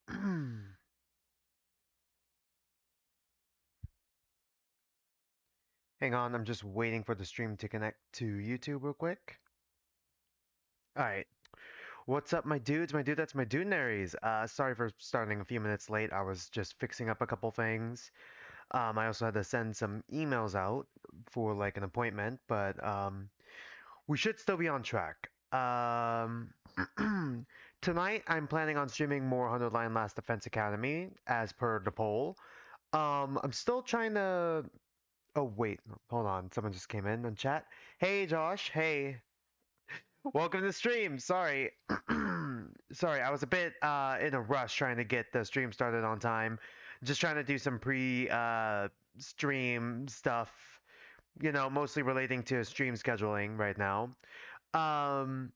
Hang on, I'm just waiting for the stream to connect to YouTube real quick. Alright. What's up, my dudes? My dude, that's my dudenaries. Sorry for starting a few minutes late. I was just fixing up a couple things. I also had to send some emails out for like an appointment, but we should still be on track. Tonight, I'm planning on streaming more 100 Line Last Defense Academy as per the poll. I'm still trying to. Oh, wait, hold on. Someone just came in chat. Hey, Josh. Hey, welcome to the stream. Sorry. Sorry, I was a bit in a rush trying to get the stream started on time. Just trying to do some pre stream stuff, mostly relating to stream scheduling right now. Um,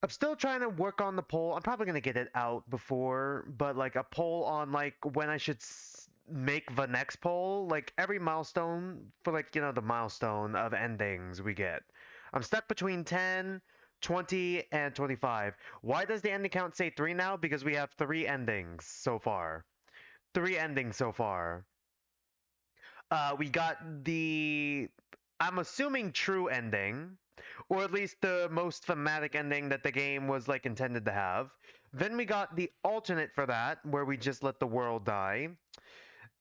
I'm still trying to work on the poll. I'm probably gonna get it out before, but like a poll on like when I should make the next poll, like every milestone for like, the milestone of endings we get. I'm stuck between 10, 20, and 25. Why does the ending count say 3 now? Because we have 3 endings so far. 3 endings so far. We got the, I'm assuming, true ending, or at least the most thematic ending that the game was like intended to have. Then we got the alternate for that, where we just let the world die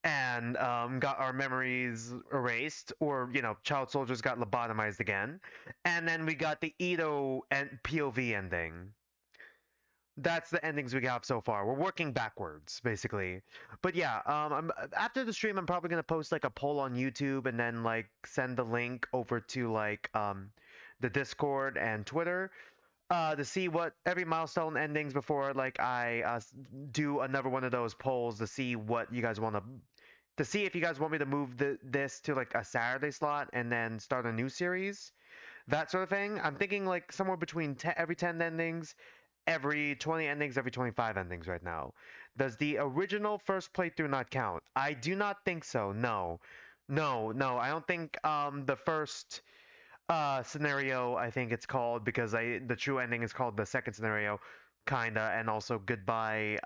and got our memories erased, or child soldiers got lobotomized again. And then we got the Ito and POV ending. That's the endings we have so far. We're working backwards, basically. But yeah, after the stream, I'm probably gonna post like a poll on YouTube and then like send the link over to like the Discord and Twitter to see what every milestone endings before like I do another one of those polls to see what you guys want to see if you guys want me to move this to like a Saturday slot and then start a new series, that sort of thing. I'm thinking like somewhere between every 10 endings, every 20 endings, every 25 endings right now. Does the original first playthrough not count? I do not think so. No. No, no. I don't think the first scenario, I think it's called, because the true ending is called the second scenario, kinda, and also goodbye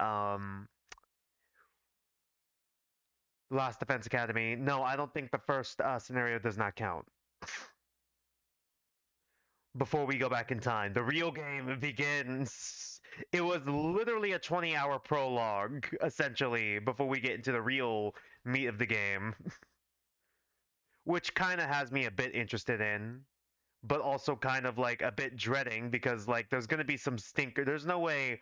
Last Defense Academy. No, I don't think the first scenario does not count. Before we go back in time, the real game begins. It was literally a 20-hour prologue, essentially, before we get into the real meat of the game, which kind of has me a bit interested in, but also kind of like a bit dreading because like there's gonna be some stinker. There's no way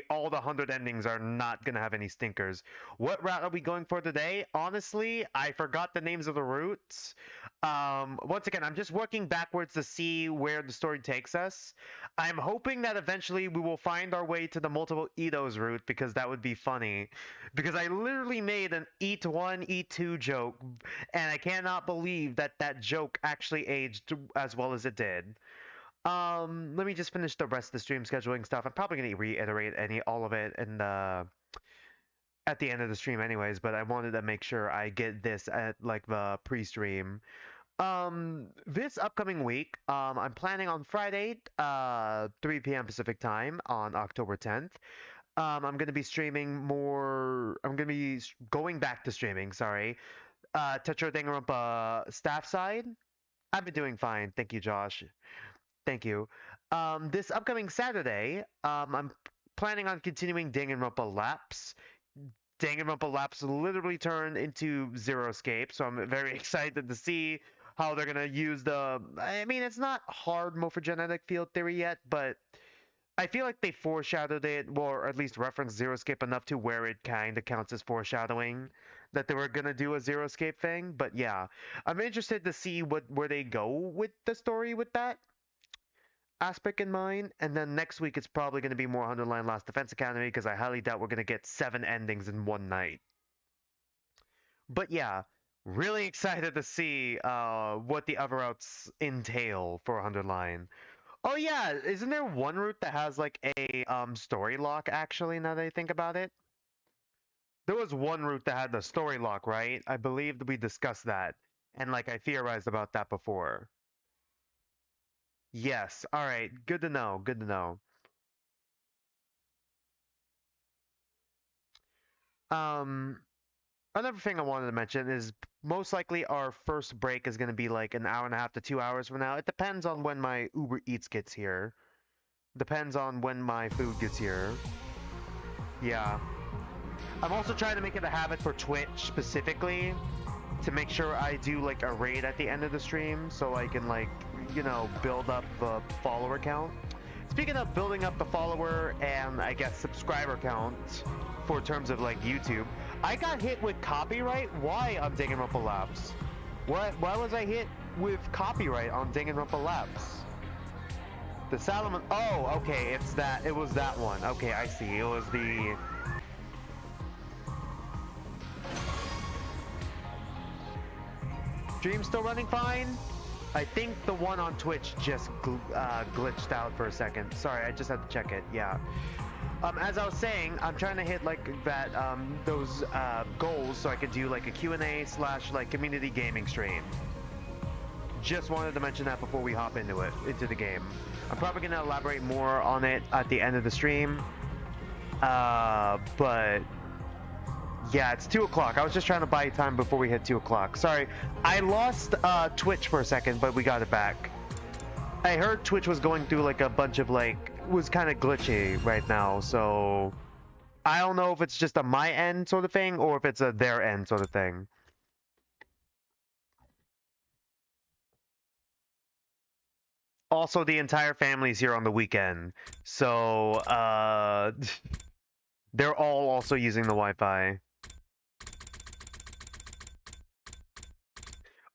all the 100 endings are not gonna have any stinkers. What route are we going for today? Honestly, I forgot the names of the routes. Once again, I'm just working backwards to see where the story takes us. I'm hoping that eventually we will find our way to the multiple Itos route because that would be funny. Because I literally made an eat one, eat two joke, and I cannot believe that that joke actually aged as well as it did. Let me just finish the rest of the stream scheduling stuff. I'm probably gonna reiterate all of it in the at the end of the stream anyways, but I wanted to make sure I get this at like the pre-stream. This upcoming week, I'm planning on Friday, 3 p.m. Pacific time on October 10th. I'm gonna be streaming more. I'm gonna be going back to streaming. Sorry, Tetra Danganronpa staff side. I've been doing fine. Thank you, Josh. Thank you. This upcoming Saturday, I'm planning on continuing Danganronpa Laps. Danganronpa Laps literally turned into Zero Escape, so I'm very excited to see how they're gonna use the. I mean, it's not hard morphogenetic field theory yet, but I feel like they foreshadowed it, or at least referenced Zero Escape enough to where it kind of counts as foreshadowing that they were gonna do a Zero Escape thing. But yeah, I'm interested to see where they go with the story with that aspect in mind. And then next week it's probably gonna be more 100 Line Last Defense Academy because I highly doubt we're gonna get 7 endings in one night. But yeah, really excited to see what the other routes entail for 100 Line. Oh yeah, isn't there one route that has like a story lock actually, now that I think about it? There was one route that had the story lock, right? I believe that we discussed that. And like I theorized about that before. Yes. All right. Good to know. Good to know. Another thing I wanted to mention is most likely our first break is going to be like an hour and a half to 2 hours from now. It depends on when my Uber Eats gets here. Depends on when my food gets here. Yeah. I'm also trying to make it a habit for Twitch specifically to make sure I do like a raid at the end of the stream so I can like, you know, build up the follower count. Speaking of building up the follower and I guess subscriber count for terms of like YouTube, I got hit with copyright. Why on Danganronpa Labs? Why was I hit with copyright on Danganronpa Labs? The Salomon. Oh, okay. It's that. It was that one. Okay, I see. It was the. Stream still running fine? I think the one on Twitch just glitched out for a second. Sorry, I just had to check it. Yeah. As I was saying, I'm trying to hit like that those goals so I could do like a Q&A / like community gaming stream. Just wanted to mention that before we hop into the game. I'm probably gonna elaborate more on it at the end of the stream. But yeah, it's 2 o'clock. I was just trying to buy time before we hit 2 o'clock. Sorry, I lost Twitch for a second, but we got it back. I heard Twitch was going through like a bunch of like, was kind of glitchy right now, so I don't know if it's just a my end sort of thing or if it's a their end sort of thing. Also, the entire family's here on the weekend, so they're all also using the Wi-Fi.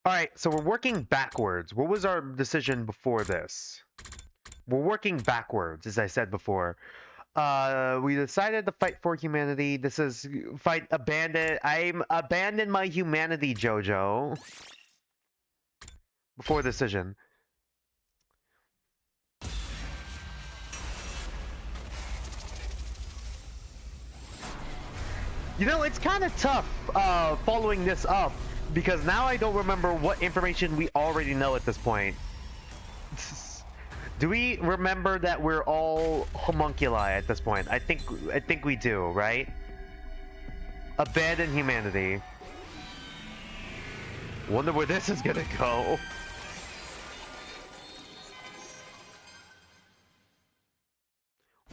Alright, so we're working backwards. What was our decision before this? We're working backwards, as I said before. We decided to fight for humanity. This is abandon my humanity, Jojo. Before decision. You know, it's kind of tough following this up because now I don't remember what information we already know at this point. Do we remember that we're all homunculi at this point? I think we do, right? Abandon humanity. Wonder where this is gonna go.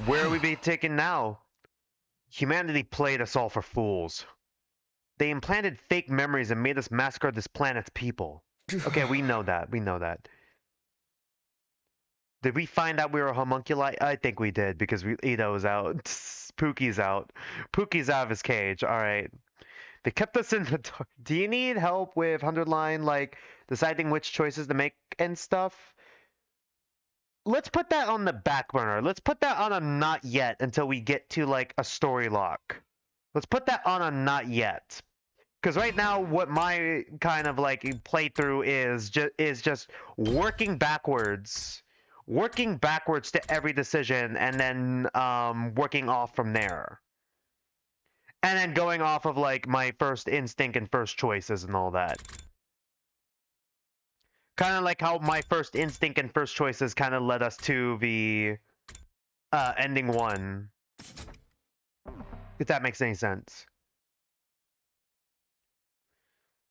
Where are we being taken now? Humanity played us all for fools. They implanted fake memories and made us massacre this planet's people. Okay, we know that. We know that. Did we find out we were homunculi? I think we did because Ito's out. Pookie's out. Pookie's out of his cage. All right. They kept us in the dark. Do you need help with 100-line, like, deciding which choices to make and stuff? Let's put that on the back burner. Let's put that on a not yet until we get to like a story lock. Let's put that on a not yet. Because right now, what my kind of like playthrough is just working backwards to every decision, and then working off from there, and then going off of like my first instinct and first choices and all that. Kind of like how my first instinct and first choices kind of led us to the ending one. If that makes any sense.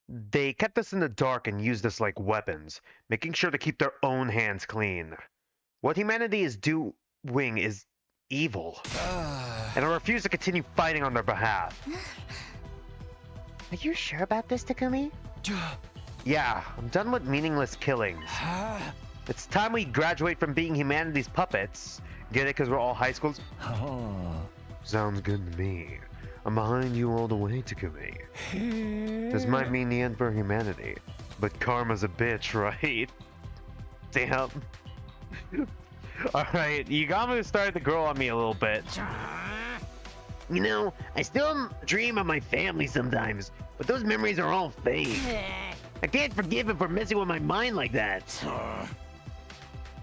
They kept us in the dark and used us like weapons, making sure to keep their own hands clean. What humanity is doing is evil. And I refuse to continue fighting on their behalf. Are you sure about this, Takumi? Yeah, I'm done with meaningless killings. It's time we graduate from being humanity's puppets. Get it? Because we're all high schools? Sounds good to me. I'm behind you all the way, Takumi. This might mean the end for humanity. But karma's a bitch, right? Damn. Alright, Yugama started to grow on me a little bit. You know, I still dream of my family sometimes, but those memories are all fake. I can't forgive him for messing with my mind like that.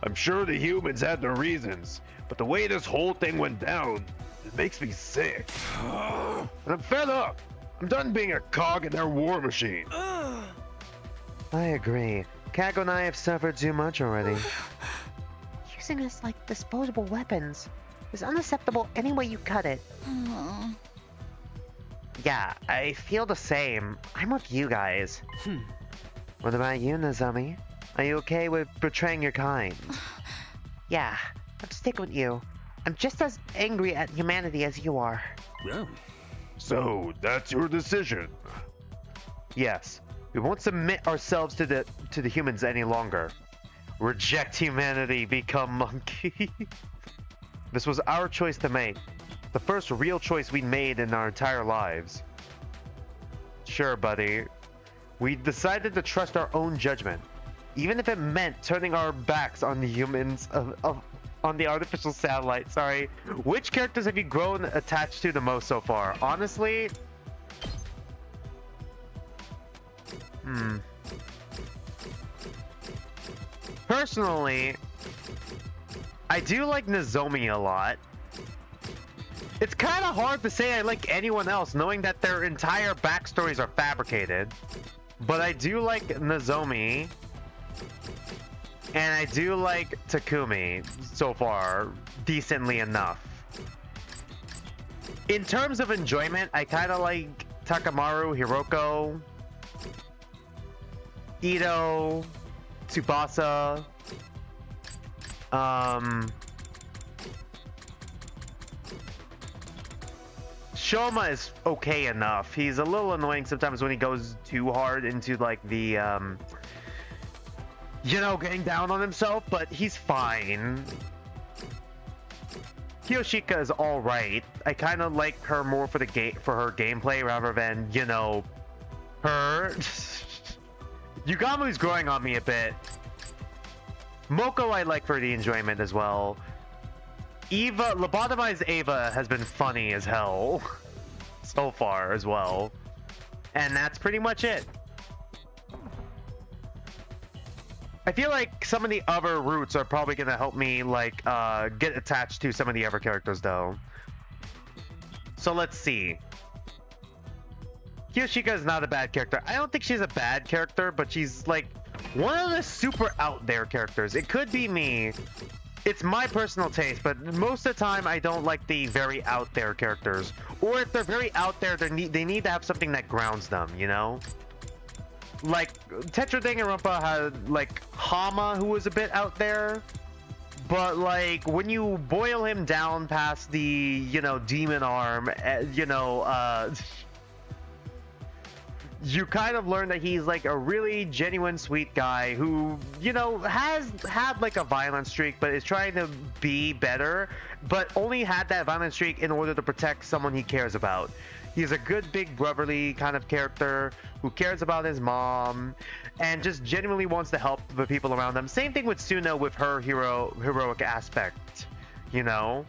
I'm sure the humans had their reasons, but the way this whole thing went down, it makes me sick. And I'm fed up. I'm done being a cog in their war machine. I agree. Kago and I have suffered too much already. Using us like disposable weapons is unacceptable any way you cut it. Yeah, I feel the same. I'm with you guys. What about you, Nozomi? Are you okay with betraying your kind? Yeah, I'll stick with you. I'm just as angry at humanity as you are. Yeah. So, that's your decision. Yes, we won't submit ourselves to the humans any longer. Reject humanity, become monkey. This was our choice to make. The first real choice we made in our entire lives. Sure, buddy. We decided to trust our own judgment, even if it meant turning our backs on the humans on the artificial satellite. Sorry. Which characters have you grown attached to the most so far? Honestly, personally, I do like Nozomi a lot. It's kind of hard to say I like anyone else, knowing that their entire backstories are fabricated. But I do like Nozomi, and I do like Takumi so far, decently enough. In terms of enjoyment, I kind of like Takamaru, Hiroko, Ito, Tsubasa, Shoma is okay enough. He's a little annoying sometimes when he goes too hard into like the getting down on himself, but he's fine. Kiyoshika is all right. I kind of like her more for her gameplay rather than her. Yugamu's growing on me a bit. Moko I like for the enjoyment as well. Eva, lobotomized Ava has been funny as hell so far as well. And that's pretty much it. I feel like some of the other routes are probably going to help me like get attached to some of the other characters though. So let's see. Kiyoshika is not a bad character. I don't think she's a bad character, but she's like one of the super out there characters. It could be me. It's my personal taste, but most of the time I don't like the very out there characters. Or if they're very out there, they need to have something that grounds them, you know? Like, Tetra Danganronpa had, like, Hama, who was a bit out there. But, like, when you boil him down past the, demon arm, you kind of learn that he's like a really genuine sweet guy who has had like a violent streak but is trying to be better, but only had that violent streak in order to protect someone he cares about. He's a good big brotherly kind of character who cares about his mom and just genuinely wants to help the people around him. Same thing with Suna with her heroic aspect, with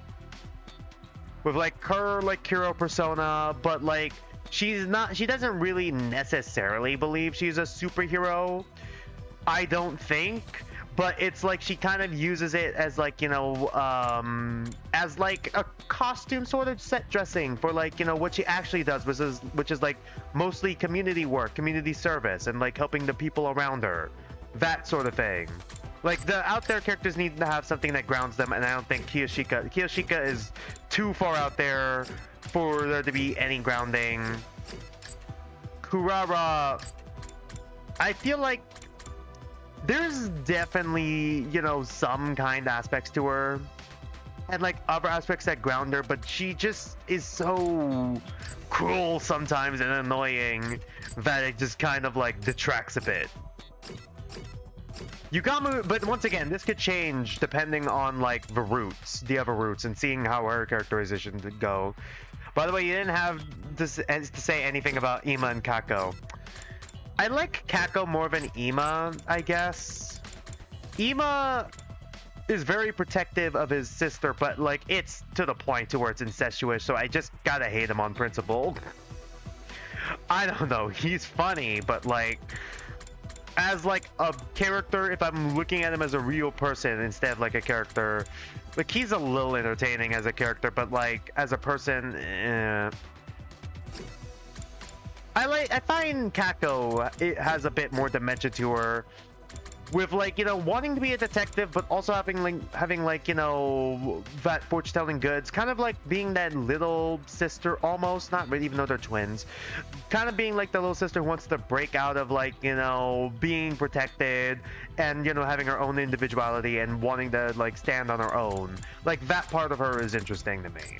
like her like hero persona, but like she doesn't really necessarily believe she's a superhero, I don't think, but it's like she kind of uses it as like, as like a costume sort of set dressing for like, what she actually does, which is like mostly community work, community service, and like helping the people around her, that sort of thing. Like the out there characters need to have something that grounds them, and I don't think Kiyoshika is too far out there for there to be any grounding. Kurara, I feel like there's definitely, some kind aspects to her and like other aspects that ground her, but she just is so cruel sometimes and annoying that it just kind of like detracts a bit. Yugamu, but once again, this could change depending on like the other routes, and seeing how her characterization would go. By the way, you didn't have to say anything about Ima and Kako. I like Kako more than Ima, I guess. Ima is very protective of his sister, but like it's to the point to where it's incestuous, so I just gotta hate him on principle. I don't know, he's funny, but like as like a character, if I'm looking at him as a real person instead of like a character, like he's a little entertaining as a character, but like as a person, I find Kako, it has a bit more dimension to her. with like, you know, wanting to be a detective, but also having like, you know, that fortune telling goods, kind of like being that little sister almost, not really, even though they're twins, kind of being like the little sister who wants to break out of like, you know, being protected and, you know, having her own individuality and wanting to like stand on her own. Like that part of her is interesting to me.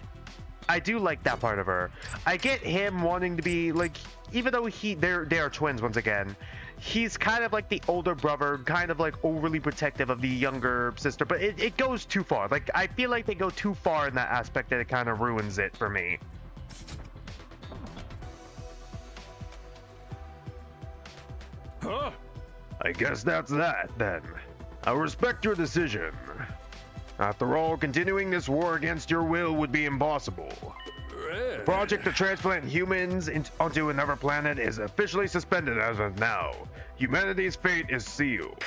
I do like that part of her. I get him wanting to be like, even though they are twins once again, he's kind of like the older brother, kind of like overly protective of the younger sister, but it goes too far. Like, I feel like they go too far in that aspect that it kind of ruins it for me. Huh? I guess that's that, then. I respect your decision. After all, continuing this war against your will would be impossible. The project to transplant humans onto another planet is officially suspended as of now. Humanity's fate is sealed.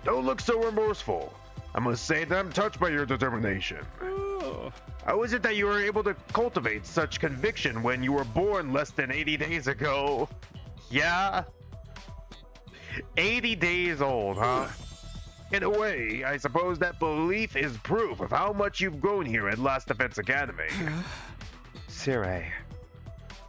Don't look so remorseful. I must say that I'm touched by your determination. How is it that you were able to cultivate such conviction when you were born less than 80 days ago? Yeah? 80 days old, huh? In a way, I suppose that belief is proof of how much you've grown here at Last Defense Academy. Sirei.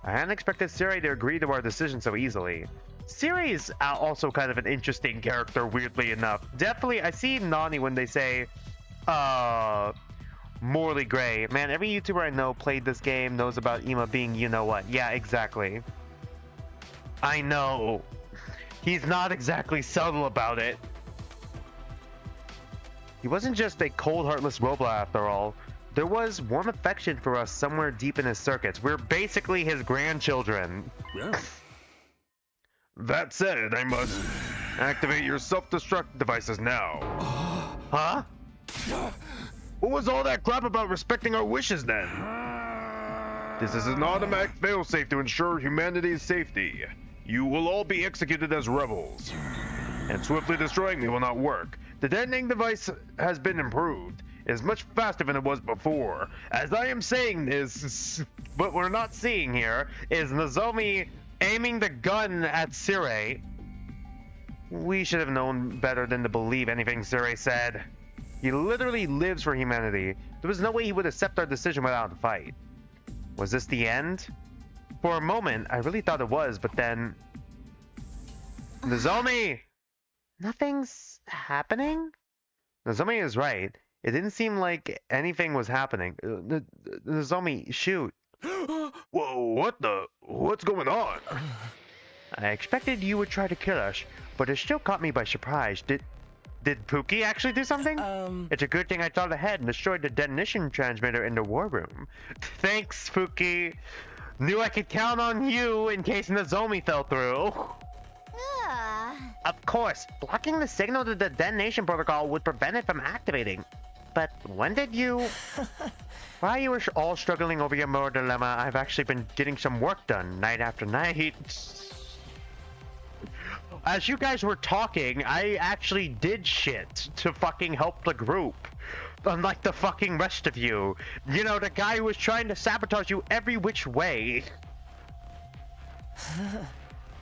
I hadn't expected Sirei to agree to our decision so easily. Sirei is also kind of an interesting character, weirdly enough. Definitely, I see Nani when they say, morally gray. Man, every YouTuber I know played this game, knows about Ima being you-know-what. Yeah, exactly. I know. He's not exactly subtle about it. He wasn't just a cold, heartless robot after all. There was warm affection for us somewhere deep in his circuits. We're basically his grandchildren. Yeah. That said, I must activate your self-destruct devices now. Huh? What was all that crap about respecting our wishes then? This is an automatic failsafe to ensure humanity's safety. You will all be executed as rebels. And swiftly destroying me will not work. The detonating device has been improved. It is much faster than it was before. As I am saying this, what we're not seeing here is Nozomi aiming the gun at Sirei. We should have known better than to believe anything Sirei said. He literally lives for humanity. There was no way he would accept our decision without a fight. Was this the end? For a moment, I really thought it was, but then... Nozomi! Nothing's happening? Nozomi is right. It didn't seem like anything was happening. Nozomi, shoot. Whoa, what's going on? I expected you would try to kill us, but it still caught me by surprise. Did Pookie actually do something? It's a good thing I thought ahead and destroyed the detonation transmitter in the war room. Thanks, Pookie. Knew I could count on you in case Nozomi fell through. Of course, blocking the signal to the detonation protocol would prevent it from activating. But when did you... While you were all struggling over your moral dilemma, I've actually been getting some work done night after night. As you guys were talking, I actually did shit to fucking help the group. Unlike the fucking rest of you. You know, the guy who was trying to sabotage you every which way.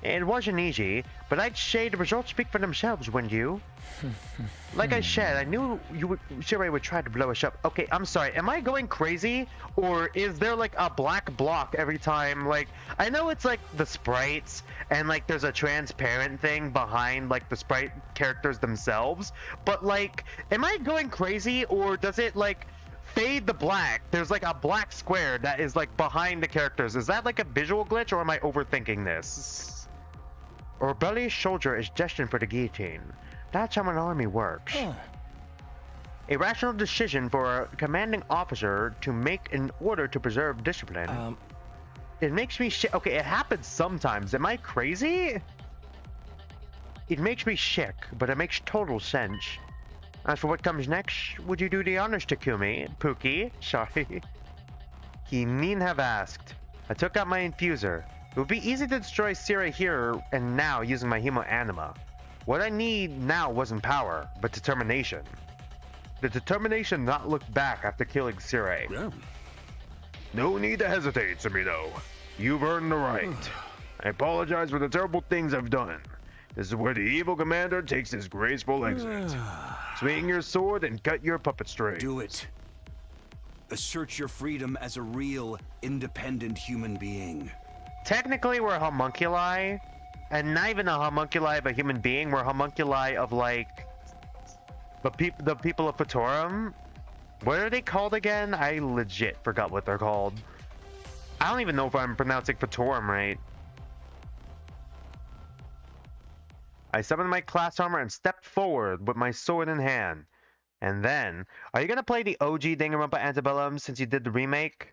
It wasn't easy, but I'd say the results speak for themselves, wouldn't you? Like I said, I knew Sirei would try to blow us up. Okay, I'm sorry. Am I going crazy? Or is there like a black block every time? Like, I know it's like the sprites and like there's a transparent thing behind like the sprite characters themselves. But like, am I going crazy or does it like fade the black? There's like a black square that is like behind the characters. Is that like a visual glitch or am I overthinking this? A rebellious soldier is destined for the guillotine. That's how an army works. A rational decision for a commanding officer to make in order to preserve discipline. It makes me sick. Okay, it happens sometimes. Am I crazy? It makes me sick, but it makes total sense. As for what comes next, would you do the honors, Takumi? Pookie? Sorry. He needn't have asked. I took out my infuser. It would be easy to destroy Sirei here and now using my Hemo Anima. What I need now wasn't power, but determination. The determination not look back after killing Sirei. Yeah. No need to hesitate, Samino. You've earned the right. I apologize for the terrible things I've done. This is where the evil commander takes his graceful exit. Swing your sword and cut your puppet string. Do it. Assert your freedom as a real, independent human being. Technically, we're homunculi, and not even a homunculi of a human being. We're homunculi of like the people of Fatorum. What are they called again? I legit forgot what they're called. I don't even know if I'm pronouncing Fatorum right. I summoned my class armor and stepped forward with my sword in hand. And then, are you gonna play the OG Danganronpa Antebellum since you did the remake?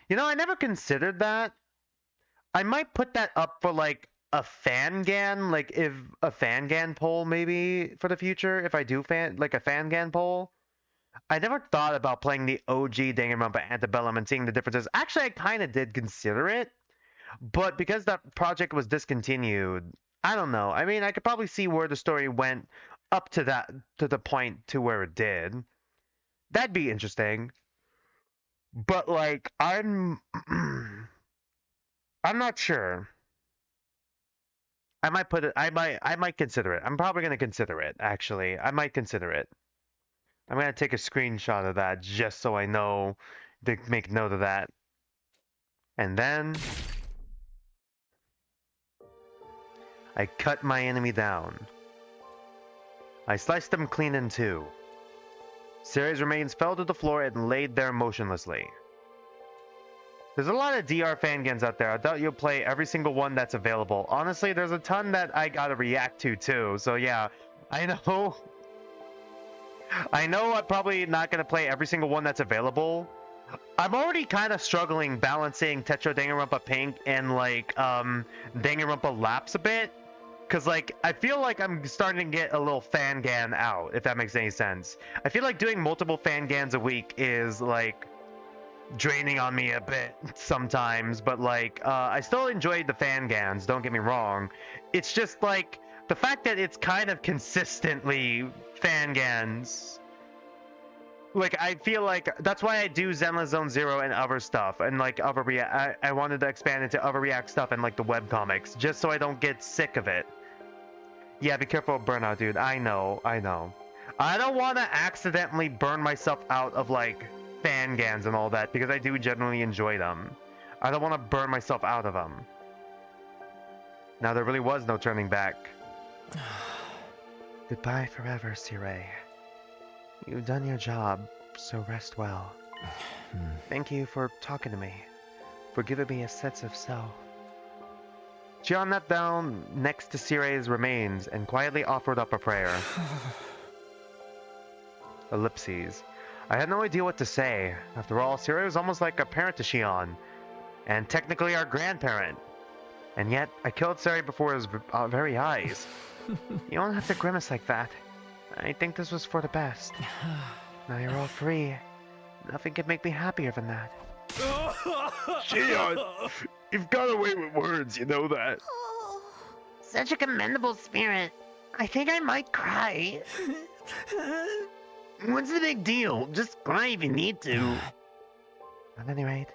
You know, I never considered that. I might put that up for like a Fangan, like if a Fangan poll maybe for the future, if I do like a Fangan poll. I never thought about playing the OG Danganronpa Antebellum and seeing the differences. Actually, I kind of did consider it, but because that project was discontinued, I don't know. I mean, I could probably see where the story went up to the point to where it did. That'd be interesting. But like, I'm not sure. I might put it. I might consider it. I'm probably gonna consider it. Actually, I might consider it. I'm gonna take a screenshot of that just so I know to make note of that. And then I cut my enemy down. I sliced them clean in two. Ceres' remains fell to the floor and laid there motionlessly. There's a lot of DR fangans out there. I doubt you'll play every single one that's available. Honestly, there's a ton that I gotta react to too. So yeah, I know. I know I'm probably not gonna play every single one that's available. I'm already kind of struggling balancing Tetra Danganronpa Pink and like Danganronpa Lapse a bit. Cause like, I feel like I'm starting to get a little fangan out, if that makes any sense. I feel like doing multiple fangans a week is like draining on me a bit sometimes, but like, I still enjoy the fangans, don't get me wrong. It's just like, the fact that it's kind of consistently fangans. Like, I feel like, that's why I do Zenless Zone Zero and other stuff, and like other I wanted to expand into other React stuff and like the webcomics, just so I don't get sick of it. Yeah, be careful of burnout, dude. I know. I don't want to accidentally burn myself out of, like, fangans and all that, because I do generally enjoy them. I don't want to burn myself out of them. Now, there really was no turning back. Goodbye forever, Sirei. You've done your job, so rest well. Thank you for talking to me, for giving me a sense of self. Jian knelt down next to Sirei's remains and quietly offered up a prayer. Ellipses. I had no idea what to say. After all, Sirei was almost like a parent to Shion, and technically our grandparent. And yet, I killed Sirei before his very eyes. You don't have to grimace like that. I think this was for the best. Now you're all free. Nothing could make me happier than that. Shion, you've got away with words, you know that. Oh, such a commendable spirit. I think I might cry. What's the big deal? Just cry if you need to. At any rate,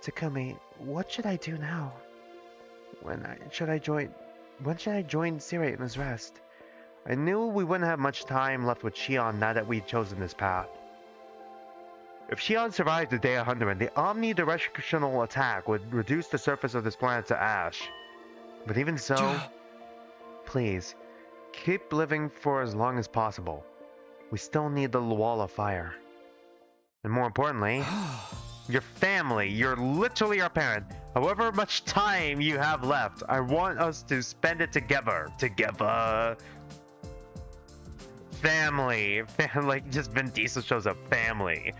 Takumi, what should I do now? When should I join Sirei in his rest? I knew we wouldn't have much time left with Shion now that we'd chosen this path. If Shion survived the day 100, the omnidirectional attack would reduce the surface of this planet to ash. But even so, please, keep living for as long as possible. We still need the wall of fire. And more importantly, your family, you're literally our parent. However much time you have left, I want us to spend it together. Together. Family. Like, just Vin Diesel shows up. Family.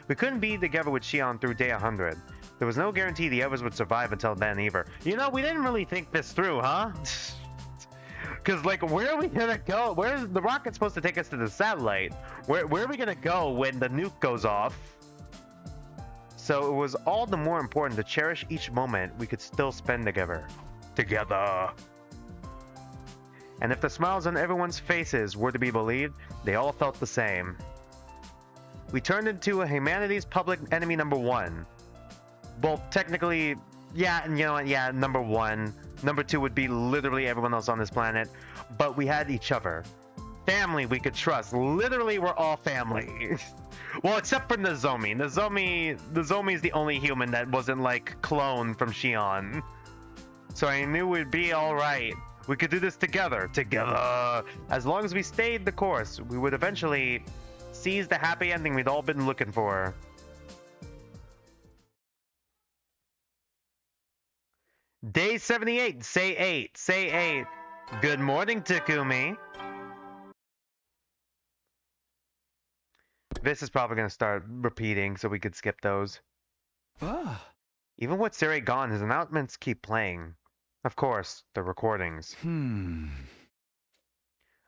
We couldn't be together with Shion through day 100. There was no guarantee the others would survive until then either. You know, we didn't really think this through, huh? Because, like, where are we gonna go? Where's the rocket supposed to take us to the satellite? Where are we gonna go when the nuke goes off? So it was all the more important to cherish each moment we could still spend together. And if the smiles on everyone's faces were to be believed, they all felt the same. We turned into humanity's public enemy number one. Well, technically, yeah, and you know what, yeah, number one. Number 2 would be literally everyone else on this planet. But we had each other. Family we could trust. Literally, we're all family. Well, except for Nozomi. Nozomi is the only human that wasn't like cloned from Shion. So I knew we'd be all right. We could do this together. As long as we stayed the course, we would eventually seize the happy ending we'd all been looking for. Day 78. Say 8. Say 8. Good morning, Takumi. This is probably going to start repeating, so we could skip those. Even with Siri gone, his announcements keep playing. Of course, the recordings.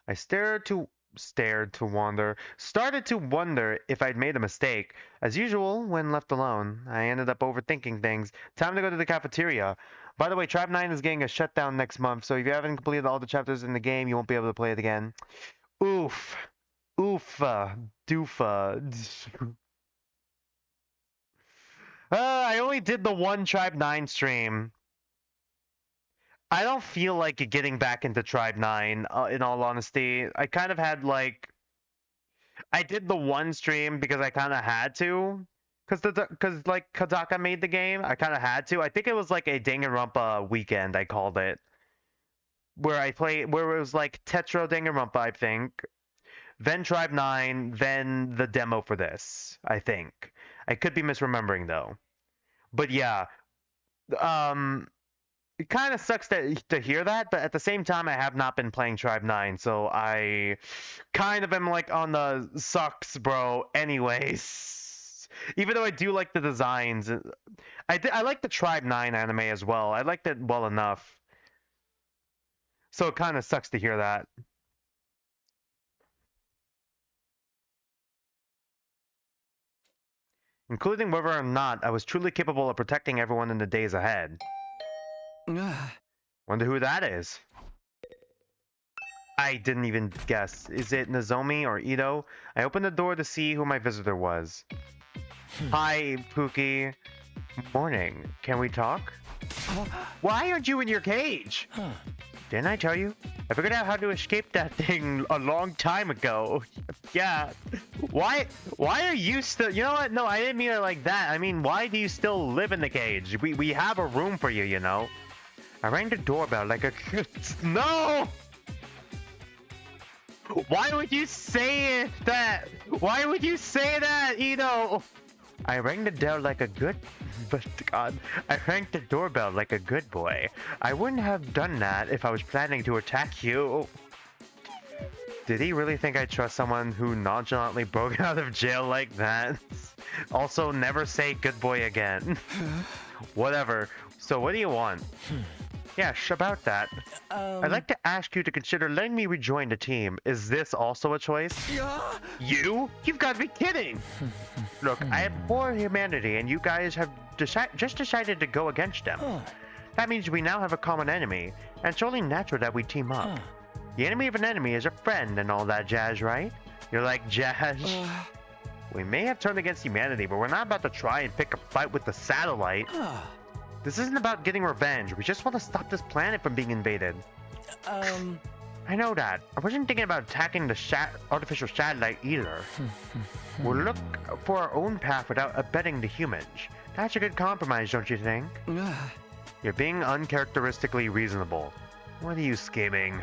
I started to wonder if I'd made a mistake. As usual, when left alone, I ended up overthinking things. Time to go to the cafeteria. By the way, Tribe 9 is getting a shutdown next month, so if you haven't completed all the chapters in the game, you won't be able to play it again. Oof. Oofa. Doofa. I only did the one Tribe 9 stream. I don't feel like getting back into Tribe 9, in all honesty. I kind of had, like... I did the one stream because I kind of had to. Because like, Kodaka made the game. I kind of had to. I think it was like a Danganronpa weekend, I called it. Where it was like Tetro Danganronpa, I think. Then Tribe 9, then the demo for this, I think. I could be misremembering, though. But yeah. It kind of sucks to hear that, but at the same time, I have not been playing Tribe 9, so I kind of am like on the sucks, bro, anyways. Even though I do like the designs. I like the Tribe 9 anime as well. I liked it well enough. So it kind of sucks to hear that. Including whether or not I was truly capable of protecting everyone in the days ahead. Wonder who that is. I didn't even guess. Is it Nozomi or Ito? I opened the door to see who my visitor was. Hi, Pookie. Morning. Can we talk? Why aren't you in your cage? Didn't I tell you? I figured out how to escape that thing a long time ago. Yeah. Why are you still... You know what? No, I didn't mean it like that. I mean, why do you still live in the cage? We have a room for you, you know? I rang the doorbell like a... No! Why would you say that? Why would you say that, Ito? I rang the bell like a good... But God, I rang the doorbell like a good boy. I wouldn't have done that if I was planning to attack you. Did he really think I trust someone who nonchalantly broke out of jail like that? Also, never say good boy again. Whatever. So what do you want? Yeah, about that. I'd like to ask you to consider letting me rejoin the team. Is this also a choice? You? You've got to be kidding! Look, I abhor humanity, and you guys have just decided to go against them. That means we now have a common enemy, and it's only natural that we team up. The enemy of an enemy is a friend and all that jazz, right? You're like, jazz? We may have turned against humanity, but we're not about to try and pick a fight with the satellite. This isn't about getting revenge. We just want to stop this planet from being invaded. I know that. I wasn't thinking about attacking the artificial satellite either. We'll look for our own path without abetting the humans. That's a good compromise, don't you think? You're being uncharacteristically reasonable. What are you scheming?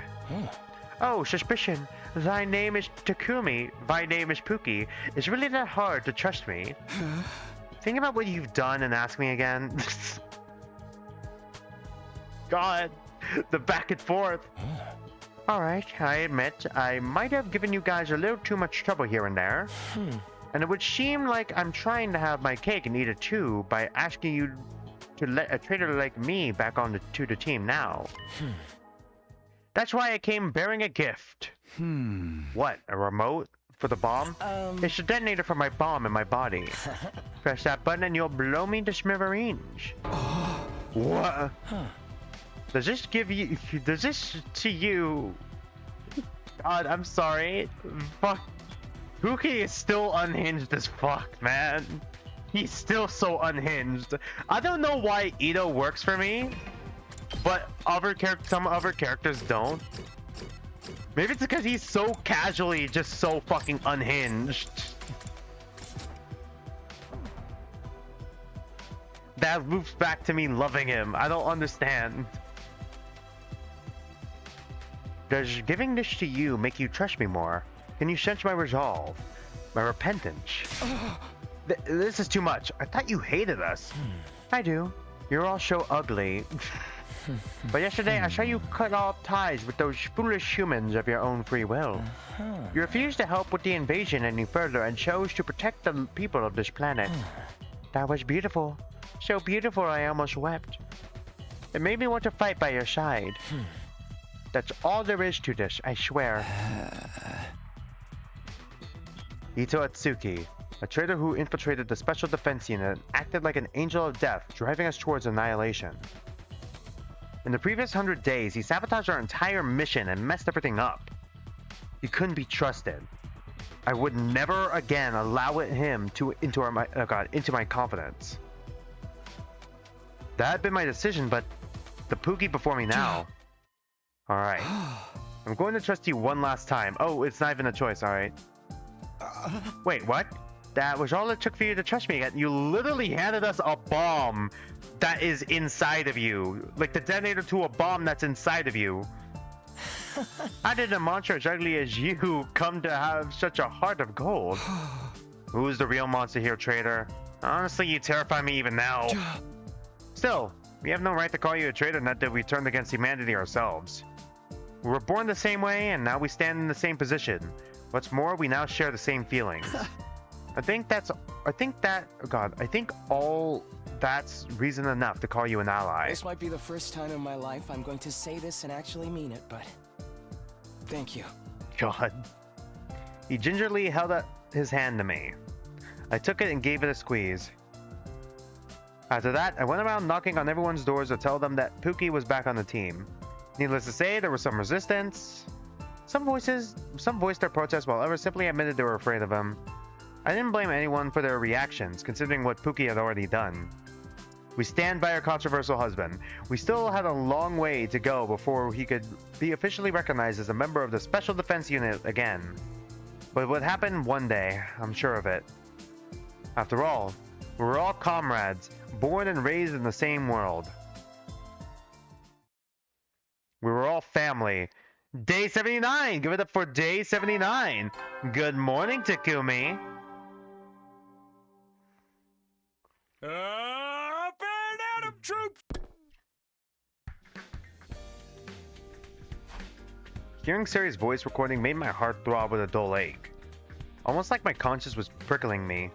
Oh, suspicion. Thy name is Takumi. Thy name is Pookie. It's really that hard to trust me. Think about what you've done and ask me again. God, the back and forth. Alright, I admit, I might have given you guys a little too much trouble here and there. And it would seem like I'm trying to have my cake and eat it too by asking you to let a traitor like me back on to the team now. That's why I came bearing a gift. What, a remote for the bomb? It's the detonator for my bomb in my body. Press that button and you'll blow me to smithereens. What? Does this to you? God, I'm sorry. Fuck. Pookie is still unhinged as fuck, man. He's still so unhinged. I don't know why Ito works for me, but some other characters don't. Maybe it's because he's so casually just so fucking unhinged. That loops back to me loving him. I don't understand. Does giving this to you make you trust me more? Can you sense my resolve? My repentance? This is too much. I thought you hated us. I do. You're all so ugly. But yesterday I saw you cut all ties with those foolish humans of your own free will. You refused to help with the invasion any further and chose to protect the people of this planet. That was beautiful. So beautiful I almost wept. It made me want to fight by your side. That's all there is to this, I swear. Ito Atsuki, a traitor who infiltrated the Special Defense Unit and acted like an angel of death, driving us towards annihilation. In the previous 100 days, he sabotaged our entire mission and messed everything up. He couldn't be trusted. I would never again allow him into my confidence. That had been my decision, but the Pookie before me now. Alright. I'm going to trust you one last time. Oh, it's not even a choice, alright. Wait, what? That was all it took for you to trust me again. You literally handed us a bomb that is inside of you. Like the detonator to a bomb that's inside of you. How did a monster as ugly as you come to have such a heart of gold? Who's the real monster here, traitor? Honestly, you terrify me even now. Still, we have no right to call you a traitor not that we turned against humanity ourselves. We were born the same way, and now we stand in the same position. What's more, we now share the same feelings. I think all that's reason enough to call you an ally. This might be the first time in my life I'm going to say this and actually mean it, but thank you. God. He gingerly held out his hand to me. I took it and gave it a squeeze. After that, I went around knocking on everyone's doors to tell them that Pookie was back on the team. Needless to say, there was some resistance. Some voiced their protest, while others simply admitted they were afraid of him. I didn't blame anyone for their reactions, considering what Pookie had already done. We stand by our controversial husband. We still had a long way to go before he could be officially recognized as a member of the Special Defense Unit again. But it would happen one day, I'm sure of it. After all, we were all comrades, born and raised in the same world. We were all family. Day 79! Give it up for Day 79! Good morning, Takumi! Up and Adam troops! Hearing Sari's voice recording made my heart throb with a dull ache. Almost like my conscience was prickling me.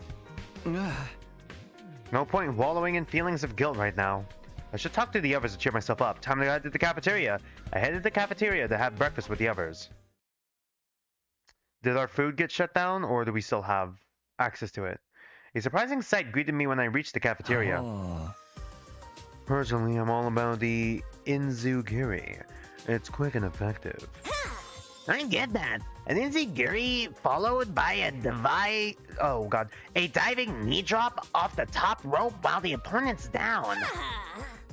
No point wallowing in feelings of guilt right now. I should talk to the others to cheer myself up. Time to head to the cafeteria. I headed to the cafeteria to have breakfast with the others. Did our food get shut down, or do we still have access to it? A surprising sight greeted me when I reached the cafeteria. Personally, I'm all about the Inzugiri. It's quick and effective. I get that. An enziguri followed by a diving knee drop off the top rope while the opponent's down.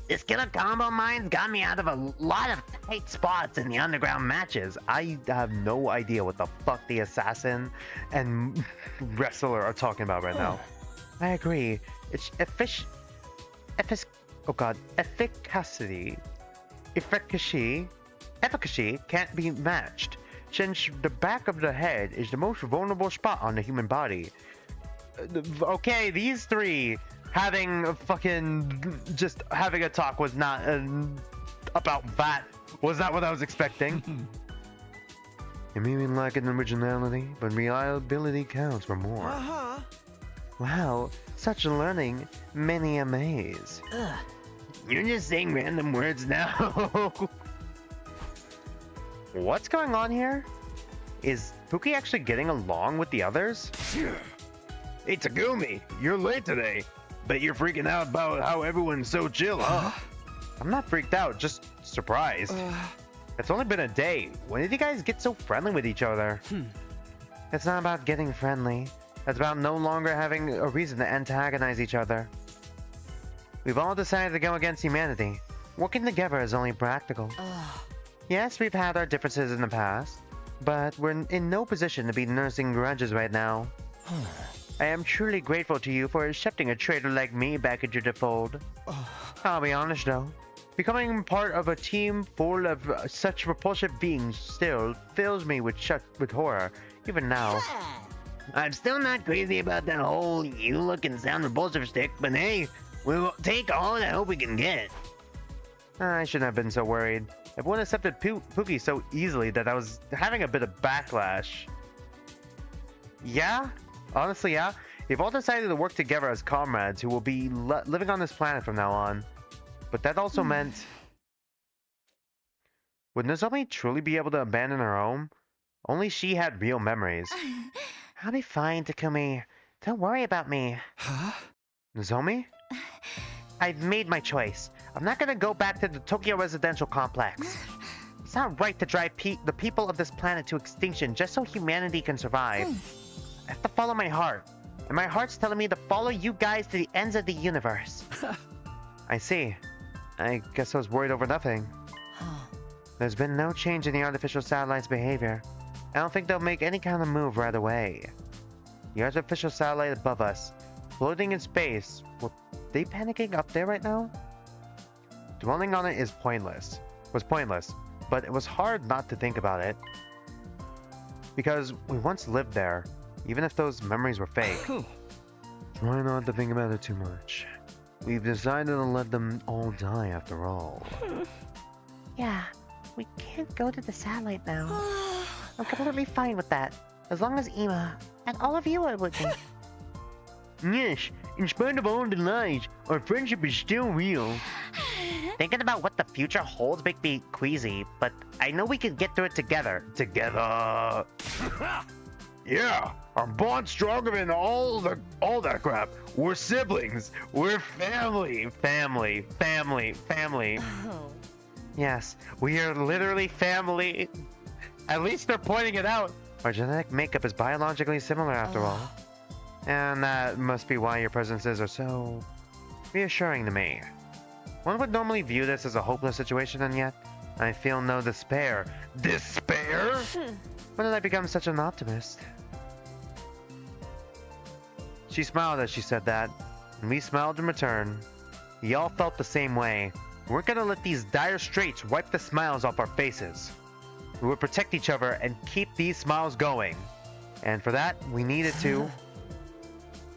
This killer combo of mine's got me out of a lot of tight spots in the underground matches. I have no idea what the fuck the assassin and wrestler are talking about right now. I agree. It's efficacy can't be matched, since the back of the head is the most vulnerable spot on the human body. Okay, these three having a talk was not about that. Was not what I was expecting. You may be lacking originality, but reliability counts for more. Wow, such learning, many a maze. You're just saying random words now. What's going on here? Is Pookie actually getting along with the others? Hey Takumi, you're late today. Bet you're freaking out about how everyone's so chill, huh? I'm not freaked out, just surprised. It's only been a day. When did you guys get so friendly with each other? It's not about getting friendly. It's about no longer having a reason to antagonize each other. We've all decided to go against humanity. Working together is only practical. Yes, we've had our differences in the past, but we're in no position to be nursing grudges right now. I am truly grateful to you for accepting a traitor like me back into the fold. I'll be honest though, becoming part of a team full of such repulsive beings still fills me with horror, even now. I'm still not crazy about that whole you look and sound repulsive stick, but hey, we'll take all the help we can get. I shouldn't have been so worried. Everyone accepted Pookie so easily that I was having a bit of backlash. Yeah? Honestly, yeah. They've all decided to work together as comrades who will be living on this planet from now on. But that also meant... Would Nozomi truly be able to abandon her home? Only she had real memories. I'll be fine, Takumi. Don't worry about me. Huh? Nozomi? I've made my choice. I'm not gonna go back to the Tokyo residential complex. It's not right to drive the people of this planet to extinction just so humanity can survive. I have to follow my heart. And my heart's telling me to follow you guys to the ends of the universe. I see. I guess I was worried over nothing. There's been no change in the artificial satellite's behavior. I don't think they'll make any kind of move right away. The artificial satellite above us, floating in space, were they panicking up there right now? Dwelling on it was pointless, but it was hard not to think about it. Because we once lived there, even if those memories were fake. Try not to think about it too much. We've decided to let them all die after all. Yeah, we can't go to the satellite now. I'm completely fine with that, as long as Ima and all of you are with me. Yes, in spite of all the lies, our friendship is still real. Thinking about what the future holds makes me queasy, but I know we can get through it together. Together! Yeah, our bond's stronger than all that crap. We're siblings. We're family. Family. Yes, we are literally family. At least they're pointing it out. Our genetic makeup is biologically similar after all. And that must be why your presences are so reassuring to me. One would normally view this as a hopeless situation, and yet I feel no despair. Despair? When did I become such an optimist? She smiled as she said that, and we smiled in return. We all felt the same way. We weren't gonna let these dire straits wipe the smiles off our faces. We would protect each other and keep these smiles going. And for that, we needed to.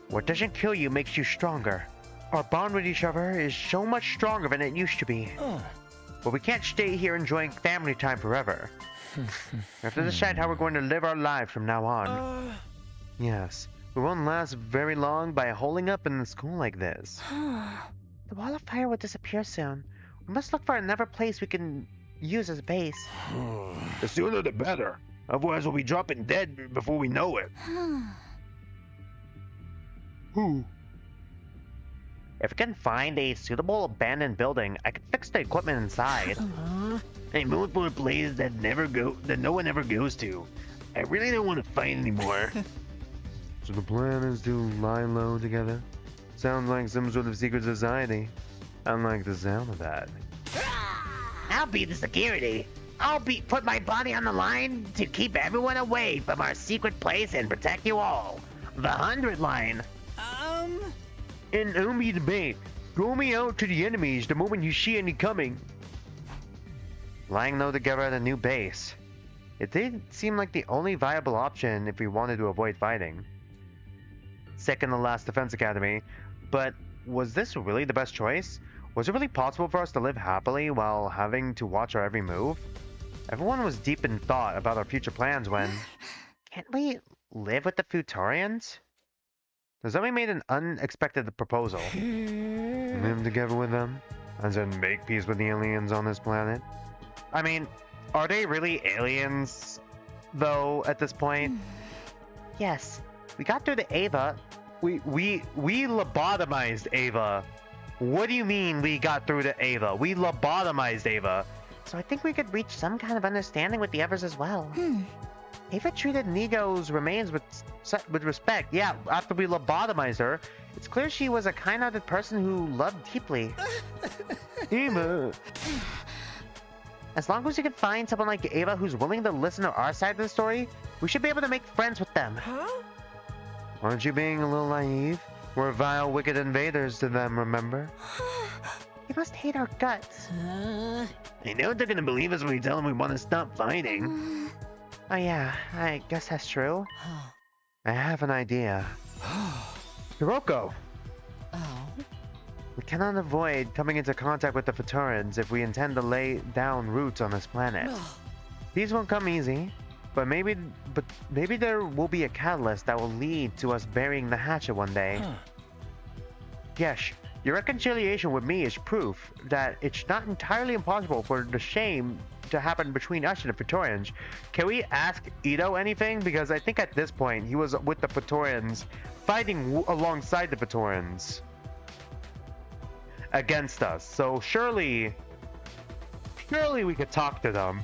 What doesn't kill you makes you stronger. Our bond with each other is so much stronger than it used to be. But we can't stay here enjoying family time forever. We have to decide how we're going to live our lives from now on. Yes, we won't last very long by holding up in a school like this. The wall of fire will disappear soon. We must look for another place we can use as a base. The sooner the better. Otherwise we'll be dropping dead before we know it. If we can find a suitable abandoned building, I can fix the equipment inside. I'm moving for a place that no one ever goes to. I really don't want to fight anymore. So the plan is to lie low together? Sounds like some sort of secret society. I like the sound of that. I'll be the security. Put my body on the line to keep everyone away from our secret place and protect you all. The 100 line. And I'll be the bait. Throw me out to the enemies the moment you see any coming. Lying low together at a new base. It did seem like the only viable option if we wanted to avoid fighting. Second to last defense academy. But was this really the best choice? Was it really possible for us to live happily while having to watch our every move? Everyone was deep in thought about our future plans when... Can't we live with the Futurians? Nozomi made an unexpected proposal. Live together with them? As in make peace with the aliens on this planet? I mean, are they really aliens, though, at this point? Yes. We got through to Ava. We lobotomized Ava. What do you mean we got through to Ava? We lobotomized Ava. So I think we could reach some kind of understanding with the others as well. Ava treated Nigo's remains with respect. Yeah, after we lobotomized her, it's clear she was a kind-hearted person who loved deeply. Eva. As long as you can find someone like Ava who's willing to listen to our side of the story, we should be able to make friends with them. Aren't you being a little naive? We're vile, wicked invaders to them, remember? You must hate our guts. I know they're gonna believe us when we tell them we want to stop fighting. Oh yeah, I guess that's true. I have an idea. Hiroko! We cannot avoid coming into contact with the Phaetorians if we intend to lay down roots on this planet. These won't come easy, but maybe there will be a catalyst that will lead to us burying the hatchet one day. Yes, your reconciliation with me is proof that it's not entirely impossible for the shame to happen between us and the Praetorians. Can we ask Ito anything? Because I think at this point he was with the Praetorians, fighting alongside the Praetorians against us. So surely we could talk to them.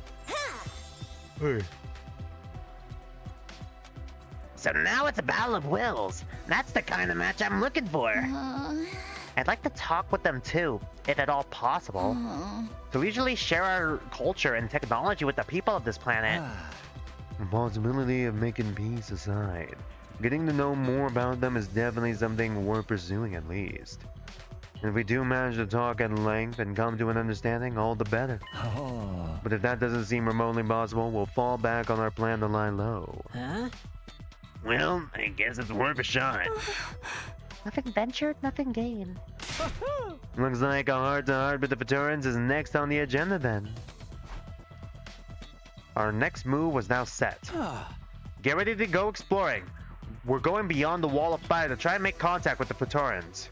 Hey. So now it's a battle of wills. That's the kind of match I'm looking for. I'd like to talk with them too, if at all possible. To usually share our culture and technology with the people of this planet. The possibility of making peace aside, getting to know more about them is definitely something worth pursuing at least. And if we do manage to talk at length and come to an understanding, all the better. But if that doesn't seem remotely possible, we'll fall back on our plan to lie low. Well, I guess it's worth a shot. Nothing ventured, nothing gained. Looks like a heart-to-heart with the Phaetorians is next on the agenda then. Our next move was now set. Get ready to go exploring. We're going beyond the wall of fire to try and make contact with the Praetorians.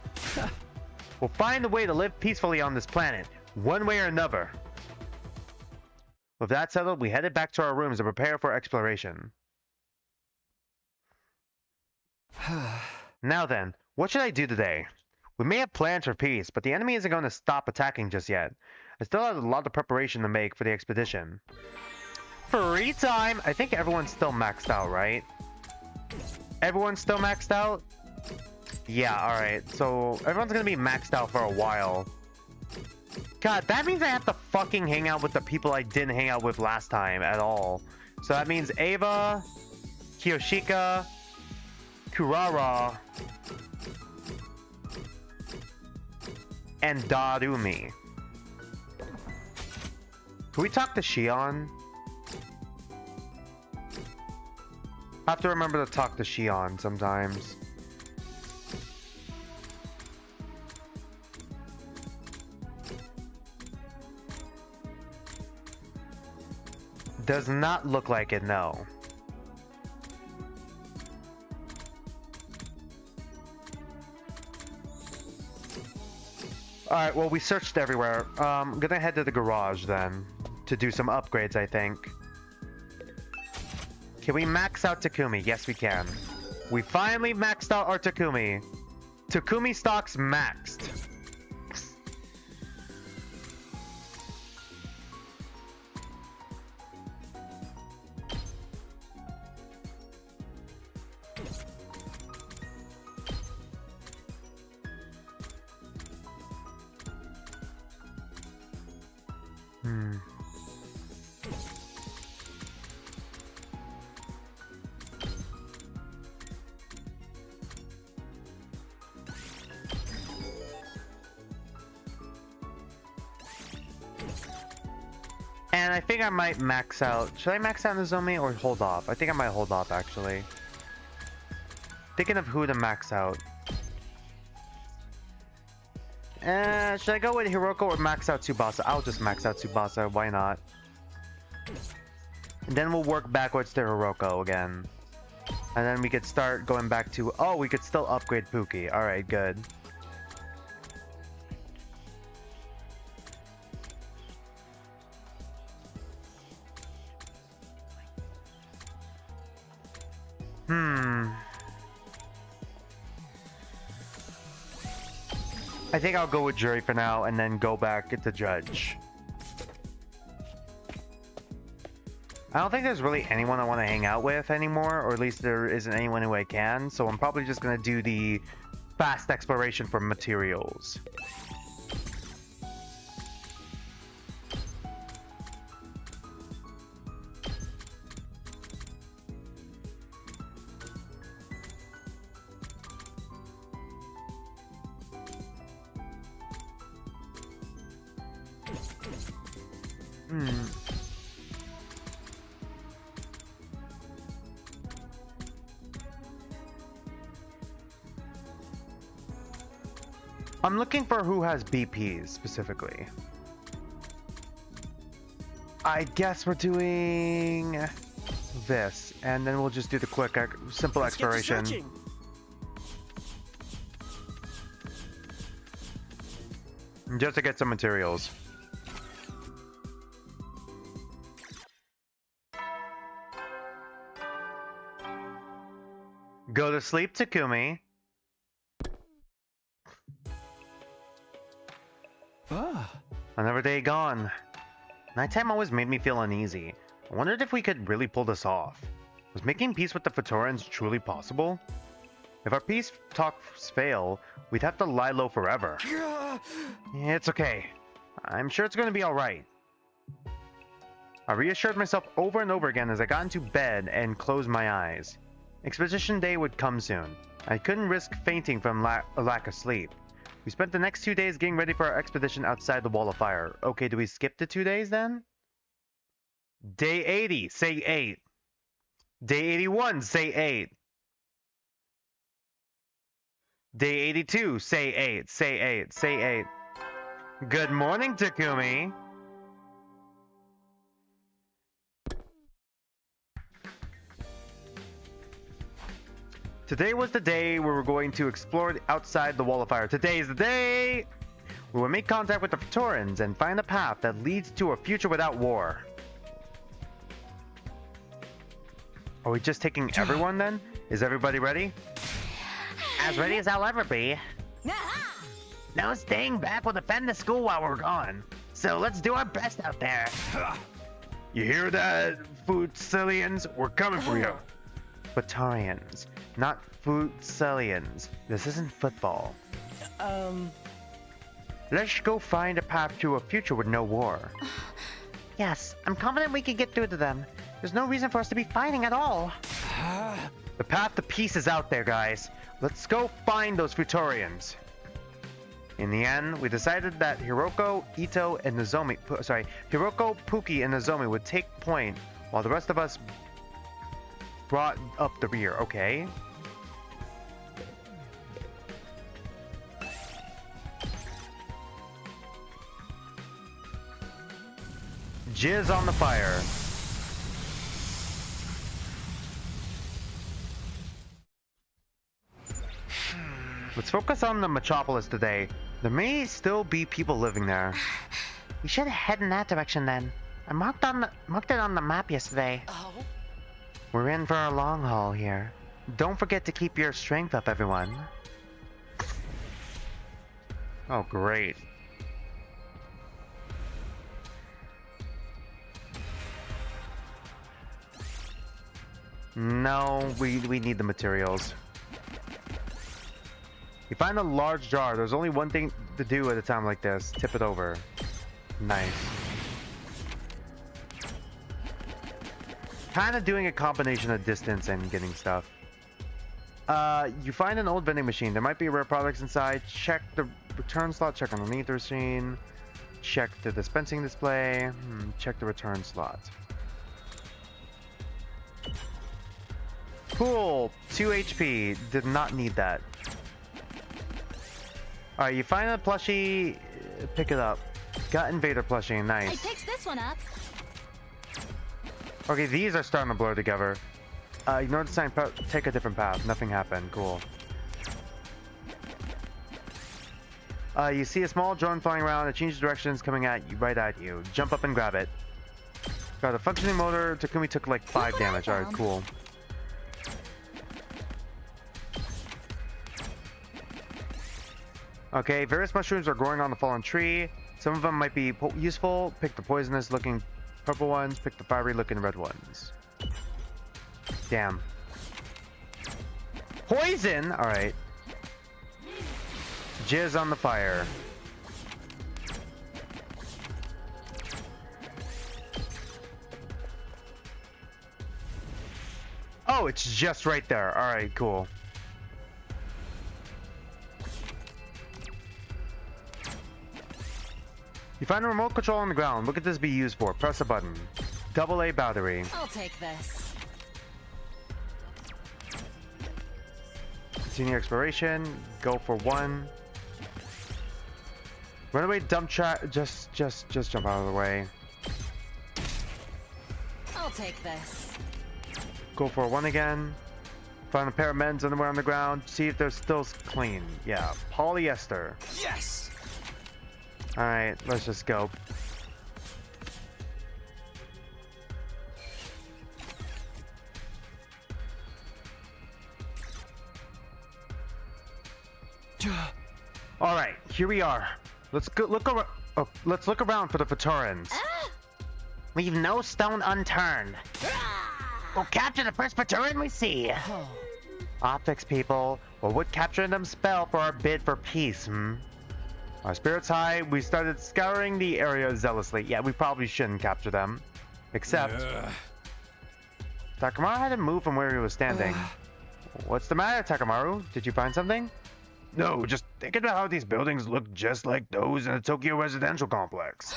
We'll find a way to live peacefully on this planet, one way or another. With that settled, we headed back to our rooms to prepare for exploration. Now then, what should I do today? We may have plans for peace, but the enemy isn't going to stop attacking just yet. I still have a lot of preparation to make for the expedition. Free time! I think everyone's still maxed out, right? Everyone's still maxed out? Yeah, alright. So, everyone's gonna be maxed out for a while. God, that means I have to fucking hang out with the people I didn't hang out with last time at all. So that means Ava, Kiyoshika, Kurara, and Darumi. Can we talk to Shion? I have to remember to talk to Shion sometimes. Does not look like it, no. Alright, well, we searched everywhere. I'm gonna head to the garage then to do some upgrades, I think. Can we max out Takumi? Yes, we can. We finally maxed out our Takumi. Takumi stocks maxed. And I think I might max out. Should I max out Nozomi or hold off? I think I might hold off, actually. Thinking of who to max out. Should I go with Hiroko or max out Tsubasa? I'll just max out Tsubasa. Why not? And then we'll work backwards to Hiroko again. And then we could start going back to... Oh, we could still upgrade Pookie. Alright, good. I think I'll go with jury for now and then go back to judge. I don't think there's really anyone I want to hang out with anymore, or at least there isn't anyone who I can, so I'm probably just going to do the fast exploration for materials. I'm looking for who has BPs specifically. I guess we're doing this, and then we'll just do the quick, simple exploration. Just to get some materials. Go to sleep, Takumi. Another day gone. Nighttime always made me feel uneasy. I wondered if we could really pull this off. Was making peace with the Futurans truly possible? If our peace talks fail, we'd have to lie low forever. It's okay. I'm sure it's going to be alright. I reassured myself over and over again as I got into bed and closed my eyes. Expedition day would come soon. I couldn't risk fainting from a lack of sleep. We spent the next 2 days getting ready for our expedition outside the wall of fire. Okay, do we skip the 2 days then? Day 80, say 8. Day 81, say 8. Day 82, say 8, say 8, say 8. Good morning, Takumi. Today was the day we were going to explore outside the wall of fire. Today's the day! We will make contact with the Futurans and find a path that leads to a future without war. Are we just taking everyone then? Is everybody ready? As ready as I'll ever be. No staying back will defend the school while we're gone. So let's do our best out there. You hear that, Futsilians? We're coming for you. Futarians, not Futsilians. This isn't football. Let's go find a path to a future with no war. Yes, I'm confident we can get through to them. There's no reason for us to be fighting at all. The path to peace is out there, guys. Let's go find those Futurians. In the end, we decided that Hiroko, Ito, and Nozomi, Hiroko, Puki, and Nozomi would take point, while the rest of us brought up the rear, okay? Jizz on the fire. Let's focus on the metropolis today. There may still be people living there. We should head in that direction then. I marked it on the map yesterday. We're in for a long haul here. Don't forget to keep your strength up, everyone. Oh, great. No, we need the materials. You find a large jar. There's only one thing to do at a time like this. Tip it over. Nice. Kind of doing a combination of distance and getting stuff. You find an old vending machine. There might be rare products inside. Check the return slot. Check underneath the machine. Check the dispensing display. Check the return slot. Cool. 2 HP. Did not need that. Alright, you find a plushie. Pick it up. Got Invader plushie. Nice. I picked this one up. Okay, these are starting to blur together. Ignore the sign. Take a different path. Nothing happened. Cool. You see a small drone flying around. It changes directions, coming at you, right at you. Jump up and grab it. Got a functioning motor. Takumi took like 5 damage. Alright, cool. Okay, various mushrooms are growing on the fallen tree. Some of them might be useful. Pick the poisonous looking purple ones. Pick the fiery looking red ones. Damn. Poison! Alright. Jizz on the fire. Oh, it's just right there. Alright, cool. You find a remote control on the ground. What could this be used for? Press a button. AA battery. I'll take this. Continue exploration. Go for 1. Runaway dump truck. Just jump out of the way. I'll take this. Go for 1 again. Find a pair of men's underwear on the ground. See if they're still clean. Yeah, polyester. Yes! Alright, let's just go. Alright, here we are. Let's go look around. Oh, let's look around for the Photorans. Leave no stone unturned. We'll capture the first Photoran we see. Optics people. What would capturing them spell for our bid for peace, Our spirits high, we started scouring the area zealously. Yeah, we probably shouldn't capture them. Except... Takamaru hadn't moved from where he was standing. What's the matter, Takamaru? Did you find something? No, just thinking about how these buildings look just like those in a Tokyo residential complex.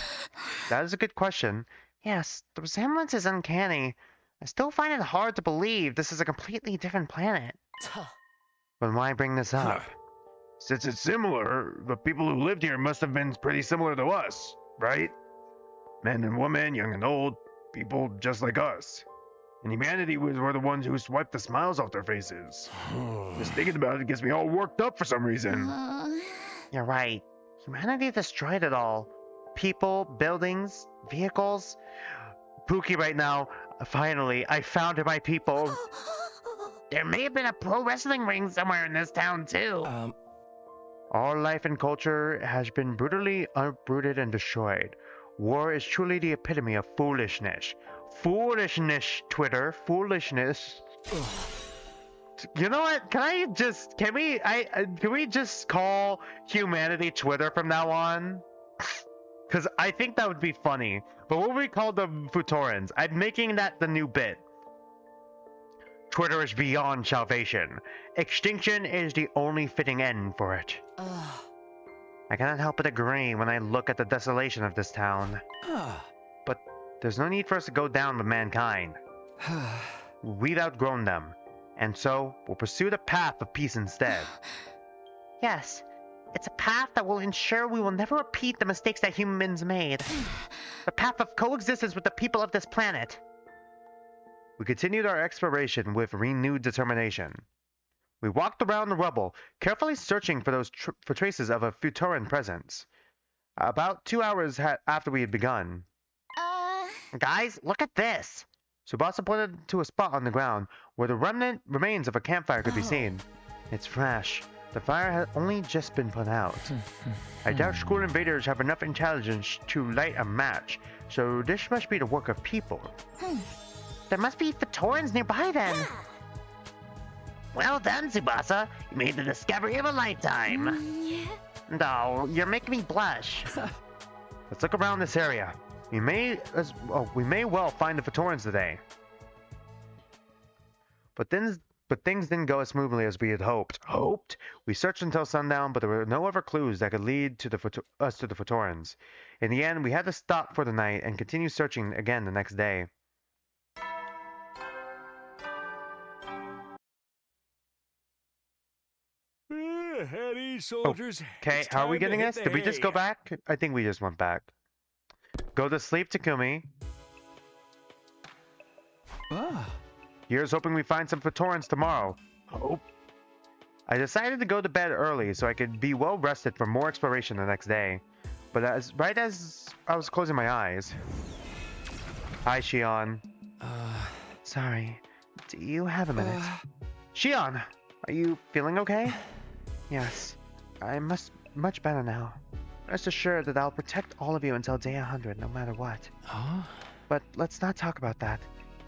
That is a good question. Yes, the resemblance is uncanny. I still find it hard to believe this is a completely different planet. But why bring this up? Since it's similar, the people who lived here must have been pretty similar to us, right? Men and women, young and old, people just like us. And humanity were the ones who swiped the smiles off their faces. Just thinking about it gets me all worked up for some reason. You're right. Humanity destroyed it all. People, buildings, vehicles. Pookie right now. Finally, I found my people. There may have been a pro wrestling ring somewhere in this town, too. All life and culture has been brutally uprooted and destroyed. War is truly the epitome of foolishness. Foolishness, Twitter. Foolishness. You know what? Can we just call humanity Twitter from now on? Because I think that would be funny. But what would we call the Photorans? I'm making that the new bit. Twitter is beyond salvation. Extinction is the only fitting end for it. I cannot help but agree when I look at the desolation of this town. But there's no need for us to go down with mankind. We've outgrown them, and so we'll pursue the path of peace instead. Yes, it's a path that will ensure we will never repeat the mistakes that humans made. The path of coexistence with the people of this planet. We continued our exploration with renewed determination. We walked around the rubble, carefully searching for for traces of a Photoran presence. About 2 hours after we had begun. Guys, look at this. Tsubasa pointed to a spot on the ground where the remains of a campfire could be seen. It's fresh. The fire had only just been put out. I doubt school invaders have enough intelligence to light a match, so this must be the work of people. There must be Photorans nearby then. Well done, Tsubasa. You made the discovery of a lifetime. No, you're making me blush. Let's look around this area. We may well find the Photorans today. But things didn't go as smoothly as we had hoped. We searched until sundown, but there were no other clues that could lead to us to the Photorans. In the end, we had to stop for the night and continue searching again the next day. Heady soldiers. Okay, how are we getting this? Did we just go back? I think we just went back. Go to sleep, Takumi. Here's hoping we find some Photorans tomorrow. Hope. I decided to go to bed early so I could be well rested for more exploration the next day. But right as I was closing my eyes... Hi, Shion. Sorry. Do you have a minute? Shion! Are you feeling okay? Yes. I'm much better now. Rest assured that I'll protect all of you until day 100, no matter what. But let's not talk about that.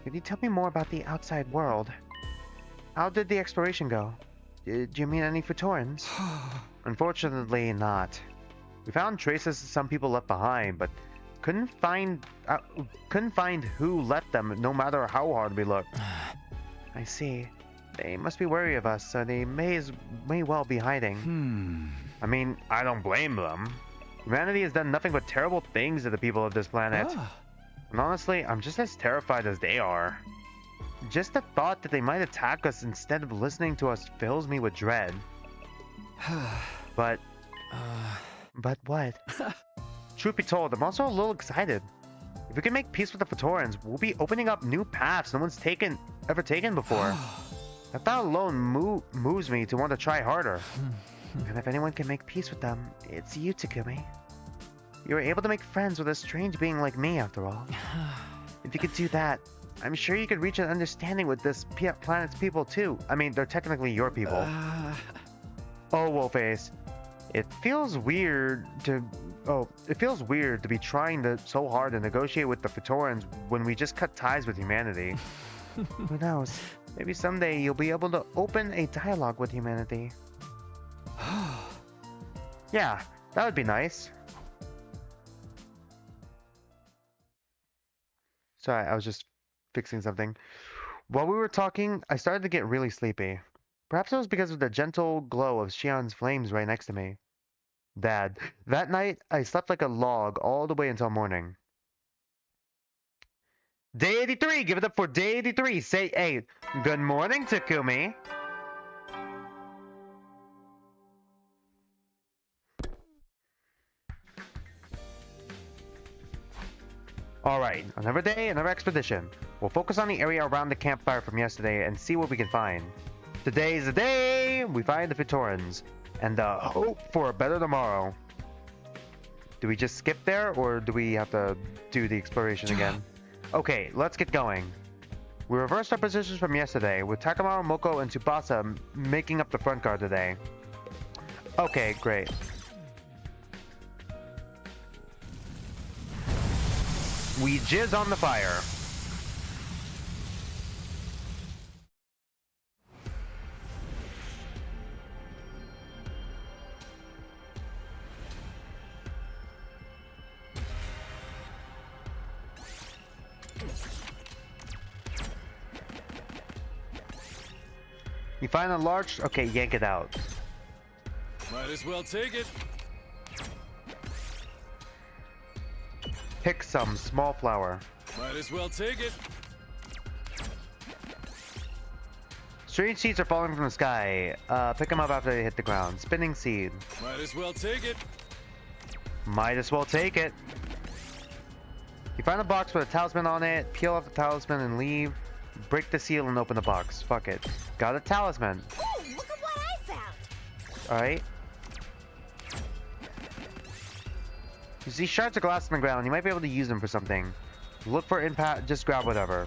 Could you tell me more about the outside world? How did the exploration go? Did you meet any Photorans? Unfortunately, not. We found traces of some people left behind, but couldn't find who left them, no matter how hard we looked. I see. They must be wary of us, so they may well be hiding. I mean, I don't blame them. Humanity has done nothing but terrible things to the people of this planet. Ah. And honestly, I'm just as terrified as they are. Just the thought that they might attack us instead of listening to us fills me with dread. But what? Truth be told, I'm also a little excited. If we can make peace with the Phaetorians, we'll be opening up new paths no one's ever taken before. That thought alone moves me to want to try harder. And if anyone can make peace with them, it's you, Takumi. You were able to make friends with a strange being like me, after all. If you could do that, I'm sure you could reach an understanding with this planet's people too. I mean, they're technically your people. Oh, Wolface. It feels weird to be trying so hard to negotiate with the Phaetorians when we just cut ties with humanity. Who knows? Maybe someday you'll be able to open a dialogue with humanity. Yeah, that would be nice. Sorry, I was just fixing something. While we were talking, I started to get really sleepy. Perhaps it was because of the gentle glow of Shion's flames right next to me. Dad, that night, I slept like a log all the way until morning. Day 83! Give it up for day 83! Say 8. Good morning, Takumi! Alright, another day, another expedition. We'll focus on the area around the campfire from yesterday and see what we can find. Today's the day we find the Phaetorians, and hope for a better tomorrow. Do we just skip there, or do we have to do the exploration again? Okay, let's get going. We reversed our positions from yesterday, with Takamaru, Moko, and Tsubasa making up the front guard today. Okay, great. We jizz on the fire. You find a large... Okay, yank it out. Might as well take it. Pick some small flower. Might as well take it. Strange seeds are falling from the sky. Pick them up after they hit the ground. Spinning seed. Might as well take it. Might as well take it. You find a box with a talisman on it. Peel off the talisman and leave. Break the seal and open the box. Fuck it. Got a talisman. Ooh, look at what I found! Alright. You see shards of glass on the ground. You might be able to use them for something. Look for impact. Just grab whatever.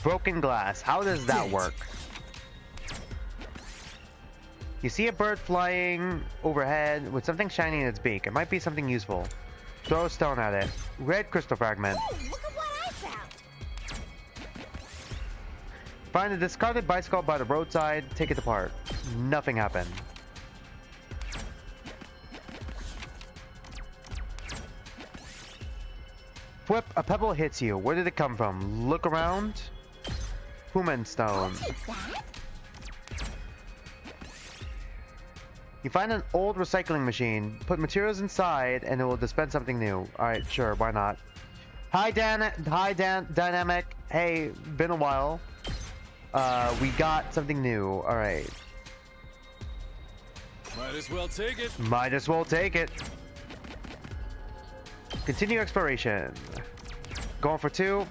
Broken glass. How does that work? You see a bird flying overhead with something shiny in its beak. It might be something useful. Throw a stone at it. Red crystal fragment. Ooh, look at what I found! Find a discarded bicycle by the roadside. Take it apart. Nothing happened. Whip, a pebble hits you. Where did it come from? Look around. Human stone. Take that! You find an old recycling machine. Put materials inside and it will dispense something new. Alright, sure, why not? Hi, Dynamic. Hey, been a while. We got something new. Alright. Might as well take it. Might as well take it. Continue exploration. Going for 2.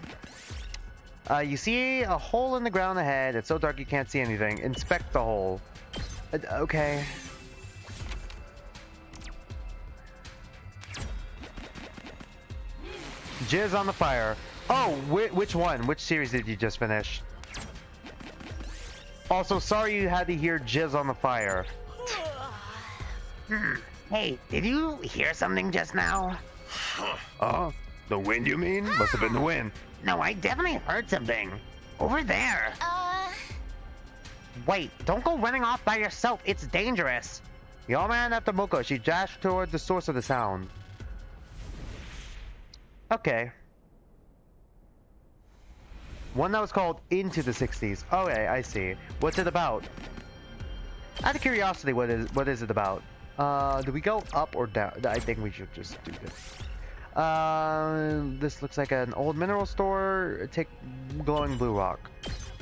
You see a hole in the ground ahead. It's so dark you can't see anything. Inspect the hole. Okay. Jizz on the fire. Oh, which one? Which series did you just finish? Also, sorry you had to hear jizz on the fire. Hey, did you hear something just now? Oh, the wind you mean? Must have been the wind. No, I definitely heard something. Over there. Wait, don't go running off by yourself. It's dangerous. Y'all ran after Moko. She dashed toward the source of the sound. Okay. One that was called Into the 60s. Okay, I see. What's it about? Out of curiosity, what is it about? Do we go up or down? I think we should just do this. This looks like an old mineral store. Take glowing blue rock.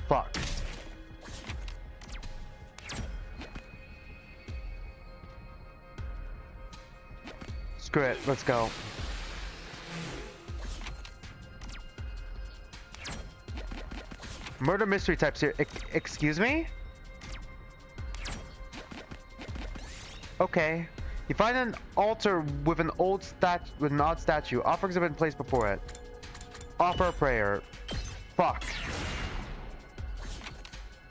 Fuck. Screw it. Let's go. Murder mystery types here. Excuse me? Okay. You find an altar with an odd statue. Offerings have been placed before it. Offer a prayer. Fuck.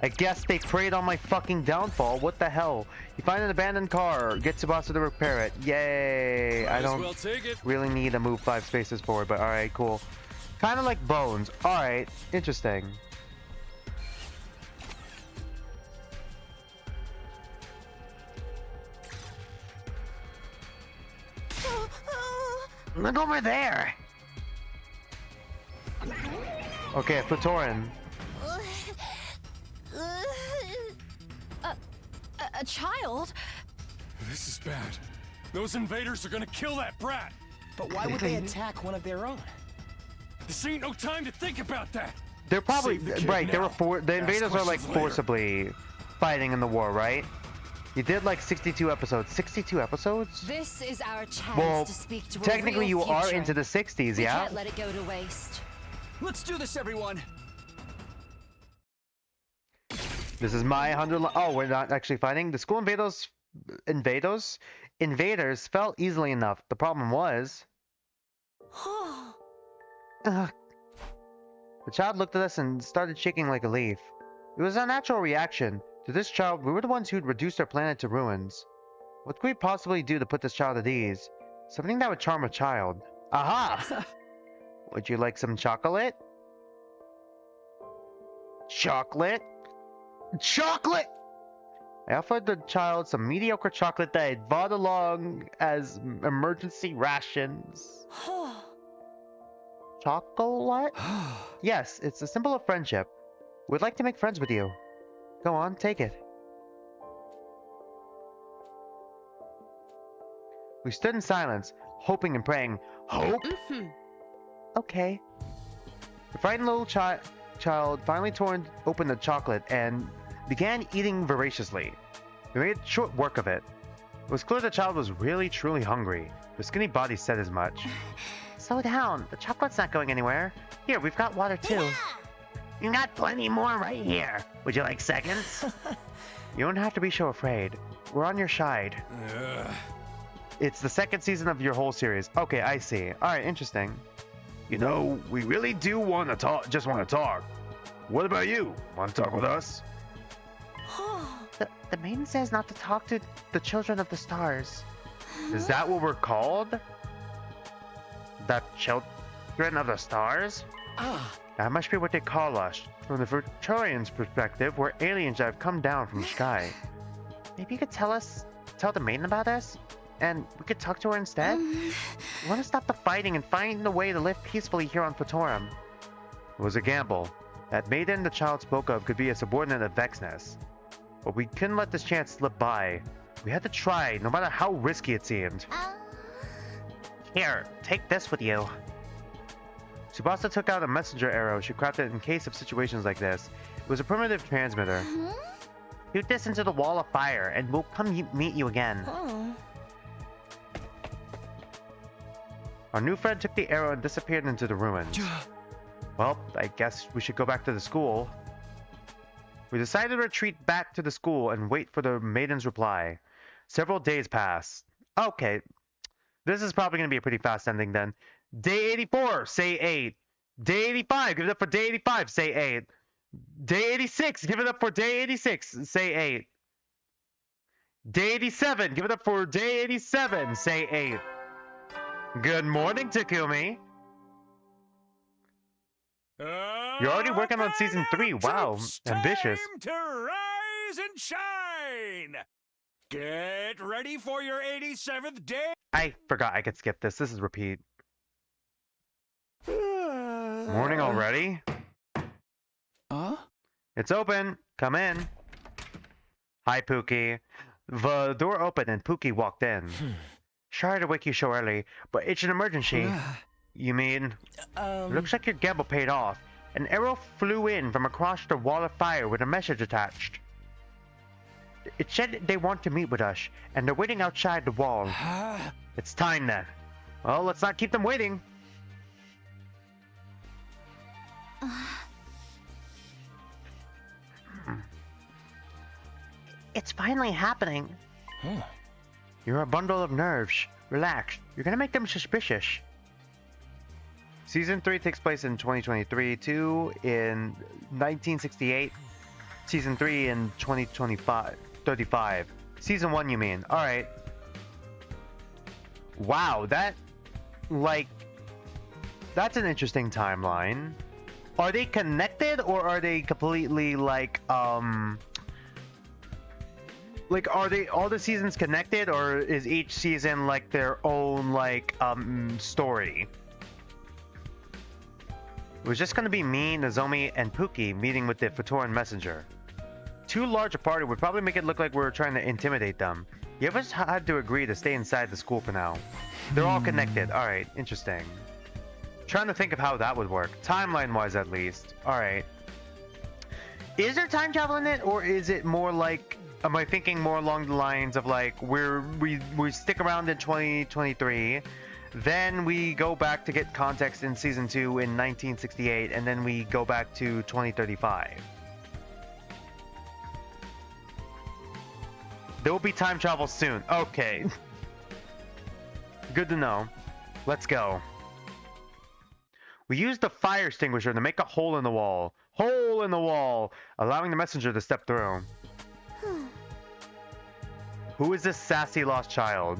I guess they prayed on my fucking downfall. What the hell? You find an abandoned car. Get Tsubasa to repair it. Yay. I don't really need to move 5 spaces forward, but alright, cool. Kind of like bones. Alright, interesting. Look over there. Okay, Futorin. A child? This is bad. Those invaders are gonna kill that brat. But why would they attack one of their own? This ain't no time to think about that. They're probably Save the kid right. now. The invaders are like questions later. forcibly fighting in the war, right? You did like 62 episodes. 62 episodes? This is our chance Well, to speak to technically a you real are future. into the 60s, We yeah? can't let it go to waste. Let's do this, everyone. This is my 100. Oh, we're not actually fighting. The school invaders fell easily enough. The problem was, ugh. The child looked at us and started shaking like a leaf. It was a natural reaction. To this child, we were the ones who'd reduced our planet to ruins. What could we possibly do to put this child at ease? Something that would charm a child. Aha! Would you like some chocolate? Chocolate? Chocolate! I offered the child some mediocre chocolate that I'd bought along as emergency rations. Chocolate? Yes, it's a symbol of friendship. We'd like to make friends with you. Go on, take it. We stood in silence, hoping and praying. Hope? Okay. The frightened little child finally tore open the chocolate and began eating voraciously. We made short work of it. It was clear the child was really, truly hungry. The skinny body said as much. Slow down. The chocolate's not going anywhere. Here, we've got water too. You got plenty more right here. Would you like seconds? You don't have to be so afraid. We're on your side. It's the second season of your whole series. Okay, I see. Alright, interesting. You know, we really do want to talk. Just want to talk. What about you? Want to talk with us? The maiden says not to talk to the children of the stars. Is that what we're called? The children of the stars? That must be what they call us. From the Victorians' perspective, we're aliens that have come down from the sky. Maybe you could tell the maiden about us? And we could talk to her instead? We want to stop the fighting and find a way to live peacefully here on Futorum. It was a gamble. That maiden the child spoke of could be a subordinate of Vexness. But we couldn't let this chance slip by. We had to try, no matter how risky it seemed. Here, take this with you. Tsubasa took out a messenger arrow she crafted in case of situations like this. It was a primitive transmitter. Shoot this into the wall of fire, and we'll come meet you again. Our new friend took the arrow and disappeared into the ruins. Well, I guess we should go back to the school. We decided to retreat back to the school and wait for the maiden's reply. Several days passed. Okay, this is probably going to be a pretty fast ending then. Day 84, say 8. Day 85, give it up for day 85, say 8. Day 86, give it up for day 86, say 8. Day 87, give it up for day 87, say 8. Good morning, Takumi. You're already working on season 3. Wow, ambitious. Time to rise and shine. Get ready for your 87th day. I forgot I could skip this. This is repeat. Morning already? Huh? It's open. Come in. Hi, Pookie. The door opened and Pookie walked in. Sorry to wake you so early, but it's an emergency. You mean? Looks like your gamble paid off. An arrow flew in from across the wall of fire with a message attached. It said they want to meet with us, and they're waiting outside the wall. It's time then. Well, let's not keep them waiting. It's finally happening. You're a bundle of nerves. Relax. You're gonna make them suspicious. Season 3 takes place in 2023, 2 in 1968, Season 3 in 35. Season 1, you mean? Alright. Wow, that's an interesting timeline. Are they connected, or are they completely, are they all the seasons connected, or is each season, their own, story? It was just gonna be me, Nozomi, and Pookie meeting with the Photoran messenger. Too large a party would probably make it look like we were trying to intimidate them. You ever had to agree to stay inside the school for now? They're all connected. Alright, interesting. Trying to think of how that would work. Timeline-wise, at least. Alright. Is there time travel in it, or is it more like... Am I thinking more along the lines of, we stick around in 2023... Then we go back to get context in Season 2 in 1968, and then we go back to 2035. There will be time travel soon. Okay. Good to know. Let's go. We used the fire extinguisher to make a hole in the wall. Hole in the wall! Allowing the messenger to step through. Who is this sassy lost child?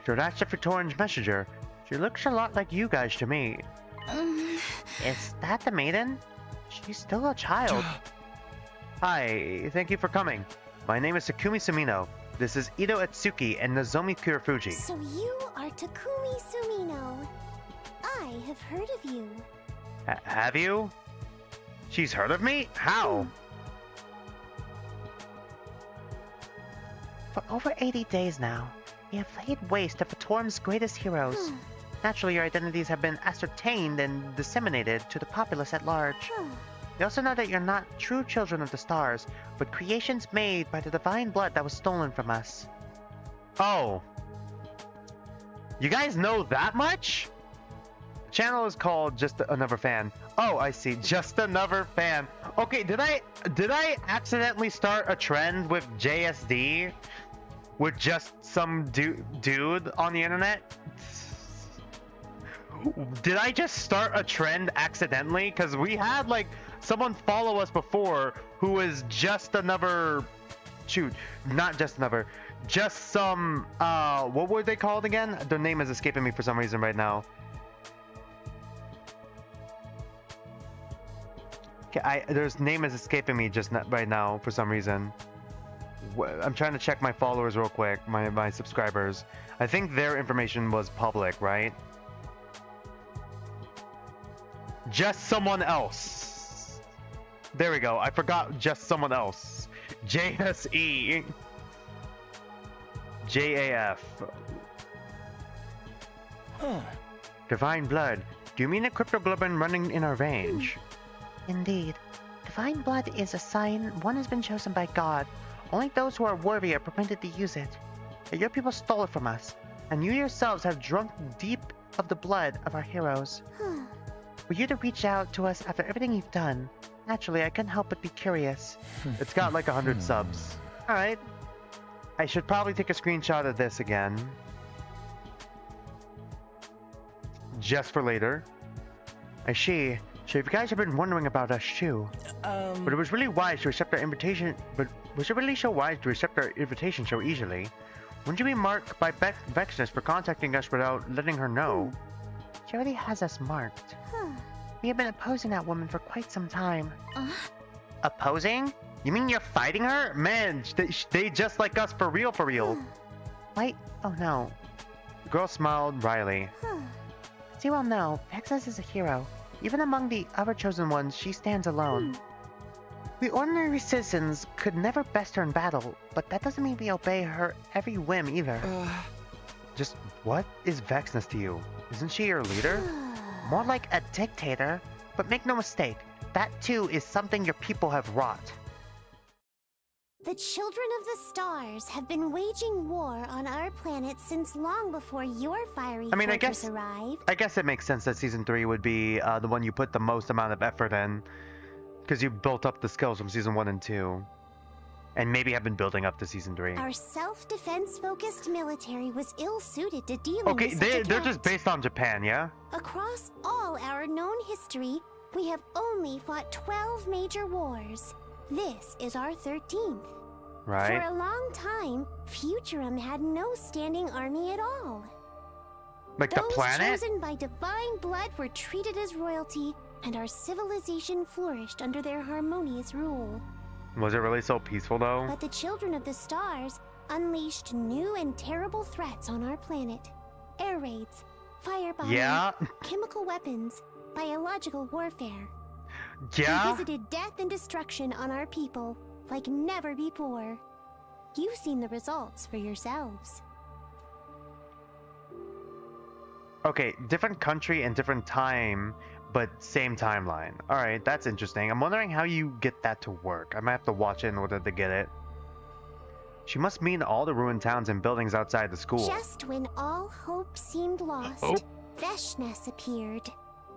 So that's the Photoran's messenger. She looks a lot like you guys to me. Is that the maiden? She's still a child. Hi, thank you for coming. My name is Takumi Sumino. This is Ito Etsuki and Nozomi Kurofuji. So you are Takumi Sumino. I have heard of you. Have you? She's heard of me? How? For over 80 days now, we have laid waste to Photoran's greatest heroes. Naturally, your identities have been ascertained and disseminated to the populace at large. We also know that you're not true children of the stars, but creations made by the divine blood that was stolen from us. Oh. You guys know that much? The channel is called Just Another Fan. Oh, I see. Just Another Fan. Okay, did I accidentally start a trend with JSD? With just some dude on the internet? Did I just start a trend accidentally? Because we had, someone follow us before who was just another... Shoot, not just another. Just some... what were they called again? Their name is escaping me for some reason right now. Okay, their name is escaping me right now for some reason. I'm trying to check my followers real quick, my subscribers. I think their information was public, right? Just someone else. There we go. I forgot just someone else. JSE. JAF. Divine blood. Do you mean the cryptoglobin running in our veins? Indeed. Divine blood is a sign one has been chosen by God. Only those who are worthy are permitted to use it. But your people stole it from us, and you yourselves have drunk deep of the blood of our heroes. For you to reach out to us after everything you've done, naturally I couldn't help but be curious. It's got 100 subs. Alright. I should probably take a screenshot of this again. Just for later. I see. So if you guys have been wondering about us too. But it was really wise to accept our invitation. But was it really so wise to accept our invitation so easily? Wouldn't you be marked by Vexness for contacting us without letting her know? She already has us marked. We have been opposing that woman for quite some time. Opposing? You mean you're fighting her? Man, they just like us for real, for real. Wait, oh no. The girl smiled wryly. As you all know, Vexness is a hero. Even among the other chosen ones, she stands alone. We ordinary citizens could never best her in battle, but that doesn't mean we obey her every whim either. Just what is Vexness to you? Isn't she your leader? More like a dictator, but make no mistake, that too is something your people have wrought. The children of the stars have been waging war on our planet since long before your fiery fortress arrived. I guess it makes sense that Season 3 would be the one you put the most amount of effort in, because you built up the skills from Season 1 and 2. And maybe have been building up to Season 3. Our self-defense focused military was ill-suited to dealing with such a they're threat. just based on Japan, yeah? Across all our known history, we have only fought 12 major wars. This is our 13th. Right. For a long time, Futurum had no standing army at all. Like the planet? Those chosen by divine blood were treated as royalty, and our civilization flourished under their harmonious rule. Was it really so peaceful though? But the children of the stars unleashed new and terrible threats on our planet. Air raids, firebombing, chemical weapons, biological warfare. Yeah? They visited death and destruction on our people like never before. You've seen the results for yourselves. Okay, different country and different time, but same timeline. Alright, that's interesting. I'm wondering how you get that to work. I might have to watch it in order to get it. She must mean all the ruined towns and buildings outside the school. Just when all hope seemed lost, Vexness appeared.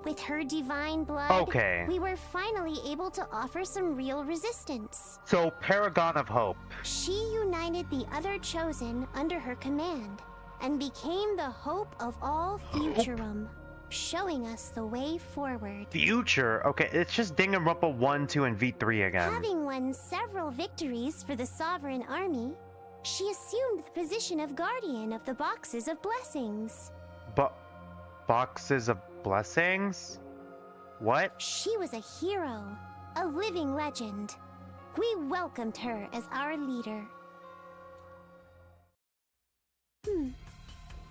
With her divine blood, we were finally able to offer some real resistance. So, Paragon of Hope. She united the other chosen under her command, and became the hope of all Futurum, showing us the way forward. Future? Okay, it's just Danganronpa 1, 2, and V3 again. Having won several victories for the Sovereign Army, she assumed the position of guardian of the Boxes of Blessings. Boxes of Blessings? What? She was a hero, a living legend. We welcomed her as our leader. It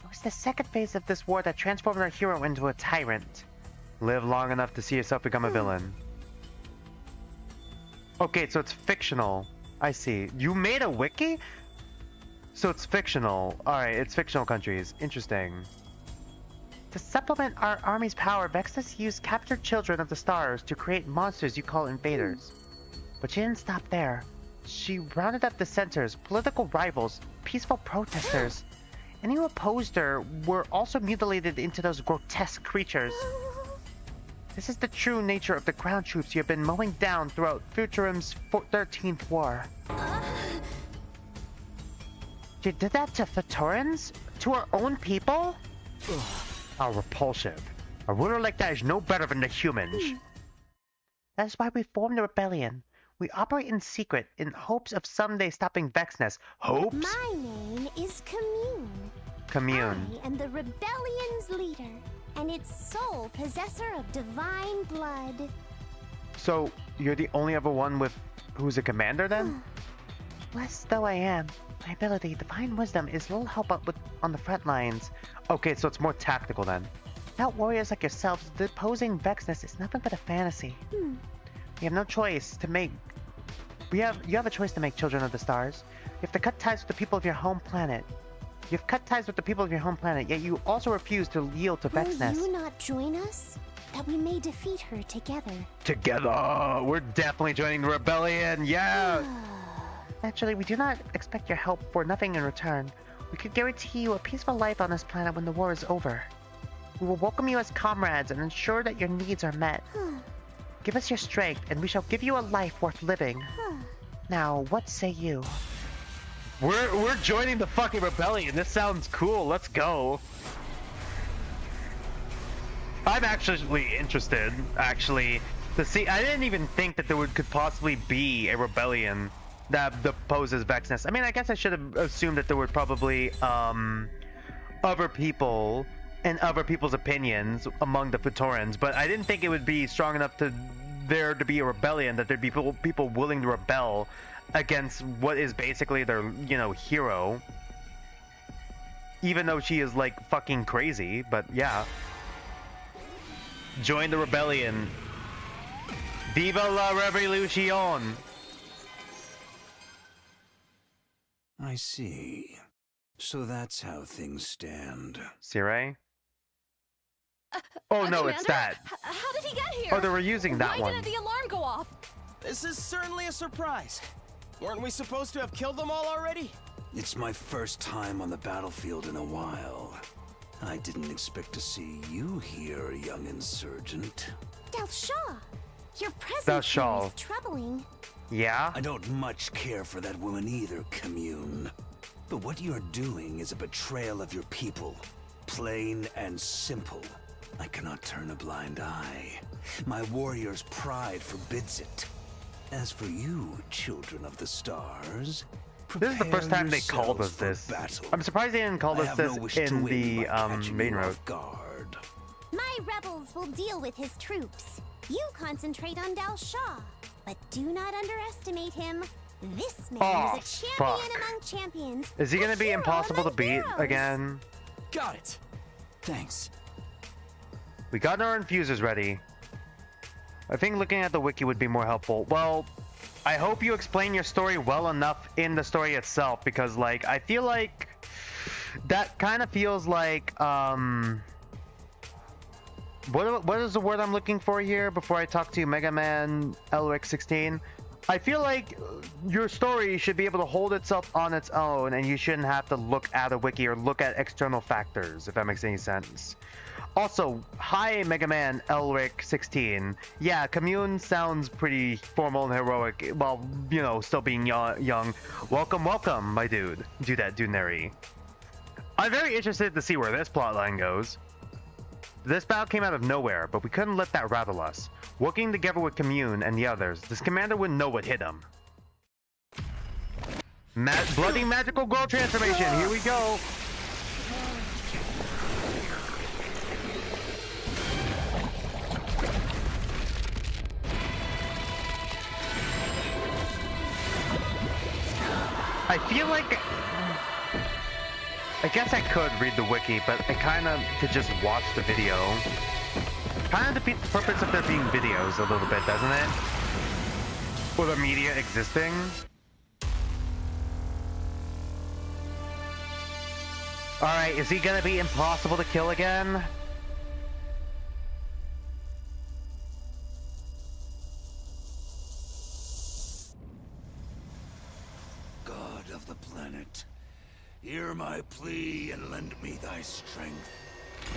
was the second phase of this war that transformed our hero into a tyrant. Live long enough to see yourself become a villain. Okay, so it's fictional. I see. You made a wiki? So it's fictional. Alright, it's fictional countries. Interesting. To supplement our army's power, Vexness used captured children of the stars to create monsters you call invaders. But she didn't stop there. She rounded up dissenters, political rivals, peaceful protesters. Any who opposed her were also mutilated into those grotesque creatures. This is the true nature of the ground troops you have been mowing down throughout Futurum's 13th war. You did that to Phatorans? To our own people? How repulsive. A ruler like that is no better than the humans. That is why we formed the rebellion. We operate in secret in hopes of someday stopping Vexness. Hopes? My name is Commune. Commune. I am the rebellion's leader, and its sole possessor of divine blood. So, you're the only other one with who's a commander then? Blessed though I am, my ability, divine wisdom, is little help on the front lines. Okay, so it's more tactical then. Without warriors like yourselves, deposing Vexness is nothing but a fantasy. You have no choice to make. You have a choice to make, children of the stars. You have to cut ties with the people of your home planet. You've cut ties with the people of your home planet, yet you also refuse to yield to Vexness. Will you not join us? That we may defeat her together. Together! We're definitely joining the rebellion, yeah! Naturally, we do not expect your help for nothing in return. We could guarantee you a peaceful life on this planet when the war is over. We will welcome you as comrades and ensure that your needs are met. Give us your strength, and we shall give you a life worth living. Now, what say you? We're joining the fucking rebellion. This sounds cool. Let's go. I'm actually interested, to see. I didn't even think that there could possibly be a rebellion that opposes Vexness. I mean, I guess I should have assumed that there would probably other people and other people's opinions among the Phatorans, but I didn't think it would be strong enough to there to be a rebellion, that there'd be people willing to rebel against what is basically their, hero. Even though she is like fucking crazy, but yeah. Join the rebellion. Viva la revolution! I see. So that's how things stand. Sirei? Oh no, Commander? it's that. How did he get here? Oh, they were using that Why one. didn't the alarm go off? This is certainly a surprise. Weren't we supposed to have killed them all already? It's my first time on the battlefield in a while. I didn't expect to see you here, young insurgent. Delshaw, your presence Delshaw. here is troubling. Yeah? I don't much care for that woman either, Commune. But what you're doing is a betrayal of your people. Plain and simple. I cannot turn a blind eye. My warrior's pride forbids it. As for you, children of the stars, This is the first time they called us this. I'm surprised they didn't call us this in the main road. My rebels will deal with his troops. You concentrate on Delshaw, but do not underestimate him. This man is a champion among champions. Is he gonna be impossible to beat again? Got it. Thanks. We got our infusers ready. I think looking at the wiki would be more helpful. Well, I hope you explain your story well enough in the story itself, because like I feel like that kind of feels like what is the word I'm looking for here before I talk to you, Mega Man Elric 16? I feel like your story should be able to hold itself on its own, and you shouldn't have to look at a wiki or look at external factors, if that makes any sense. Also, hi Mega Man Elric 16. Yeah, Commune sounds pretty formal and heroic, while, you know, still being young. Welcome, welcome, my dude. Do that, Duneri. I'm very interested to see where this plotline goes. This battle came out of nowhere, but we couldn't let that rattle us. Working together with Commune and the others, this commander wouldn't know what hit him. Bloody magical girl transformation, here we go! I feel like... I guess I could read the wiki, but I kind of could just watch the video. Kind of defeats the purpose of there being videos a little bit, doesn't it? Or the media existing. Alright, is he gonna be impossible to kill again? God of the planet, hear my plea and lend me thy strength.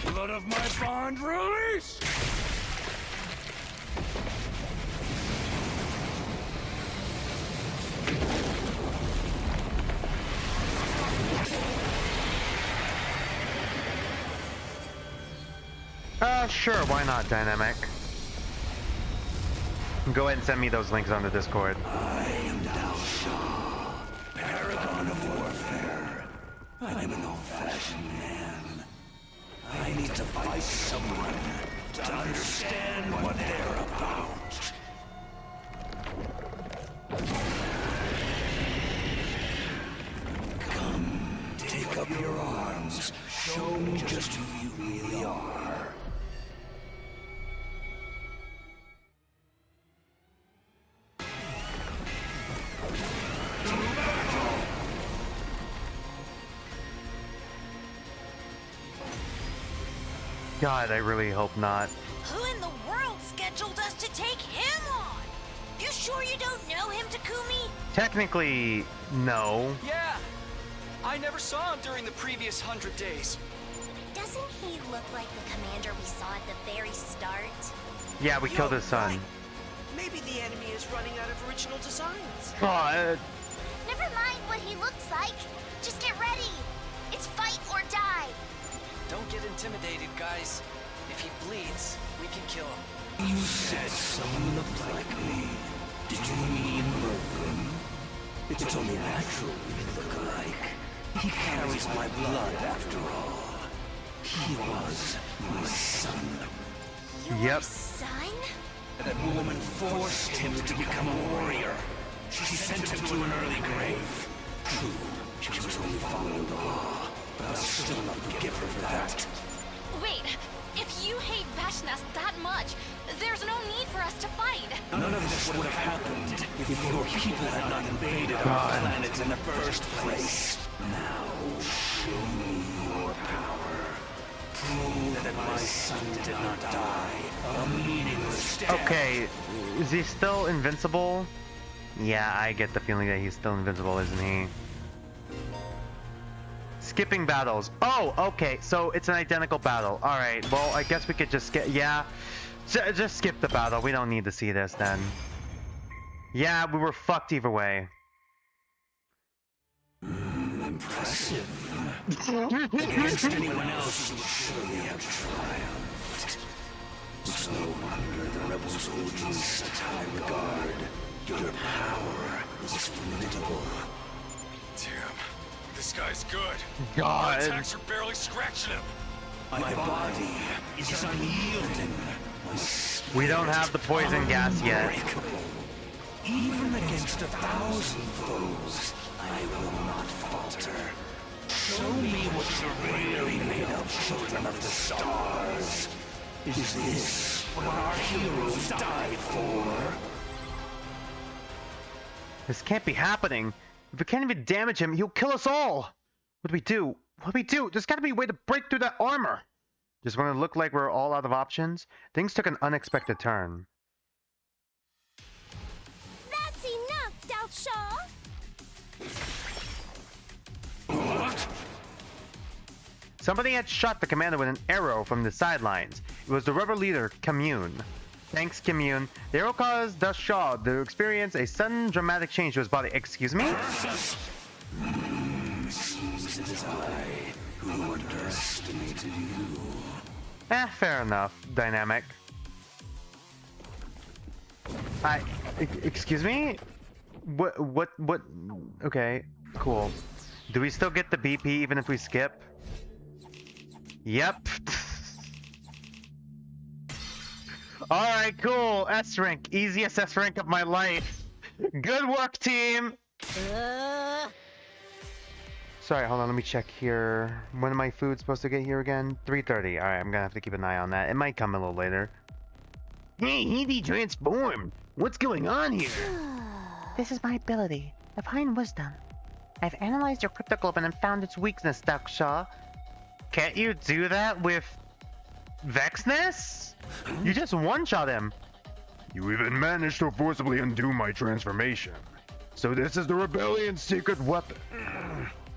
Blood of my bond, release! Sure, why not, Dynamic? Go ahead and send me those links on the Discord. I am Delshaw, paragon of warfare. I'm an old-fashioned man. I need to fight someone to understand what they're about. Come, take up your arms. Show me just who you really are. God, I really hope not. Who in the world scheduled us to take him on? You sure you don't know him, Takumi? Technically, no. Yeah. I never saw him during the previous 100 days. Doesn't he look like the commander we saw at the very start? Yeah, we killed his son. Maybe the enemy is running out of original designs. Never mind what he looks like. Just get ready. It's fight or die. Don't get intimidated, guys. If he bleeds, we can kill him. You said someone looked like me. Did you mean Merlin? It's only natural we look alike. He carries my blood after all. He was my son. Your son? That woman forced him to become a warrior. She sent him to an early grave. True, she was only following the law, but I'll still not forgive her for that. Wait, if you hate Vashnas that much, there's no need for us to fight. None of this would have happened if your people had not invaded our planet in the first place. Now, show me your power. Prove that my son did not die a meaningless death. Okay, is he still invincible? Yeah, I get the feeling that he's still invincible, isn't he? Skipping battles. Oh, okay, so it's an identical battle. Alright, well, I guess we could just get... Yeah, just skip the battle. We don't need to see this then. Yeah, we were fucked either way. Impressive. Against anyone else, you would surely have triumphed. It's no wonder the rebels hold you in such high regard. Your power is formidable. Damn, this guy's good. God. Our attacks are barely scratching him. My body is unyielding. We don't have the poison gas yet. Even against 1,000 foes, I will not falter. Show me what you're really made of, children of the stars. Is this what our heroes died for? This can't be happening. If we can't even damage him, he'll kill us all. What do we do? What do we do? There's gotta be a way to break through that armor. Just when it looked like we're all out of options, things took an unexpected turn. That's enough, Doubt Shaw! What? Somebody had shot the commander with an arrow from the sidelines. It was the rebel leader, Commune. Thanks, Commune. The arrow caused the Shaw to experience a sudden dramatic change to his body. Excuse me? Seems it is I who underestimated you. Fair enough, Dynamic. Excuse me? What? Okay, cool. Do we still get the BP even if we skip? Yep. Alright, cool. S rank. Easiest S rank of my life. Good work, team! Sorry, hold on, let me check here. When am my food supposed to get here again? 3:30. Alright, I'm gonna have to keep an eye on that. It might come a little later. Hey, he transformed! What's going on here? This is my ability, Divine Wisdom. I've analyzed your cryptoglobin and found its weakness, Daksha. Can't you do that with Vexness? You just one-shot him. You even managed to forcibly undo my transformation. So this is the rebellion's secret weapon.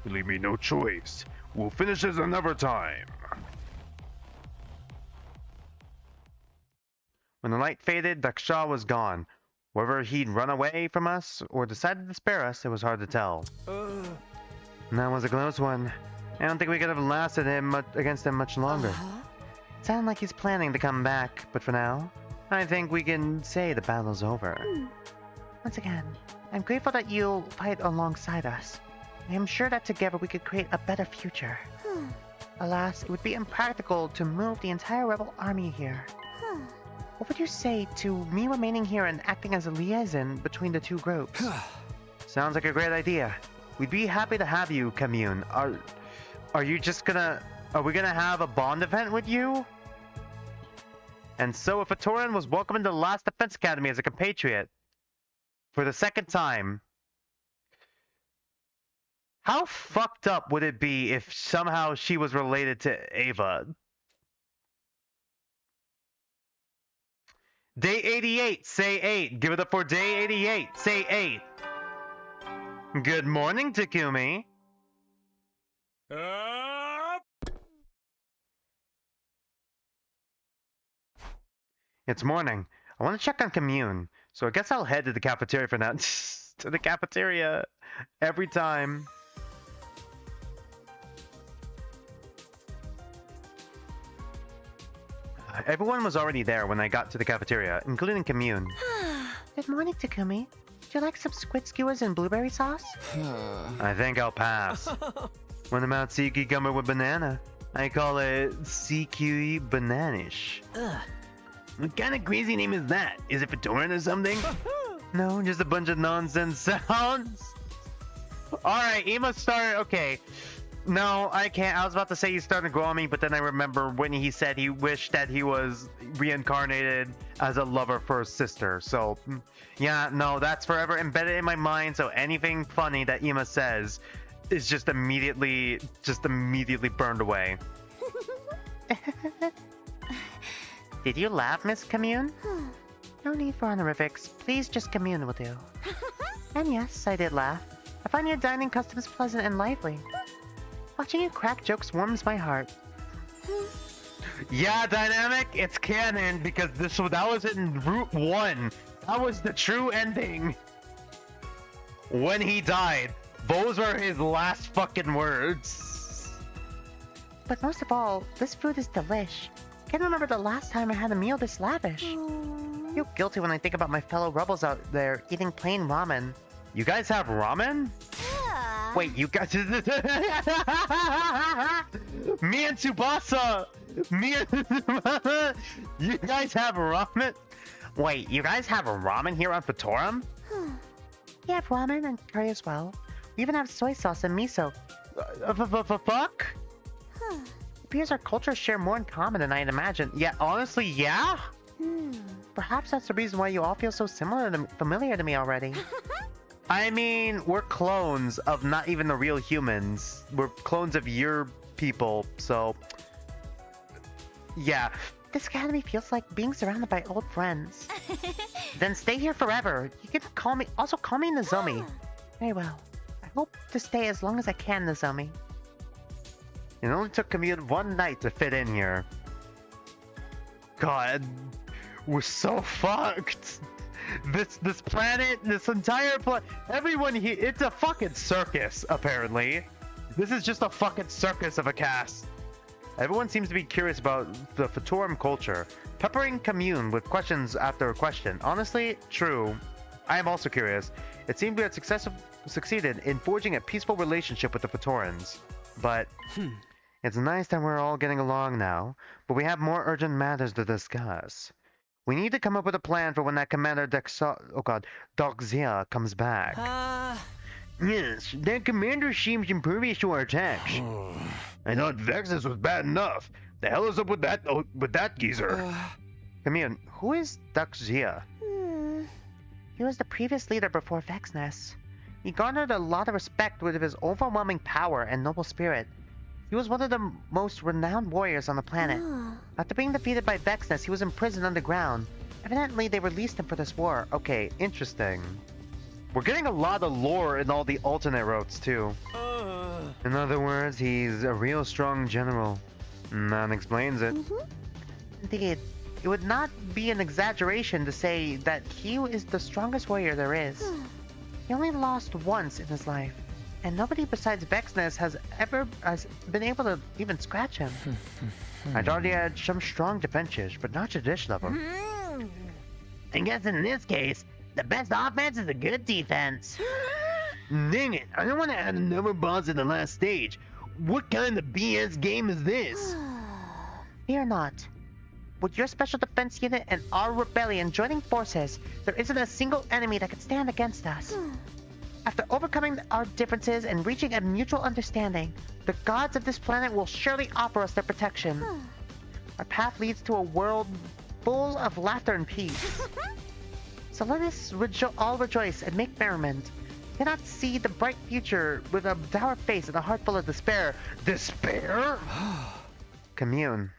You leave me no choice. We'll finish this another time. When the light faded, Daksha was gone. Whether he'd run away from us or decided to spare us, it was hard to tell. That was a close one. I don't think we could have lasted against him much longer. Sounds like he's planning to come back, but for now, I think we can say the battle's over. Once again, I'm grateful that you'll fight alongside us. I am sure that together we could create a better future. Alas, it would be impractical to move the entire rebel army here. What would you say to me remaining here and acting as a liaison between the two groups? Sounds like a great idea. We'd be happy to have you, Commune. Are you just gonna... Are we gonna have a bond event with you? And so if a Tauran was welcomed into the last Defense Academy as a compatriot for the second time, how fucked up would it be if somehow she was related to Ava? Day 88, say 8. Give it up for day 88, say 8. Good morning, Takumi. It's morning. I want to check on Commune, so I guess I'll head to the cafeteria for now. To the cafeteria every time. Everyone was already there when I got to the cafeteria, including Commune. Good morning, Takumi. Would you like some squid skewers and blueberry sauce? I think I'll pass. When I'm out Siki Gummer with banana, I call it CQ Bananish. What kind of crazy name is that? Is it Fatoran or something? No, just a bunch of nonsense sounds. Alright, Ema started. Okay. No, I can't. I was about to say he's starting to grow on me, but then I remember when he said he wished that he was reincarnated as a lover for his sister. So, yeah, no, that's forever embedded in my mind. So anything funny that Ima says is just immediately burned away. Did you laugh, Miss Commune? No need for honorifics. Please just Commune will do. And yes, I did laugh. I find your dining customs pleasant and lively. Watching you crack jokes warms my heart. Yeah, Dynamic, it's canon because that was in Route 1. That was the true ending. When he died, those were his last fucking words. But most of all, this food is delish. Can't remember the last time I had a meal this lavish. Feel guilty when I think about my fellow rebels out there eating plain ramen. You guys have ramen? Wait, you guys... Me and Tsubasa! You guys have ramen? Wait, you guys have ramen here on Fatorum? We have ramen and curry as well. We even have soy sauce and miso. Fuck? It appears our cultures share more in common than I had imagined. Yeah, honestly, yeah? Perhaps that's the reason why you all feel so familiar to me already. I mean, we're clones of not even the real humans. We're clones of your people, so... Yeah. This academy feels like being surrounded by old friends. Then stay here forever. You can call me Nozomi. Very well. I hope to stay as long as I can, Nozomi. It only took Commune one night to fit in here. God, we're so fucked. This planet, this entire planet, everyone here, it's a fucking circus, apparently. This is just a fucking circus of a cast. Everyone seems to be curious about the Fatorum culture, peppering Commune with questions after question. Honestly, true. I am also curious. It seems we had succeeded in forging a peaceful relationship with the Fatorans. But, it's nice that we're all getting along now, but we have more urgent matters to discuss. We need to come up with a plan for when that Commander Doxia comes back. Yes, that commander seems impervious to our attacks. I thought Vexus was bad enough. The hell is up with that geezer? Commune, who is Doxia? He was the previous leader before Vexness. He garnered a lot of respect with his overwhelming power and noble spirit. He was one of the most renowned warriors on the planet. After being defeated by Vexness, he was imprisoned underground. Evidently, they released him for this war. Okay, interesting. We're getting a lot of lore in all the alternate routes, too. In other words, he's a real strong general. That explains it. Indeed. It would not be an exaggeration to say that he is the strongest warrior there is. He only lost once in his life, and nobody besides Vexness has been able to even scratch him. I thought he had some strong defenses, but not to this level. I guess in this case, the best offense is a good defense. Dang it, I don't want to add another boss in the last stage. What kind of BS game is this? Fear not. With your special defense unit and our rebellion joining forces, there isn't a single enemy that can stand against us. After overcoming our differences and reaching a mutual understanding, the gods of this planet will surely offer us their protection. Our path leads to a world full of laughter and peace. So let us all rejoice and make merriment. Cannot see the bright future with a dour face and a heart full of despair. Despair? Commune.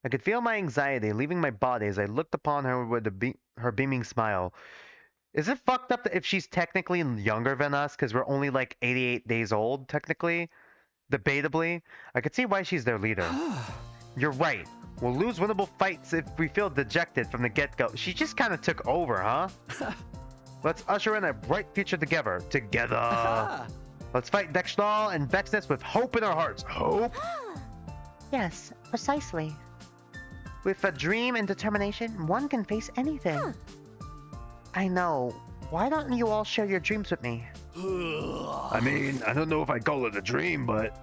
I could feel my anxiety leaving my body as I looked upon her with her beaming smile. Is it fucked up that if she's technically younger than us, because we're only like 88 days old, technically? Debatably? I could see why she's their leader. You're right. We'll lose winnable fights if we feel dejected from the get-go. She just kind of took over, huh? Let's usher in a bright future together. Let's fight Dextal and Vexness with hope in our hearts. Hope? Yes, precisely. With a dream and determination, one can face anything. I know. Why don't you all share your dreams with me? I mean, I don't know if I'd call it a dream, but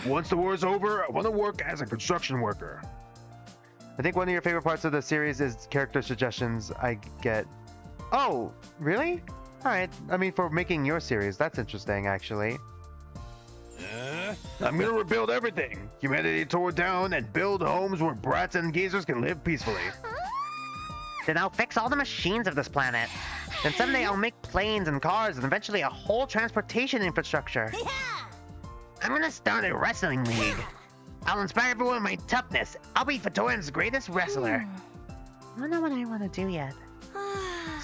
once the war's over, I want to work as a construction worker. I think one of your favorite parts of the series is character suggestions I get. Oh, really? Alright. I mean, for making your series, that's interesting, actually. I'm gonna rebuild everything. Humanity tore down and build homes where brats and geezers can live peacefully. Then I'll fix all the machines of this planet. Then someday I'll make planes and cars and eventually a whole transportation infrastructure. I'm gonna start a wrestling league. I'll inspire everyone with my toughness. I'll be Fatoran's greatest wrestler. I don't know what I want to do yet.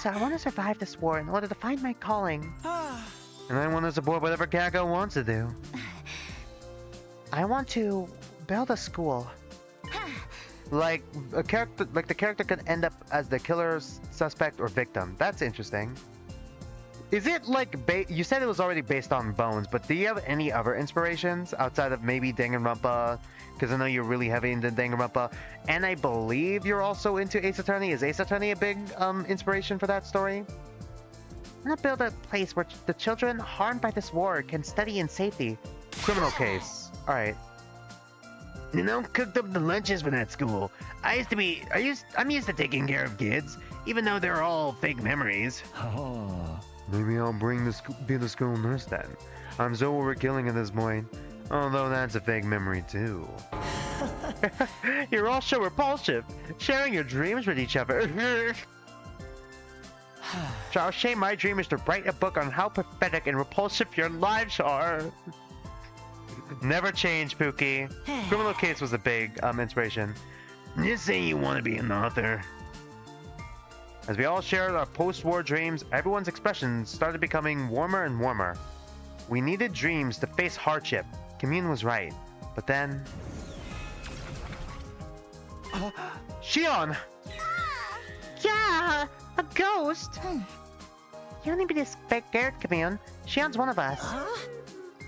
So I want to survive this war in order to find my calling. And I want to support whatever Kako wants to do. I want to build a school. Like the character could end up as the killer, suspect, or victim. That's interesting. Is it like you said it was already based on Bones, but do you have any other inspirations outside of maybe Danganronpa? Because I know you're really heavy into Danganronpa, and I believe you're also into Ace Attorney. Is Ace Attorney a big inspiration for that story? I want to build a place where the children harmed by this war can study in safety. Criminal case. All right. You know, cooked up the lunches for that school. I'm used to taking care of kids, even though they're all fake memories. Maybe I'll be the school nurse then. I'm so overkilling at this point. Although that's a fake memory too. You're all so repulsive, sharing your dreams with each other. So I'll say my dream is to write a book on how pathetic and repulsive your lives are. Never change, Pookie. Criminal Case was a big inspiration. Just say you want to be an author. As we all shared our post-war dreams, everyone's expressions started becoming warmer and warmer. We needed dreams to face hardship. Commune was right. But then... Shion! Yeah! A ghost! You don't need to be scared, Commune. Shion's one of us.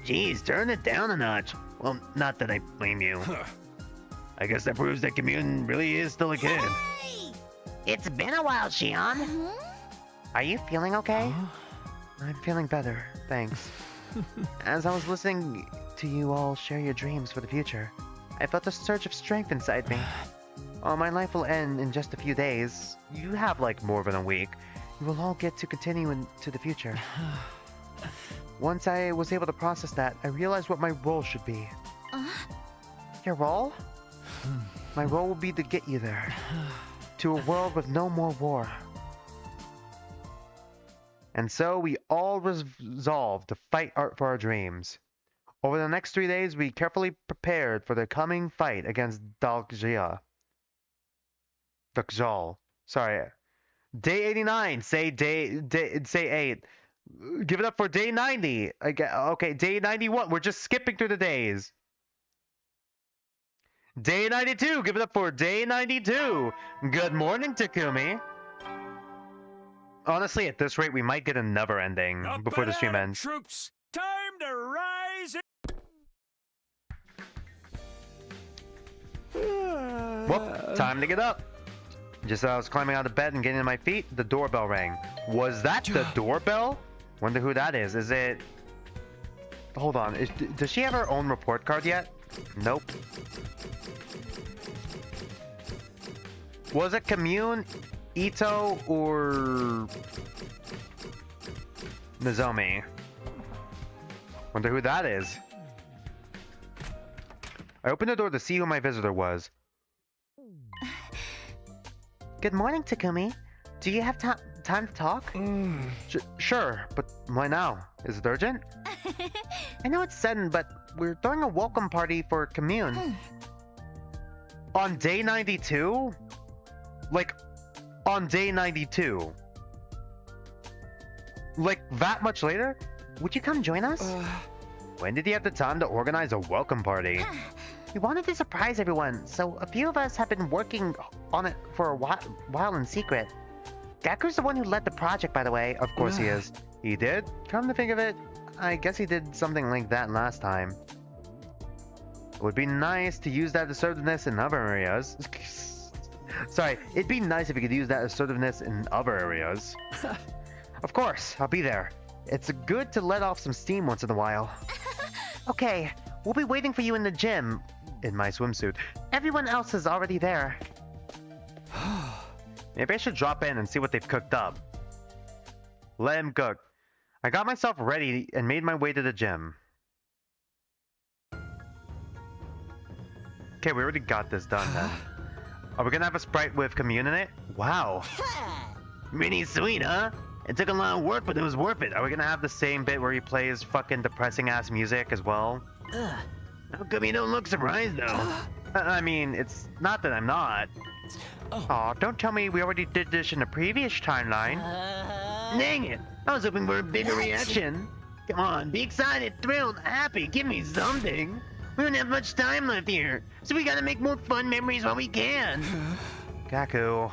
Geez, turn it down a notch. Well, not that I blame you. I guess that proves that Commune really is still a kid. It's been a while, Shion. Are you feeling okay? I'm feeling better, thanks. As I was listening to you all share your dreams for the future, I felt a surge of strength inside me. While my life will end in just a few days, you have like more than a week, you will all get to continue into the future. Once I was able to process that, I realized what my role should be. Your role? My role will be to get you there. To a world with no more war. And so we all resolved to fight for our dreams. Over the next 3 days, we carefully prepared for the coming fight against Dalgjia. Sorry. Day 89. Say 8. Give it up for day 90. Okay, day 91. We're just skipping through the days. Day 92. Give it up for day 92. Good morning, Takumi. Honestly, at this rate, we might get another ending before the stream ends. Troops, time to rise. Whoop, time to get up. Just as I was climbing out of bed and getting to my feet, the doorbell rang. Was that the doorbell? Wonder who that is. Is it... Hold on. Does she have her own report card yet? Nope. Was it Commune, Ito, or... Nozomi? Wonder who that is. I opened the door to see who my visitor was. Good morning, Takumi. Do you have time to talk? Sure, but why now? Is it urgent? I know it's sudden, but we're throwing a welcome party for Commune. On day 92? Like, on day 92? Like, that much later? Would you come join us? When did he have the time to organize a welcome party? We wanted to surprise everyone, so a few of us have been working on it for a while in secret. Gaku's the one who led the project, by the way. Of course he is. He did? Come to think of it, I guess he did something like that last time. It would be nice to use that assertiveness in other areas. Sorry, it'd be nice if we could use that assertiveness in other areas. Of course, I'll be there. It's good to let off some steam once in a while. Okay, we'll be waiting for you in the gym. In my swimsuit. Everyone else is already there. Maybe I should drop in and see what they've cooked up. Let him cook. I got myself ready and made my way to the gym. Okay, we already got this done then. Are we gonna have a sprite with Commune in it? Wow. Really sweet, huh? It took a lot of work, but it was worth it. Are we gonna have the same bit where he plays fucking depressing ass music as well? How come you don't look surprised though? I mean, it's not that I'm not. Aw, don't tell me we already did this in the previous timeline. Dang it! I was hoping for a bigger reaction. Come on, be excited, thrilled, happy, give me something. We don't have much time left here, so we gotta make more fun memories while we can. Gaku.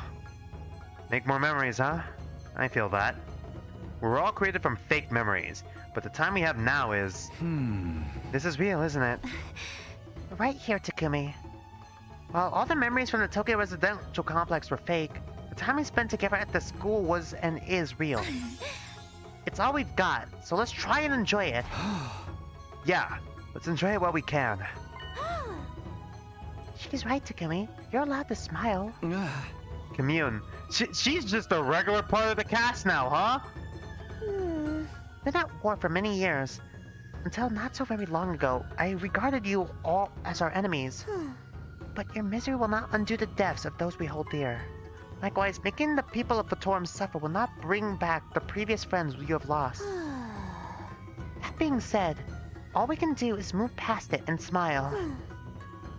Make more memories, huh? I feel that. We're all created from fake memories, but the time we have now is... This is real, isn't it? Right here, Takumi. While all the memories from the Tokyo residential complex were fake, the time we spent together at the school was and is real. It's all we've got, so let's try and enjoy it. Yeah, let's enjoy it while we can. She's right, Takumi. You're allowed to smile. Commune. She's just a regular part of the cast now, huh? Been at war for many years. Until not so very long ago, I regarded you all as our enemies. But your misery will not undo the deaths of those we hold dear. Likewise, making the people of Fatorum suffer will not bring back the previous friends you have lost. That being said, all we can do is move past it and smile.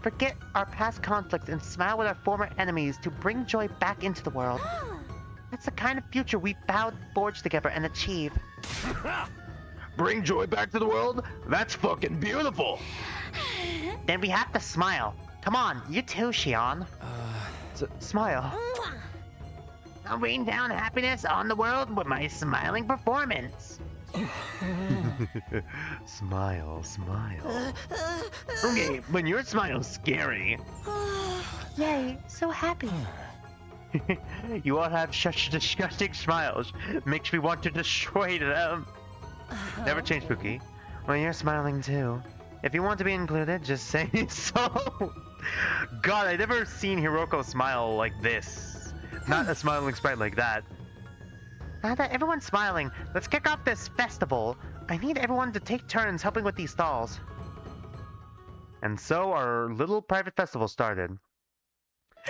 Forget our past conflicts and smile with our former enemies to bring joy back into the world. That's the kind of future we vowed to forge together and achieve. Bring joy back to the world? That's fucking beautiful! Then we have to smile. Come on, you too, Shion. Smile. I'll rain down happiness on the world with my smiling performance. Smile, smile. Okay, when your smile's scary. Yay, so happy. You all have such disgusting smiles. Makes me want to destroy them. Never change, Pookie. Well, you're smiling too. If you want to be included, just say so. God, I've never seen Hiroko smile like this. Not a smiling sprite like that. Now that everyone's smiling, let's kick off this festival. I need everyone to take turns helping with these stalls. And so our little private festival started.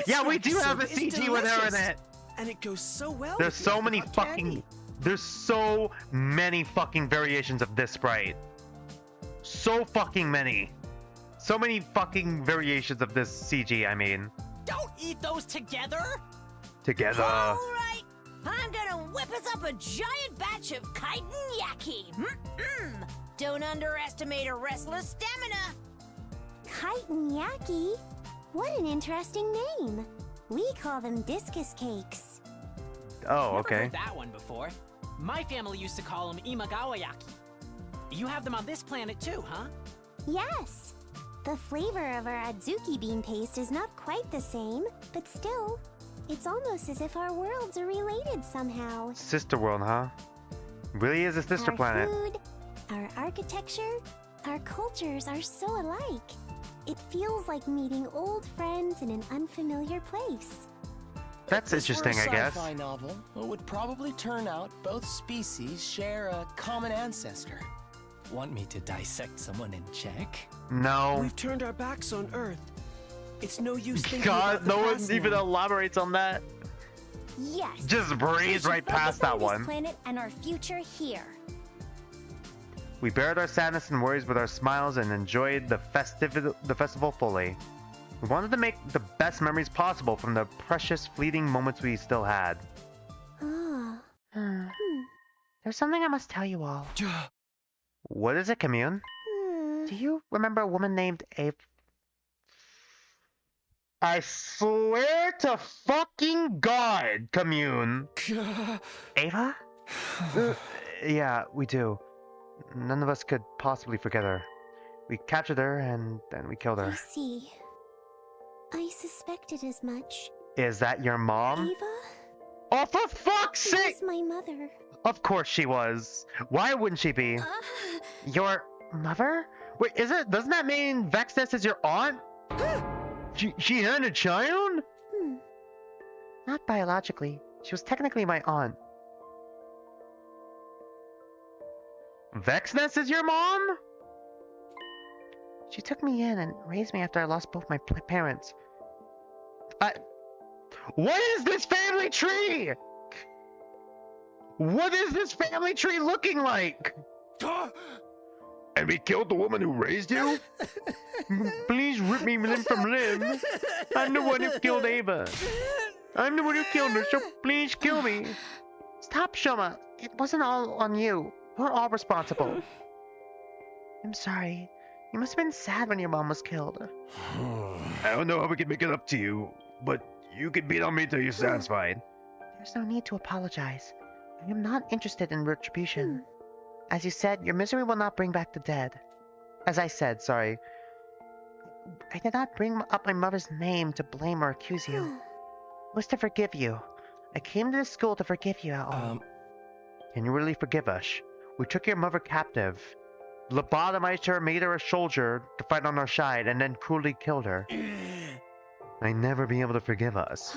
Yeah, we do have a CG with her in it. And it goes so well. There's so many fucking... There's so many fucking variations of this sprite. So fucking many. So many fucking variations of this CG, I mean. Don't eat those together! Together. Alright! I'm gonna whip us up a giant batch of kaiten-yaki! Don't underestimate a wrestler's stamina! Kaiten-yaki? What an interesting name. We call them discus cakes. Oh, Never okay. heard that one before. My family used to call them imagawa-yaki. You have them on this planet too, huh? Yes. The flavor of our adzuki bean paste is not quite the same, but still, it's almost as if our worlds are related somehow. Sister world, huh? Really is a sister planet. Our food, our architecture, our cultures are so alike. It feels like meeting old friends in an unfamiliar place. That's interesting, I guess. For a sci-fi novel, it would probably turn out both species share a common ancestor. Want me to dissect someone and check? No. We've turned our backs on Earth. It's no use thinking God, about the no one past even now. elaborates on that. Yes. Just breeze right past that one. This planet and our future here. We buried our sadness and worries with our smiles and enjoyed the festival fully. We wanted to make the best memories possible from the precious fleeting moments we still had. There's something I must tell you all. What is it, Commune? Do you remember a woman named Ava? I swear to fucking God, Commune. Ava? Yeah, we do. None of us could possibly forget her. We captured her and then we killed I her. see. I suspected as much. Is that your mom? Ava? Oh, for fuck's sake! Was my mother. Of course she was. Why wouldn't she be? Your mother? Wait, is it? Doesn't that mean Vexness is your aunt? She had a child? Not biologically. She was technically my aunt. Vexness is your mom? She took me in and raised me after I lost both my parents. What is this family tree? What is this family tree looking like? And we killed the woman who raised you? Please rip me limb from limb. I'm the one who killed Ava. I'm the one who killed her, so please kill me. Stop, Shoma. It wasn't all on you. We're all responsible. I'm sorry. You must have been sad when your mom was killed. I don't know how we can make it up to you, but you can beat on me till you're satisfied. There's no need to apologize. I am not interested in retribution. As you said, your misery will not bring back the dead. As I said, sorry. I did not bring up my mother's name to blame or accuse you. It was to forgive you. I came to this school to forgive you, Ao. Can you really forgive us? We took your mother captive, lobotomized her, made her a soldier to fight on our side, and then cruelly killed her. I'd never be able to forgive us.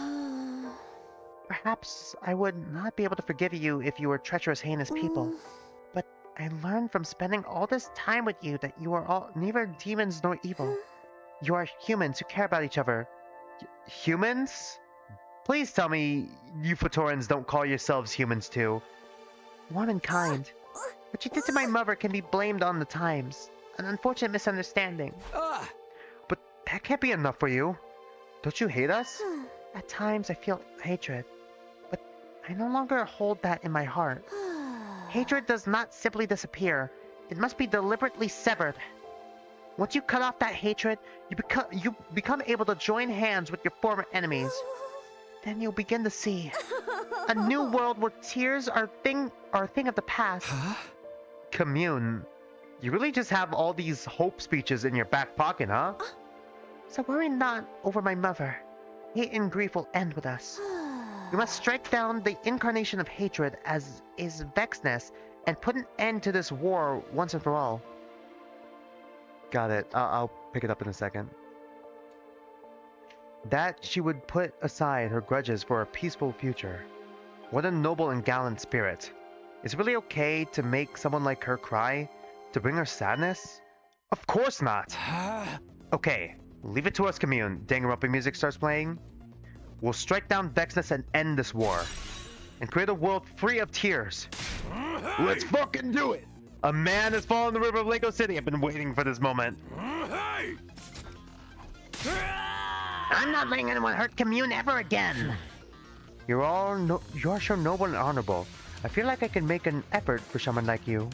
Perhaps I would not be able to forgive you if you were treacherous, heinous people. But I learned from spending all this time with you that you are all neither demons nor evil. You are humans who care about each other. Humans? Please tell me you Photorans don't call yourselves humans too. Warm and kind. What you did to my mother can be blamed on the times. An unfortunate misunderstanding. But that can't be enough for you. Don't you hate us? At times I feel hatred. But I no longer hold that in my heart. Hatred does not simply disappear. It must be deliberately severed. Once you cut off that hatred, you become able to join hands with your former enemies. Then you'll begin to see a new world where tears are a thing of the past. Commune. You really just have all these hope speeches in your back pocket, huh? So worry not over my mother. Hate and grief will end with us. We must strike down the incarnation of hatred as is vexedness and put an end to this war once and for all. Got it. I'll pick it up in a second. That she would put aside her grudges for a peaceful future. What a noble and gallant spirit. Is it really okay to make someone like her cry? To bring her sadness? Of course not! Okay, leave it to us, Commune. Danganronpa music starts playing. We'll strike down vexedness and end this war. And create a world free of tears. Let's fucking do it! A man has fallen in the river of Lego City. I've been waiting for this moment. I'm not letting anyone hurt Commune ever again. You're sure noble and honorable. I feel like I can make an effort for someone like you.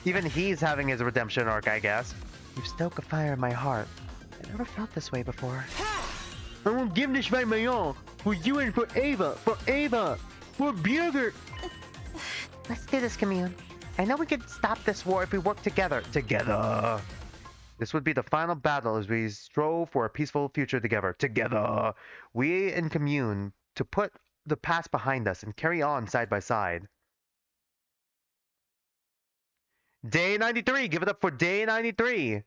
Even he's having his redemption arc, I guess. You stoke a fire in my heart. I never felt this way before. I will give this right my all. For you and for Ava. For Björger. Let's do this, Commune. I know we could stop this war if we work together. Together. This would be the final battle as we strove for a peaceful future together. Together. We in Commune to put the past behind us and carry on side by side. Day 93. Give it up for Day 93.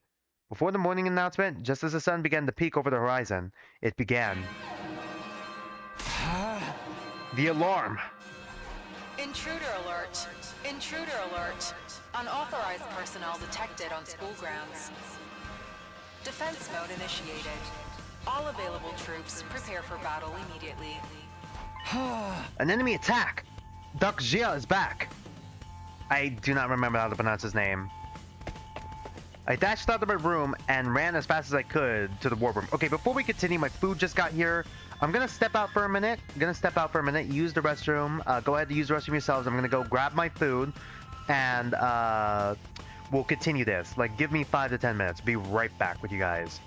Before the morning announcement, just as the sun began to peek over the horizon, it began. The alarm. Intruder alert. Intruder alert. Unauthorized personnel detected on school grounds. Defense mode initiated. All available troops prepare for battle immediately. An enemy attack! Duck Jia is back! I do not remember how to pronounce his name. I dashed out of my room and ran as fast as I could to the war room. Okay, before we continue, my food just got here. I'm gonna step out for a minute. Use the restroom. Go ahead and use the restroom yourselves. I'm gonna go grab my food, and we'll continue this. Like, give me 5 to 10 minutes. Be right back with you guys.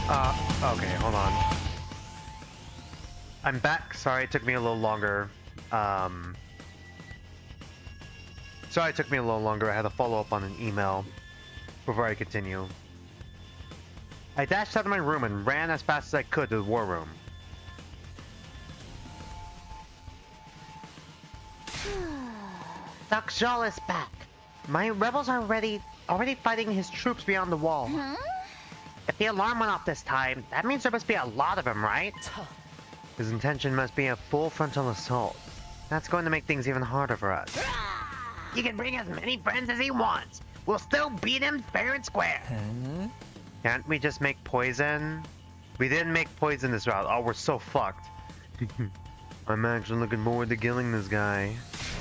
Okay, hold on. I'm back. Sorry, it took me a little longer. Sorry, it took me a little longer. I had to follow up on an email before I continue. I dashed out of my room and ran as fast as I could to the war room. Doc Shaw is back. My rebels are already fighting his troops beyond the wall. Huh? If the alarm went off this time, that means there must be a lot of them, right? His intention must be a full frontal assault. That's going to make things even harder for us. He can bring as many friends as he wants. We'll still beat him fair and square. Huh? Can't we just make poison? We didn't make poison this route. Oh, we're so fucked. I'm actually looking forward to killing this guy.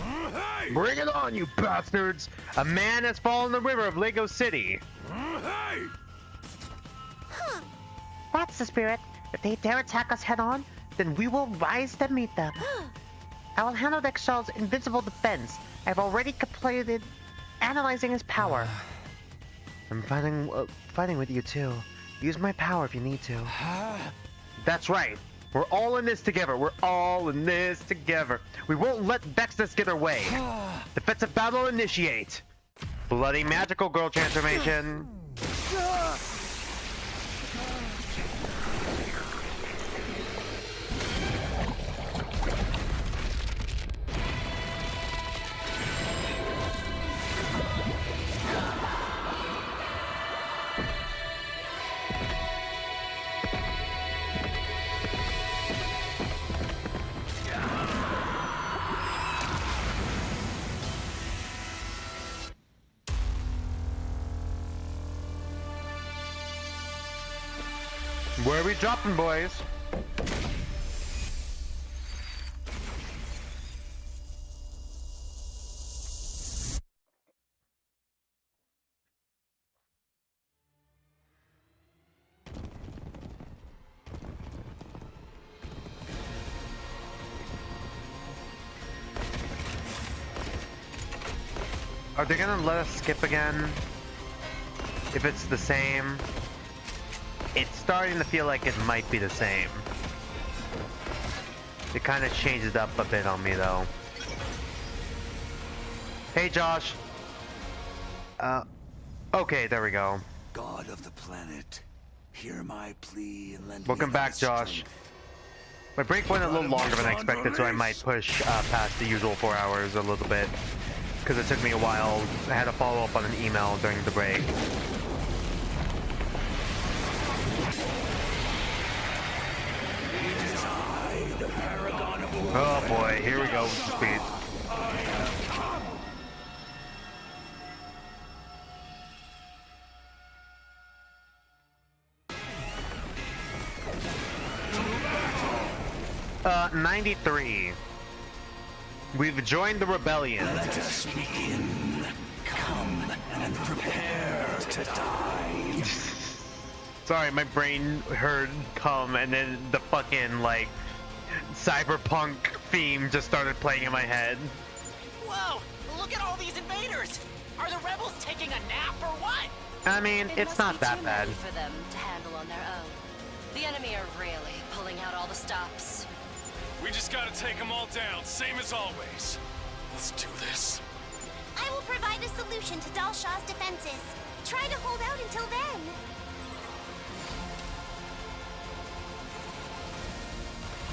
Hey! Bring it on, you bastards! A man has fallen in the river of Lego City. Hey! That's the spirit. If they dare attack us head-on, then we will rise to meet them. I will handle Dexal's invincible defense. I've already completed analyzing his power. I'm fighting with you too. Use my power if you need to. That's right. We're all in this together. We're all in this together. We won't let Vexness get our way. Defensive battle initiate. Bloody magical girl transformation. Where are we dropping, boys? Are they gonna let us skip again? If it's the same? It's starting to feel like it might be the same. It kind of changes it up a bit on me, though. Hey, Josh. Okay, there we go. God of the planet, hear my plea and lend Welcome me back, thy Josh. strength. My break went a little longer than I expected, so I might push past the usual 4 hours a little bit. Because it took me a while. I had to follow up on an email during the break. Oh boy, here we go with the speed. Uh, 93. We've joined the rebellion. Let us begin. Come and prepare to die. Sorry, my brain heard come and then the fucking, like, cyberpunk theme just started playing in my head. Whoa! Look at all these invaders! Are the rebels taking a nap or what? I mean, it's not that bad. For them to handle on their own. The enemy are really pulling out all the stops. We just gotta take them all down, same as always. Let's do this. I will provide a solution to Dalshaw's defenses. Try to hold out until then.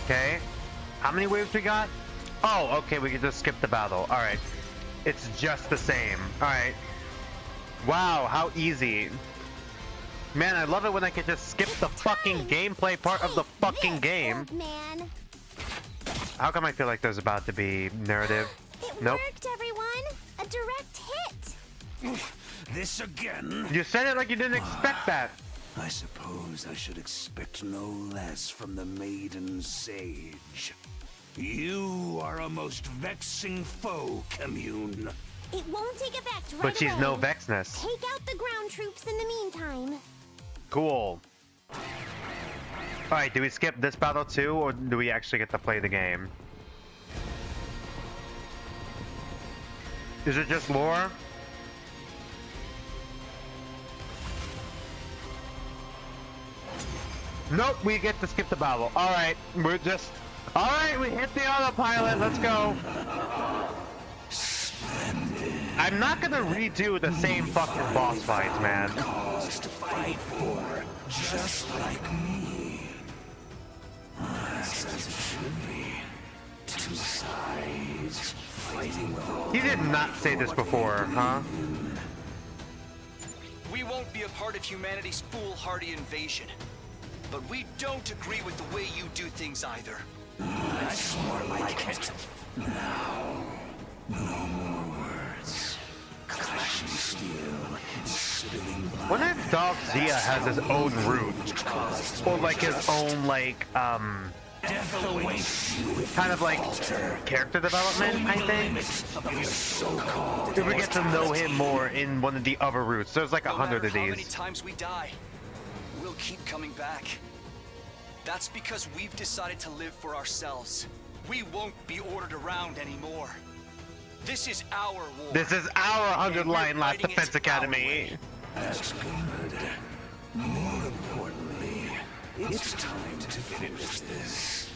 Okay. How many waves we got? Oh, okay, we can just skip the battle. Alright. It's just the same. Alright. Wow, how easy. Man, I love it when I can just skip the fucking gameplay part of the fucking game. Man. How come I feel like there's about to be narrative? It Nope. worked, everyone. A direct hit. This again? You said it like you didn't expect that. I suppose I should expect no less from the maiden sage. You are a most vexing foe, Commune. It won't take effect right But she's away. no Vexness. Take out the ground troops in the meantime. Cool. Alright, do we skip this battle too, or do we actually get to play the game? Is it just lore? Nope, we get to skip the battle. Alright, we're just... Alright, we hit the autopilot, let's go. Splendid. I'm not gonna redo the same fucking boss fights, man. Cause to fight for, just like me. That's as it should be. Two sides, fighting with all... He did not say this before, huh? We won't be a part of humanity's foolhardy invasion. But we don't agree with the way you do things either. That's more like it. Now, no more words. Clashing steel, spilling blood. What if Dog Zia has his own route? Or like his own, like, kind of like character development, I think? If we get to know him more in one of the other routes. There's like 100 of How many these. times we die, we'll keep coming back. That's because we've decided to live for ourselves. We won't be ordered around anymore. This is our war. This is our 100-line Last Defense Academy. That's good. More importantly, it's time to finish this.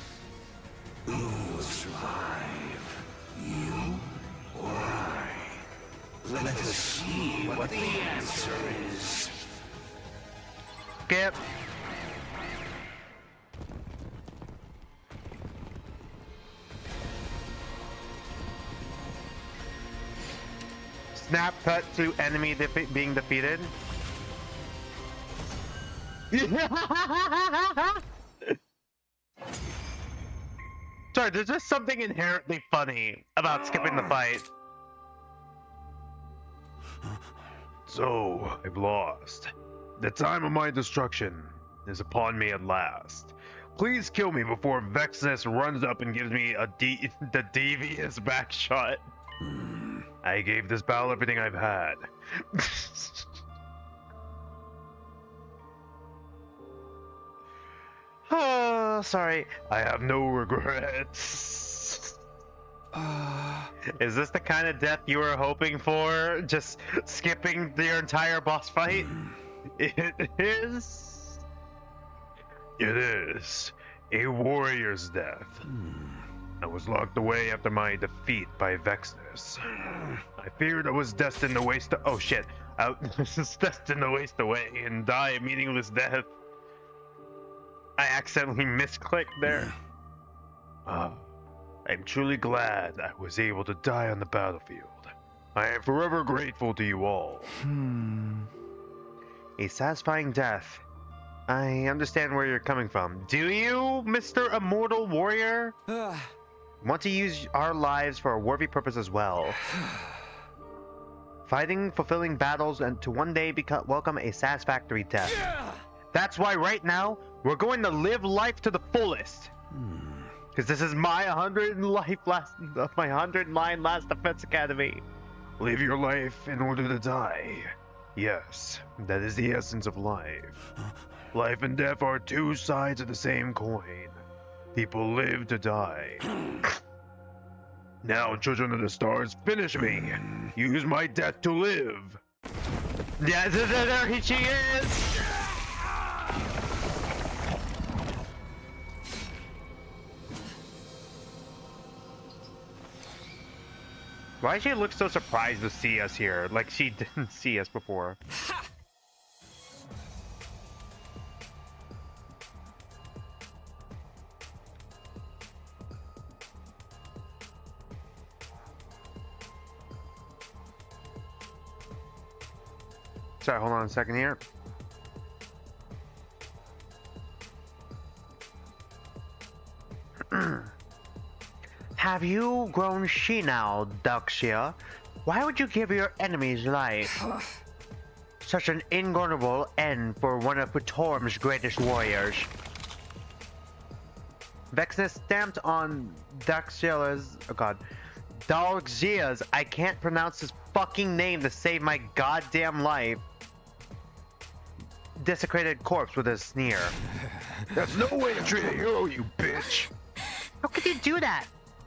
Who will survive? You or I? Let us see what the answer is. Skip. Snap cut to enemy being defeated. Sorry, there's just something inherently funny about skipping the fight. So, I've lost. The time of my destruction is upon me at last. Please kill me before Vexness runs up and gives me the devious back shot. I gave this battle everything I've had. Oh, sorry. I have no regrets. Is this the kind of death you were hoping for? Just skipping the entire boss fight? It is. It is a warrior's death. I was locked away after my defeat by Vexness. I feared I was destined to waste. Oh shit! I was destined to waste away and die a meaningless death. I accidentally misclicked there. I'm truly glad I was able to die on the battlefield. I am forever grateful to you all. A satisfying death. I understand where you're coming from. Do you, Mr. Immortal Warrior? Want to use our lives for a worthy purpose as well. Fighting, fulfilling battles, and to one day welcome a satisfactory death. That's why right now, we're going to live life to the fullest. Because this is my 100-line Last Defense Academy. Live your life in order to die. Yes, that is the essence of life. Life and death are two sides of the same coin. People live to die. Now, Children of the Stars, finish me. Use my death to live. Yeah, there she is. Why does she look so surprised to see us here? Like she didn't see us before. Sorry, hold on a second here. Have you grown senile, Daxia? Why would you give your enemies life? Such an ignoble end for one of Putorm's greatest warriors. Vexness stamped on Daxia's... Oh god. Dalxia's... I can't pronounce his fucking name to save my goddamn life. Desecrated corpse with a sneer. That's no way to treat a hero, you bitch! How could you do that?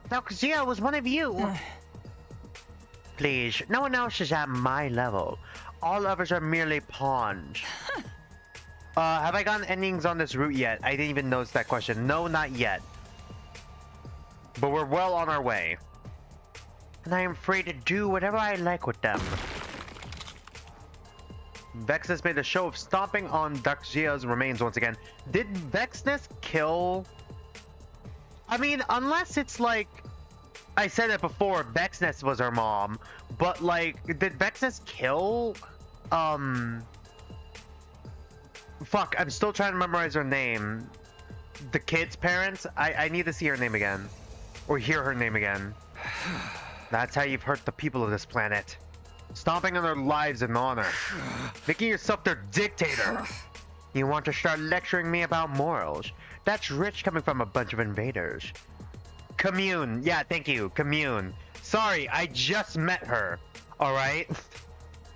Dalxia was one of you. Please, no one else is at my level. All others are merely pawns. Have I gotten endings on this route yet? I didn't even notice that question. No, not yet. But we're well on our way. And I am free to do whatever I like with them. Vexness made a show of stomping on Daxia's remains once again. Did Vexness kill... I mean, unless it's like... I said it before, Vexness was her mom. But like, did Vexness kill... Fuck, I'm still trying to memorize her name. The kid's parents? I need to see her name again. Or hear her name again. That's how you've hurt the people of this planet. Stomping on their lives in honor. Making yourself their dictator. You want to start lecturing me about morals? That's rich coming from a bunch of invaders. Commune. Yeah, thank you. Commune. Sorry, I just met her. Alright?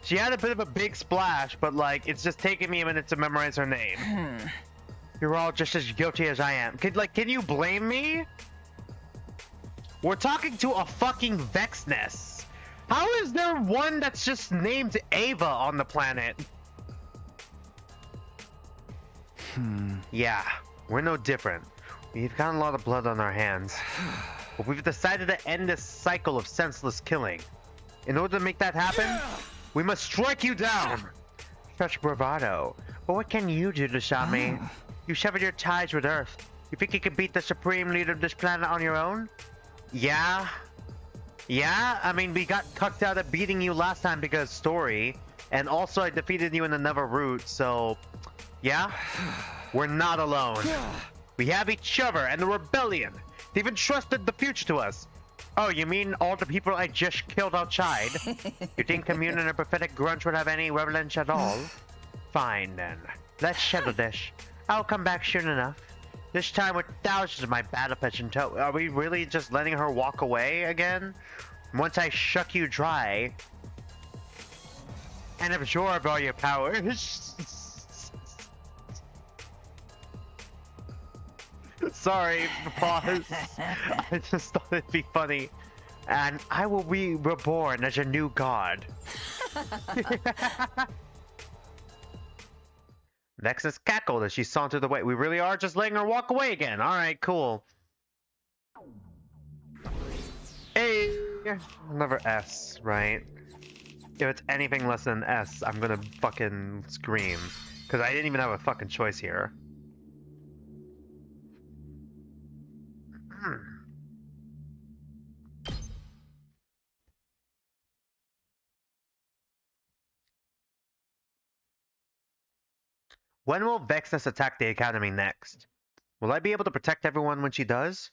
She had a bit of a big splash, but like, it's just taking me a minute to memorize her name. You're all just as guilty as I am. Can you blame me? We're talking to a fucking Vexness. How is there one that's just named Ava on the planet? Yeah, we're no different. We've got a lot of blood on our hands. But we've decided to end this cycle of senseless killing. In order to make that happen, we must strike you down! Such bravado. But what can you do to stop me? You severed your ties with Earth. You think you can beat the supreme leader of this planet on your own? Yeah? Yeah? I mean, we got cucked out at beating you last time because story. And also I defeated you in another route, so... Yeah? We're not alone. We have each other and the rebellion. They even trusted the future to us. Oh, you mean all the people I just killed outside? You think Commune and a pathetic grunge would have any relevance at all? Fine then. Let's settle this. I'll come back soon enough. This time with thousands of my battle pets in tow. Are we really just letting her walk away again? Once I shuck you dry and absorb all your powers. Sorry, pause. I just thought it'd be funny. And I will be reborn as a new god. Vexness cackled as she sauntered away. We really are just letting her walk away again. Alright, cool. Hey! Another S, right? If it's anything less than S, I'm gonna fucking scream. Because I didn't even have a fucking choice here. When will Vexness attack the Academy next? Will I be able to protect everyone when she does?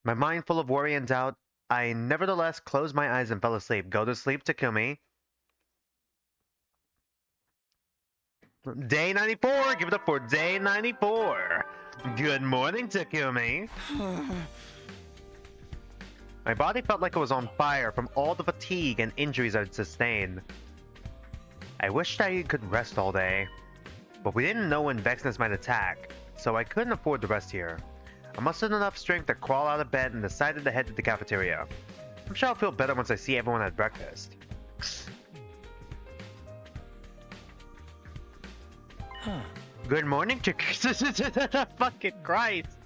My mind full of worry and doubt, I nevertheless closed my eyes and fell asleep. Go to sleep, Takumi. Day 94! Give it up for day 94! Good morning, Takumi! My body felt like it was on fire from all the fatigue and injuries I'd sustained. I wished I could rest all day. But we didn't know when Vexness might attack, so I couldn't afford to rest here. I mustered enough strength to crawl out of bed and decided to head to the cafeteria. I'm sure I'll feel better once I see everyone at breakfast. Good morning, fucking Christ.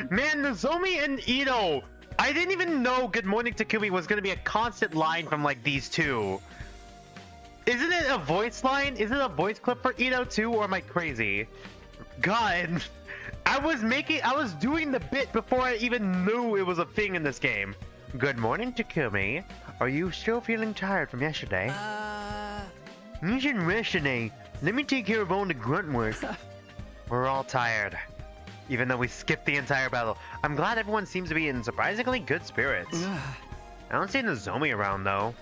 Man, Nozomi and Ito. I didn't even know Good Morning Takumi was gonna be a constant line from like these two. Isn't it a voice line? Is it a voice clip for Ito too, or am I crazy? God, I was doing the bit before I even knew it was a thing in this game. Good morning, Takumi. Are you still feeling tired from yesterday? You should rest today. Let me take care of all the grunt work. We're all tired, even though we skipped the entire battle. I'm glad everyone seems to be in surprisingly good spirits. I don't see Nozomi around though.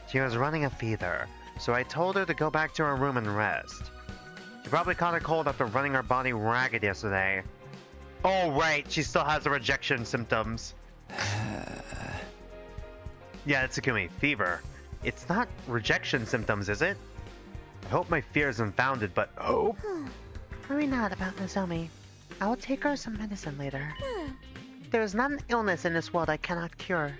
She was running a fever, so I told her to go back to her room and rest. She probably caught a cold after running her body ragged yesterday. Oh right, she still has the rejection symptoms. Yeah, it's Takumi. Fever. It's not rejection symptoms, is it? I hope my fear is unfounded, but hope? Worry not about Nozomi. I will take her some medicine later. There is not an illness in this world I cannot cure.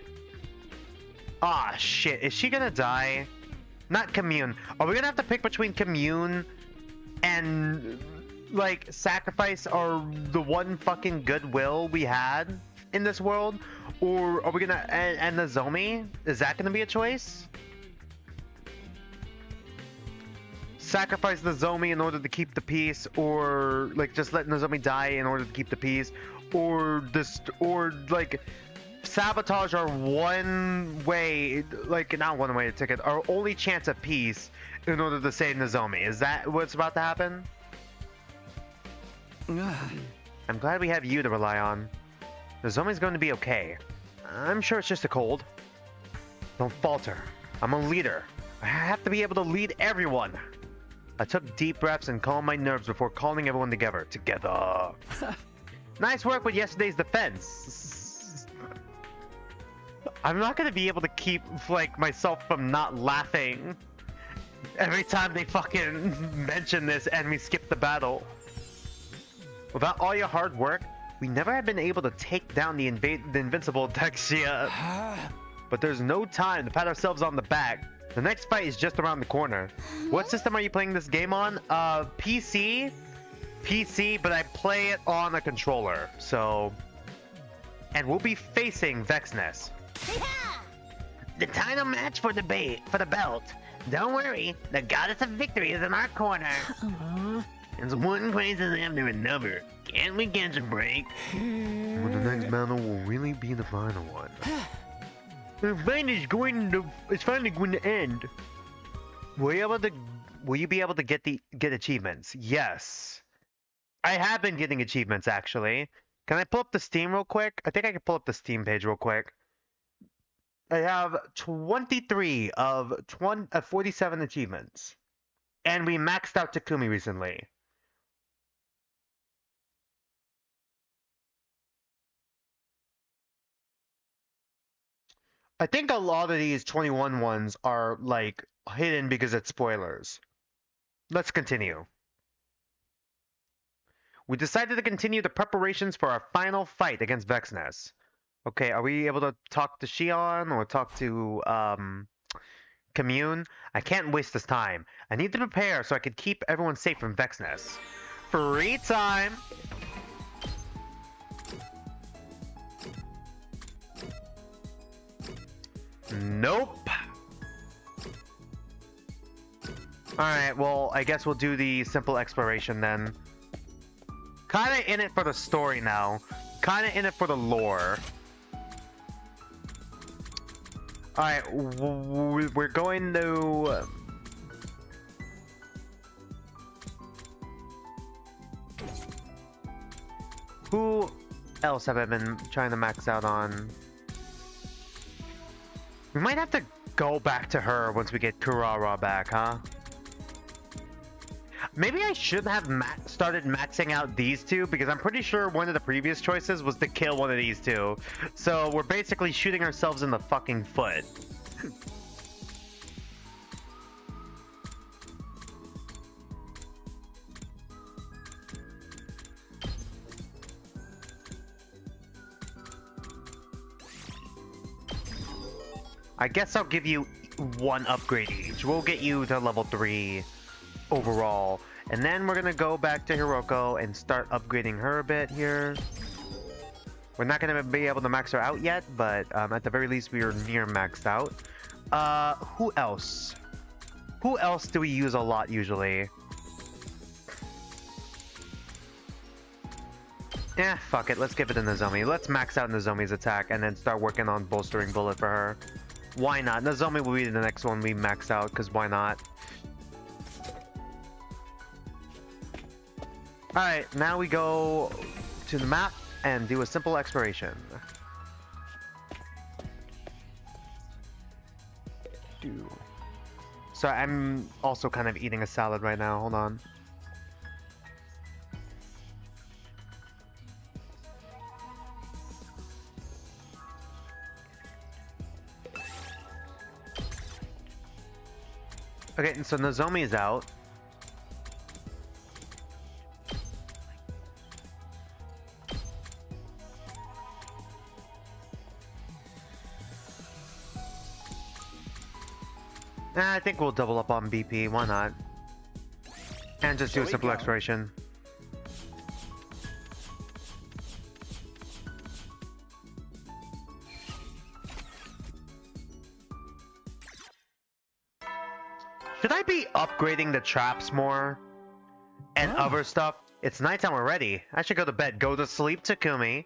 Ah, shit. Is she gonna die? Not Commune. Are we gonna have to pick between Commune and like sacrifice the one fucking goodwill we had in this world, or are we gonna and Nozomi? Is that gonna be a choice? Sacrifice Nozomi in order to keep the peace, or like just let Nozomi die in order to keep the peace, or like sabotage our one way, like not one way ticket, our only chance of peace in order to save Nozomi. Is that what's about to happen? I'm glad we have you to rely on. Nozomi's going to be okay. I'm sure it's just a cold. Don't falter. I'm a leader. I have to be able to lead everyone. I took deep breaths and calmed my nerves before calling everyone together. Nice work with yesterday's defense. I'm not gonna be able to keep like myself from not laughing every time they fucking mention this and we skip the battle. Without all your hard work, we never have been able to take down the invincible Dexia. But there's no time to pat ourselves on the back. The next fight is just around the corner. What system are you playing this game on? PC, but I play it on a controller. So, and we'll be facing Vexness. The title match for the belt. Don't worry, the goddess of victory is in our corner. It's one crisis after another. Can't we catch a break? Well, the next battle will really be the final one. The fight is it's finally going to end. Will you be able to get achievements? Yes. I have been getting achievements actually. Can I pull up the Steam real quick? I think I can pull up the Steam page real quick. I have 23 of 47 achievements. And we maxed out Takumi recently. I think a lot of these 21 ones are like hidden because it's spoilers. Let's continue. We decided to continue the preparations for our final fight against Vexness. Okay, are we able to talk to Shion or talk to Commune? I can't waste this time. I need to prepare so I can keep everyone safe from Vexness. Free time! Nope. Alright, well, I guess we'll do the simple exploration then. Kinda in it for the story now. Kinda in it for the lore. Alright, we're going to... Who else have I been trying to max out on? We might have to go back to her once we get Kurara back, huh? Maybe I should have started maxing out these two, because I'm pretty sure one of the previous choices was to kill one of these two. So we're basically shooting ourselves in the fucking foot. I guess I'll give you one upgrade each. We'll get you to level 3 overall. And then we're gonna go back to Hiroko and start upgrading her a bit here. We're not gonna be able to max her out yet, but at the very least we are near maxed out. Who else? Who else do we use a lot usually? Eh, fuck it. Let's give it to Nozomi. Let's max out Nozomi's attack and then start working on bolstering bullet for her. Why not? Nozomi will be the next one we max out, because why not? Alright, now we go to the map and do a simple exploration. So I'm also kind of eating a salad right now. Hold on. Okay, and so Nozomi is out. I think we'll double up on BP, why not? And just do a simple exploration. Should I be upgrading the traps more? And other stuff? It's nighttime already. I should go to bed. Go to sleep, Takumi.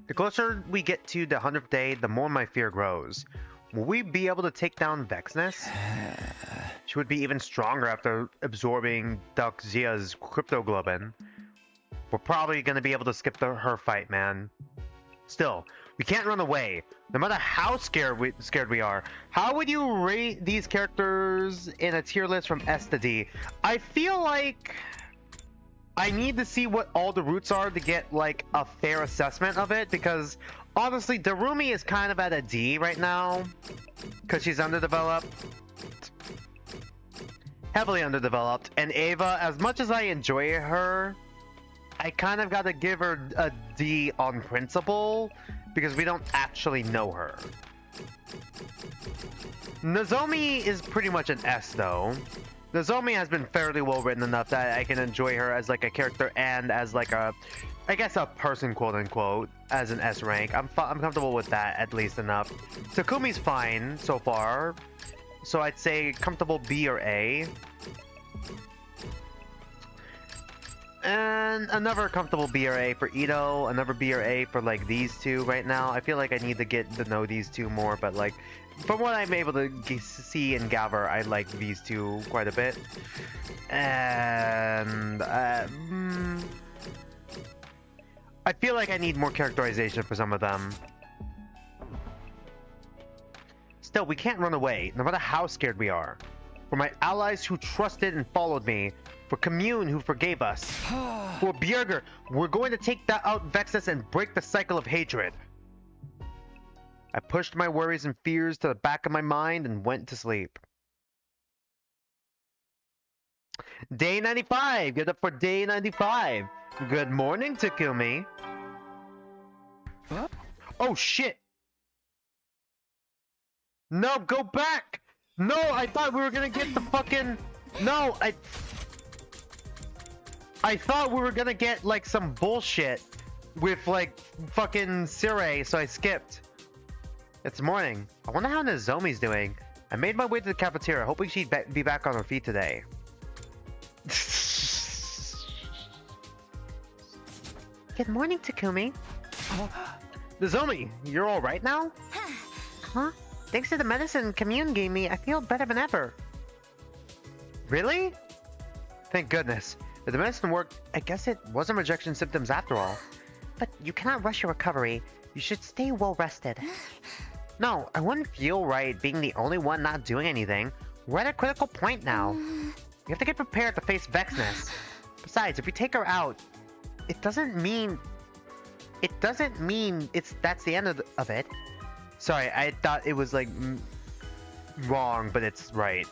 The closer we get to the 100th day, the more my fear grows. Will we be able to take down Vexness? She would be even stronger after absorbing Duxia's cryptoglobin. We're probably going to be able to skip her fight, man. Still, we can't run away. No matter how scared we are. How would you rate these characters in a tier list from S to D? I feel like I need to see what all the roots are to get like a fair assessment of it, because honestly, Darumi is kind of at a D right now because she's underdeveloped. Heavily underdeveloped. And Ava, as much as I enjoy her, I kind of got to give her a D on principle because we don't actually know her. Nozomi is pretty much an S though. Nozomi has been fairly well written enough that I can enjoy her as like a character and as like a, I guess a person, quote unquote, as an S rank. I'm comfortable with that at least enough. Takumi's fine so far, so I'd say comfortable B or A. And another comfortable B or A for Ito, another B or A for like these two right now. I feel like I need to get to know these two more, but like from what I'm able to see and gather, I like these two quite a bit. And I feel like I need more characterization for some of them. Still, we can't run away, no matter how scared we are. For my allies who trusted and followed me, for Commune who forgave us, for Bjerger, we're going to take out Vexus and break the cycle of hatred. I pushed my worries and fears to the back of my mind and went to sleep. Day 95! Get up for day 95! Good morning, Takumi! Huh? Oh shit! No, go back! No, I thought we were gonna get the fucking... No, I thought we were gonna get like some bullshit with like fucking Sirei, so I skipped. It's morning. I wonder how Nozomi's doing. I made my way to the cafeteria, hoping she'd be back on her feet today. Good morning, Takumi. Nozomi, you're alright now? Huh? Thanks to the medicine Commune gave me, I feel better than ever. Really? Thank goodness. If the medicine worked, I guess it wasn't rejection symptoms after all. But you cannot rush your recovery. You should stay well rested. No, I wouldn't feel right being the only one not doing anything. We're at a critical point now. We have to get prepared to face Vexness. Besides, if we take her out, it doesn't mean that's the end of it. Sorry, I thought it was like wrong, but it's right.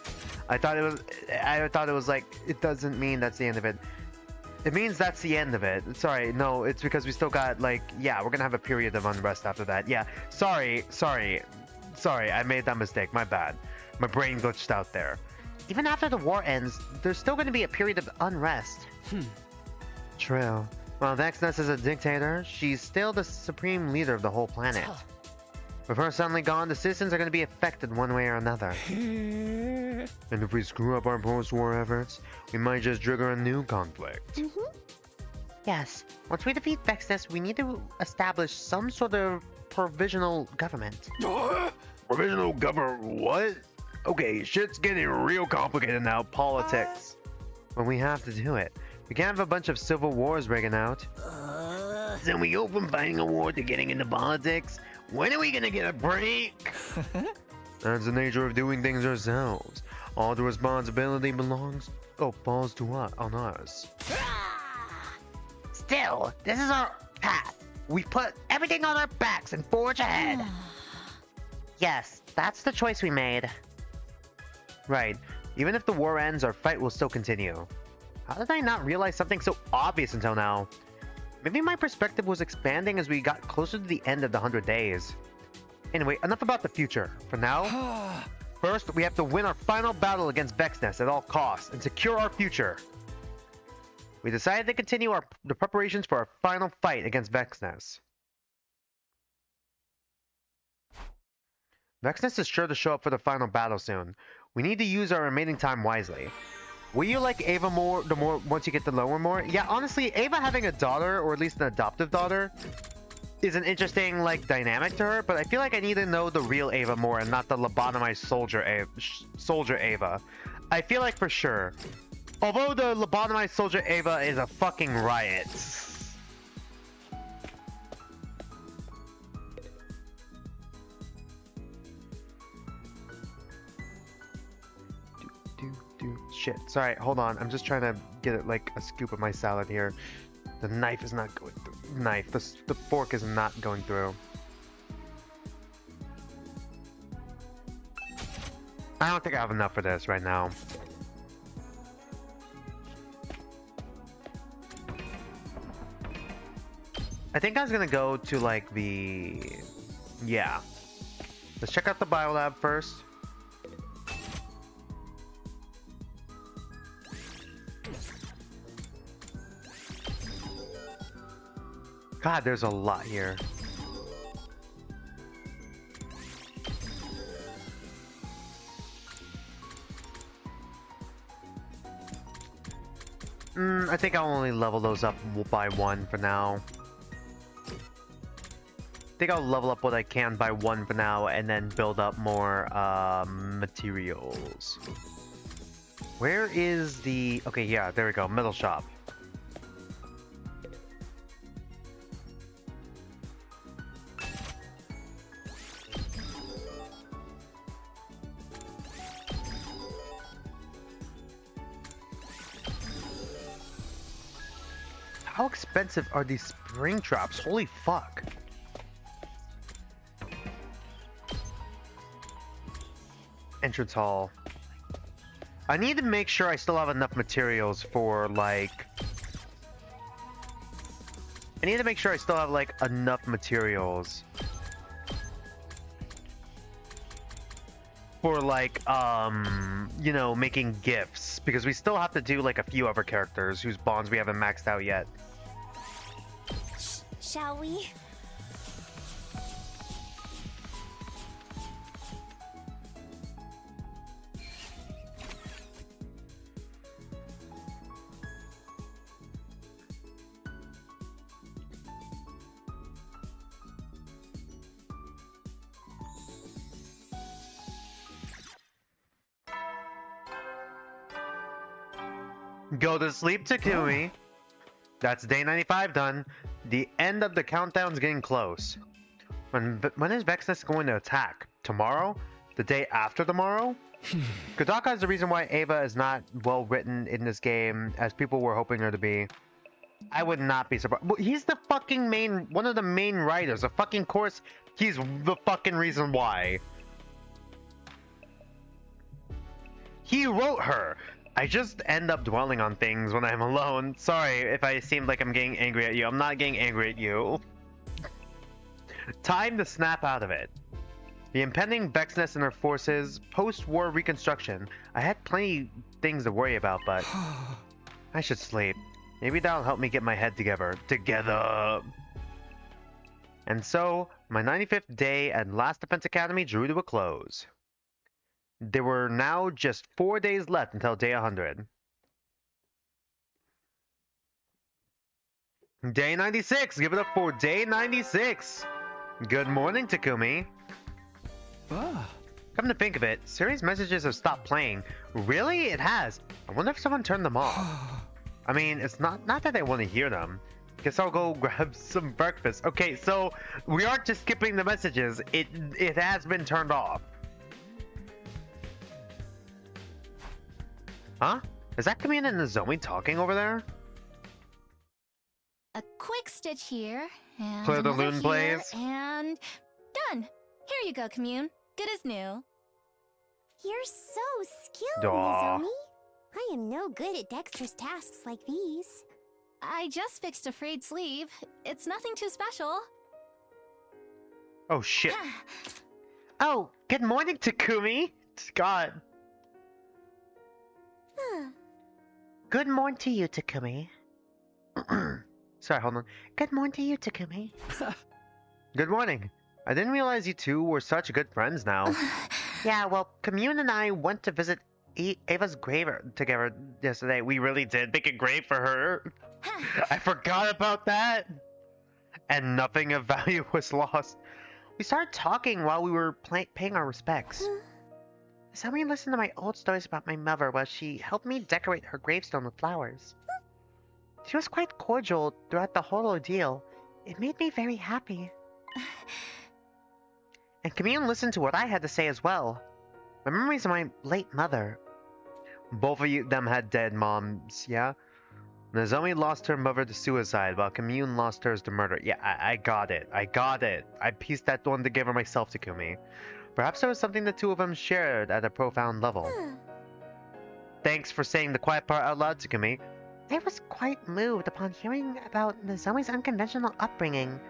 I thought it was like, it doesn't mean that's the end of it. It means that's the end of it. Sorry, no, it's because we still got like, yeah, we're gonna have a period of unrest after that. Yeah, sorry, I made that mistake, my bad. My brain glitched out there. Even after the war ends, there's still gonna be a period of unrest. True. While Vexness is a dictator, she's still the supreme leader of the whole planet. With her suddenly gone, the citizens are going to be affected one way or another. And if we screw up our post-war efforts, we might just trigger a new conflict. Yes, once we defeat Vexness, we need to establish some sort of provisional government. Provisional government what? Okay, shit's getting real complicated now. Politics. Well, we have to do it. We can't have a bunch of civil wars breaking out. Then we go from fighting a war to getting into politics? When are we gonna get a break? That's the nature of doing things ourselves. All the responsibility falls on us. Still, this is our path. We put everything on our backs and forge ahead. Yes, that's the choice we made. Right. Even if the war ends, our fight will still continue. How did I not realize something so obvious until now? Maybe my perspective was expanding as we got closer to the end of the 100 days. Anyway, enough about the future. For now, First, we have to win our final battle against Vexness at all costs and secure our future. We decided to continue the preparations for our final fight against Vexness. Vexness is sure to show up for the final battle soon. We need to use our remaining time wisely. Will you like Ava more once you get to know her more? Yeah, honestly, Ava having a daughter, or at least an adoptive daughter, is an interesting like dynamic to her, but I feel like I need to know the real Ava more and not the lobotomized soldier Ava. I feel like for sure. Although the lobotomized soldier Ava is a fucking riot. Shit. Sorry, hold on. I'm just trying to get it like a scoop of my salad here. The knife is not going through. The fork is not going through. I don't think I have enough for this right now. I think I was gonna go to like the... Yeah. Let's check out the biolab first. God, there's a lot here. I think I'll only level those up by 1 for now. I think I'll level up what I can by 1 for now and then build up more materials. Where is the... Okay, yeah, there we go. Metal shop. How expensive are these spring traps? Holy fuck. Entrance hall. I need to make sure I still have enough materials for like... I need to make sure I still have like enough materials for like, you know, making gifts. Because we still have to do like a few other characters whose bonds we haven't maxed out yet. Shall we? Go to sleep, Takumi. That's day 95 done. The end of the countdown's getting close. When is Vexness going to attack? Tomorrow? The day after tomorrow? Kodaka is the reason why Ava is not well written in this game as people were hoping her to be. I would not be surprised. Well, he's the fucking one of the main writers. Of fucking course, he's the fucking reason why. He wrote her. I just end up dwelling on things when I'm alone. Sorry if I seem like I'm getting angry at you. I'm not getting angry at you. Time to snap out of it. The impending Vexness and her forces, post-war reconstruction. I had plenty things to worry about, but I should sleep. Maybe that'll help me get my head together. And so, my 95th day at Last Defense Academy drew to a close. There were now just 4 days left until day 100. Day 96! Give it up for day 96! Good morning, Takumi. Come to think of it, series messages have stopped playing. Really? It has. I wonder if someone turned them off. I mean, it's not that I want to hear them. Guess I'll go grab some breakfast. Okay, so we aren't just skipping the messages. It has been turned off. Huh? Is that Kamina and Nozomi talking over there? A quick stitch here, and Play the another loon here, plays. and done. Here you go, Commune. Good as new. You're so skilled, Aw. Nozomi. I am no good at dexterous tasks like these. I just fixed a frayed sleeve. It's nothing too special. Oh shit. Oh, good morning, Takumi. God. Good morning to you, Takumi. Sorry, hold on. Good morning to you, Takumi. Good morning. I didn't realize you two were such good friends now. Yeah, well, Commune and I went to visit Ava's grave together yesterday. We really did make a grave for her. I forgot about that. And nothing of value was lost. We started talking while we were paying our respects. Somebody listened to my old stories about my mother while she helped me decorate her gravestone with flowers. She was quite cordial throughout the whole ordeal. It made me very happy. And Commune listened to what I had to say as well. My memories of my late mother. Both of them had dead moms, yeah? Nozomi lost her mother to suicide, while Commune lost hers to murder. Yeah, I got it. I got it. I pieced that one together myself, Takumi. Perhaps there was something the two of them shared at a profound level. Thanks for saying the quiet part out loud, Takumi. I was quite moved upon hearing about Nozomi's unconventional upbringing.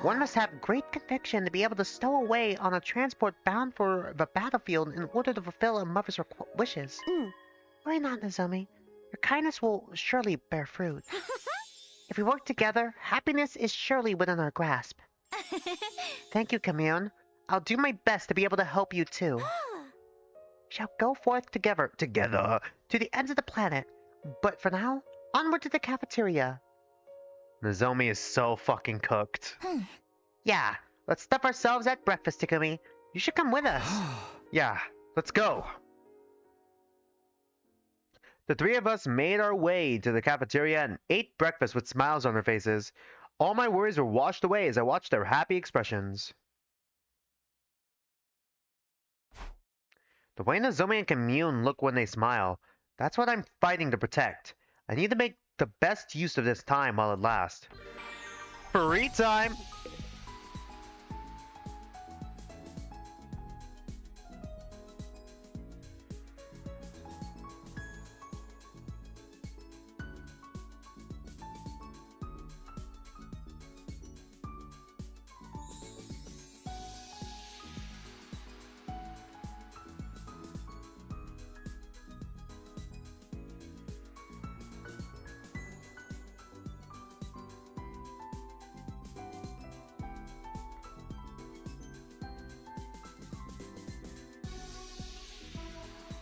One must have great conviction to be able to stow away on a transport bound for the battlefield in order to fulfill a mother's wishes. Worry not, Nozomi. Your kindness will surely bear fruit. If we work together, happiness is surely within our grasp. Thank you, Commune. I'll do my best to be able to help you too. Shall go forth together, to the ends of the planet. But for now, onward to the cafeteria. Nozomi is so fucking cooked. Yeah, let's stuff ourselves at breakfast, Takumi. You should come with us. Yeah, let's go. The three of us made our way to the cafeteria and ate breakfast with smiles on our faces. All my worries were washed away as I watched their happy expressions. The way Nozomi and Commune look when they smile, that's what I'm fighting to protect. I need to make the best use of this time while it lasts. Free time!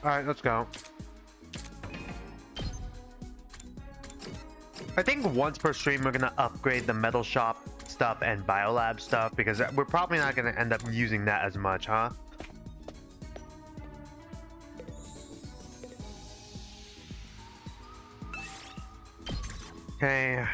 Alright, let's go. I think once per stream we're gonna upgrade the metal shop stuff and biolab stuff because we're probably not gonna end up using that as much, huh? Okay.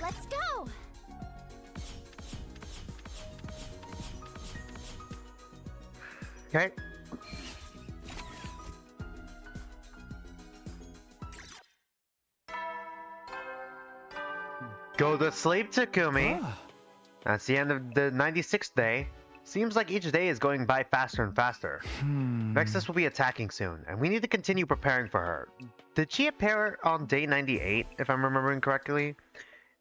Let's go! Okay. Go to sleep, Takumi. That's the end of the 96th day. Seems like each day is going by faster and faster. Vexus will be attacking soon, and we need to continue preparing for her. Did she appear on day 98, if I'm remembering correctly?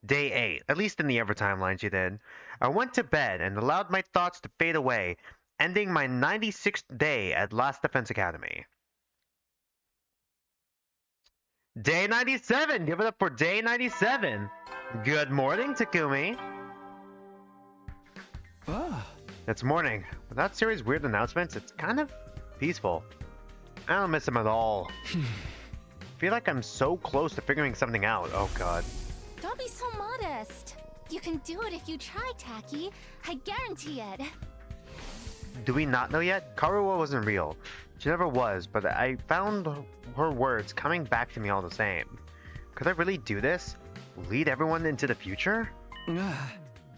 Day 8, at least in the Ever timeline she did. I went to bed and allowed my thoughts to fade away, ending my 96th day at Last Defense Academy. Day 97! Give it up for day 97! Good morning, Takumi! It's morning. Without series' weird announcements, it's kind of peaceful. I don't miss them at all. Feel like I'm so close to figuring something out. Oh god. Don't be so modest. You can do it if you try, Taki. I guarantee it. Do we not know yet? Karuo wasn't real. She never was, but I found her words coming back to me all the same. Could I really do this? Lead everyone into the future?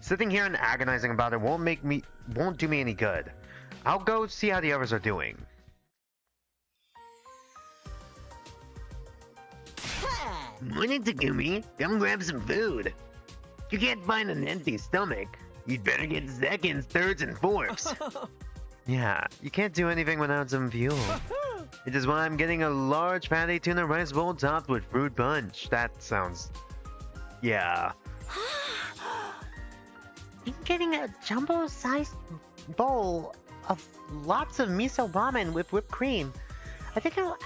Sitting here and agonizing about it won't do me any good. I'll go see how the others are doing. Morning, Takumi. Come grab some food. You can't find an empty stomach. You'd better get seconds, thirds, and fourths. Yeah, you can't do anything without some fuel. It is why I'm getting a large patty tuna rice bowl topped with fruit punch. That sounds... yeah. I'm getting a jumbo-sized bowl of lots of miso ramen with whipped cream. I think I'll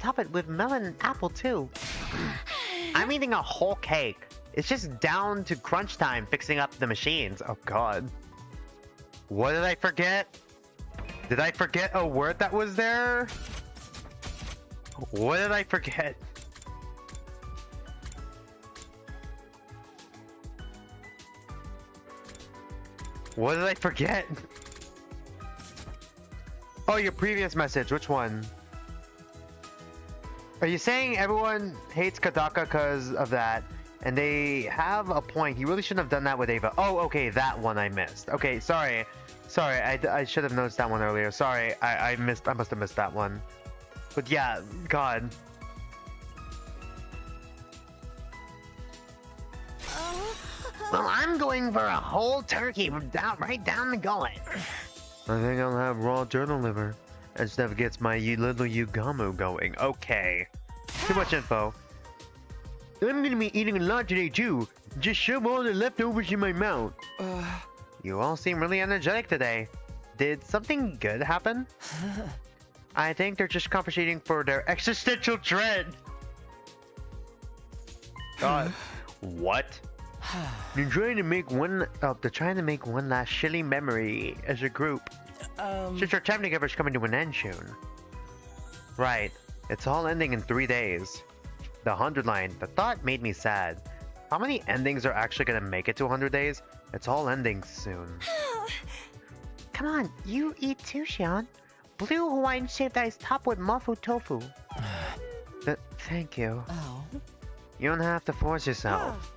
top it with melon and apple too. I'm eating a whole cake. It's just down to crunch time fixing up the machines. Oh god. What did I forget? Did I forget a word that was there? What did I forget? What did I forget? Oh, your previous message. Which one? Are you saying everyone hates Kodaka because of that? And they have a point. You really shouldn't have done that with Ava. Oh, okay, that one I missed. Okay, sorry. Sorry, I should have noticed that one earlier. Sorry, I must have missed that one. But yeah, God. Well, I'm going for a whole turkey right down the gullet. I think I'll have raw turtle liver. And stuff gets my little Yugamu going. Okay. Too much info. I'm gonna be eating a lot today too. Just shove all the leftovers in my mouth. You all seem really energetic today. Did something good happen? I think they're just conversating for their existential dread. God. What? They're trying to make one last chilly memory as a group. Since our time together is coming to an end soon. Right. It's all ending in 3 days. The 100 line. The thought made me sad. How many endings are actually gonna make it to 100 days? It's all ending soon. Come on, you eat too, Shion. Blue Hawaiian shaved ice topped with mafu tofu. Thank you. Oh. You don't have to force yourself.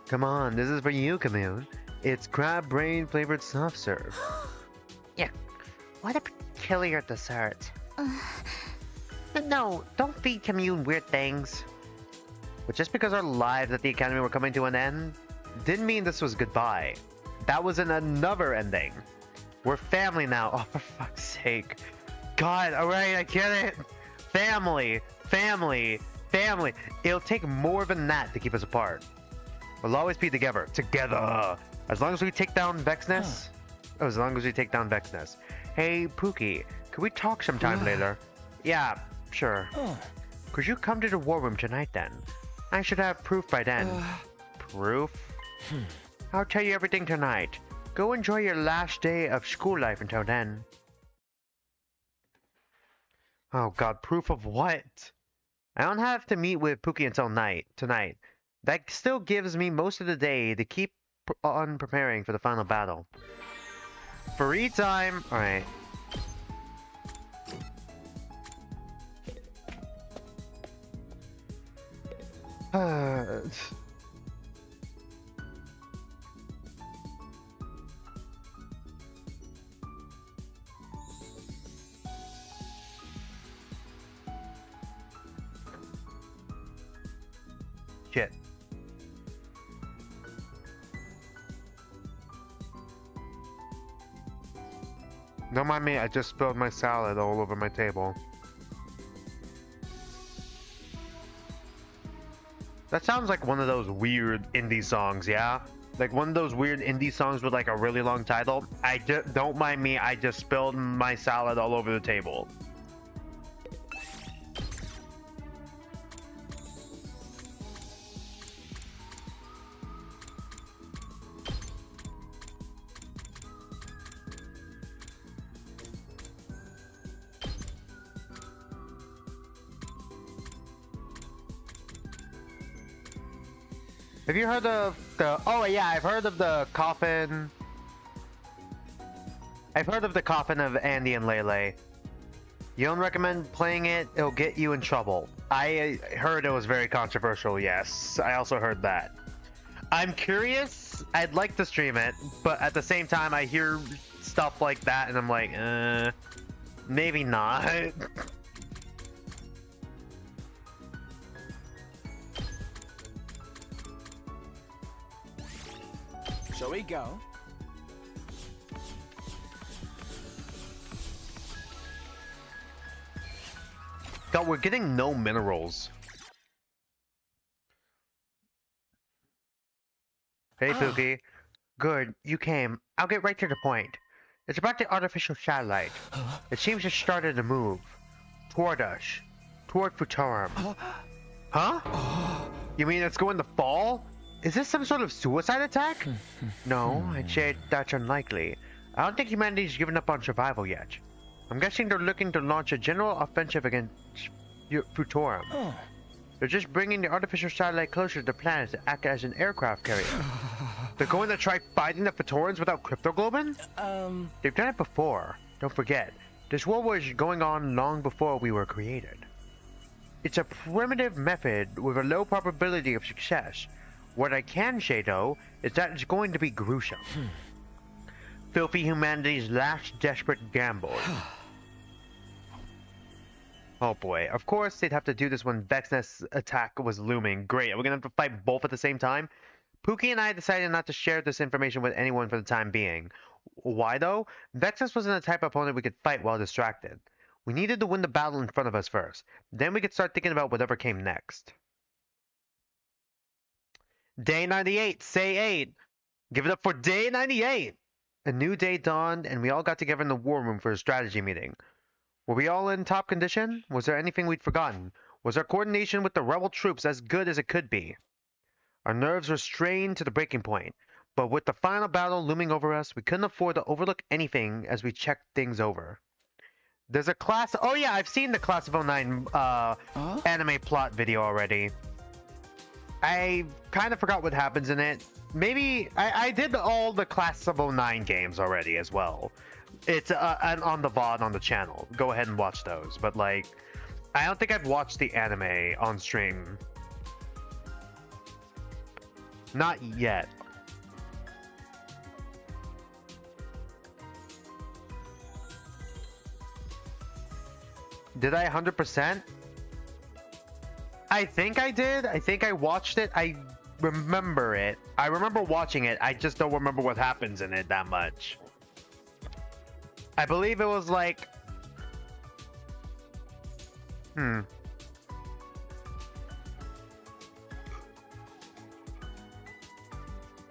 Come on, this is for you, Commune. It's crab brain flavored soft serve. Yeah, what a peculiar dessert. No, don't feed Commune weird things. But just because our lives at the Academy were coming to an end, didn't mean this was goodbye. That was another ending. We're family now. Oh, for fuck's sake. God, alright, I get it. Family, family, family. It'll take more than that to keep us apart. We'll always be together. Together. As long as we take down Vexness. Oh, as long as we take down Vexness. Hey, Pookie, could we talk sometime later? Yeah, sure. Could you come to the war room tonight then? I should have proof by then. Proof? I'll tell you everything tonight. Go enjoy your last day of school life until then. Oh god, proof of what? I don't have to meet with Pookie until tonight. That still gives me most of the day to keep on preparing for the final battle. Free time! Alright. Shit. Don't mind me, I just spilled my salad all over my table. That sounds like one of those weird indie songs, yeah? Like one of those weird indie songs with like a really long title. Don't mind me, I just spilled my salad all over the table. Have you heard of the... Oh yeah, I've heard of the coffin... I've heard of the coffin of Andy and Lele. You don't recommend playing it? It'll get you in trouble. I heard it was very controversial, yes. I also heard that. I'm curious. I'd like to stream it, but at the same time, I hear stuff like that and I'm like, maybe not. Shall we go? God, we're getting no minerals. Hey, Pookie. Good, you came. I'll get right to the point. It's about the artificial satellite. It seems it started to move. Toward us. Toward Futurum. Huh? You mean it's going to fall? Is this some sort of suicide attack? No, I'd say that's unlikely. I don't think humanity's given up on survival yet. I'm guessing they're looking to launch a general offensive against Futurum. They're just bringing the artificial satellite closer to the planet to act as an aircraft carrier. They're going to try fighting the Futurans without cryptoglobin? They've done it before. Don't forget, this war was going on long before we were created. It's a primitive method with a low probability of success. What I can say, though, is that it's going to be gruesome. Filthy humanity's last desperate gamble. Oh boy, of course they'd have to do this when Vexness attack was looming. Great, are we gonna have to fight both at the same time? Pookie and I decided not to share this information with anyone for the time being. Why though? Vexness wasn't the type of opponent we could fight while distracted. We needed to win the battle in front of us first. Then we could start thinking about whatever came next. Day 98, say 8. Give it up for day 98! A new day dawned, and we all got together in the war room for a strategy meeting. Were we all in top condition? Was there anything we'd forgotten? Was our coordination with the rebel troops as good as it could be? Our nerves were strained to the breaking point, but with the final battle looming over us, we couldn't afford to overlook anything as we checked things over. There's a class... Oh yeah, I've seen the Class of 09 anime plot video already. I kind of forgot what happens in it. Maybe... I did all the Class of 09 games already as well. It's on the VOD on the channel. Go ahead and watch those. But like, I don't think I've watched the anime on stream. Not yet. Did I 100%? I think I did. I think I watched it. I remember it. I remember watching it. I just don't remember what happens in it that much. I believe it was like...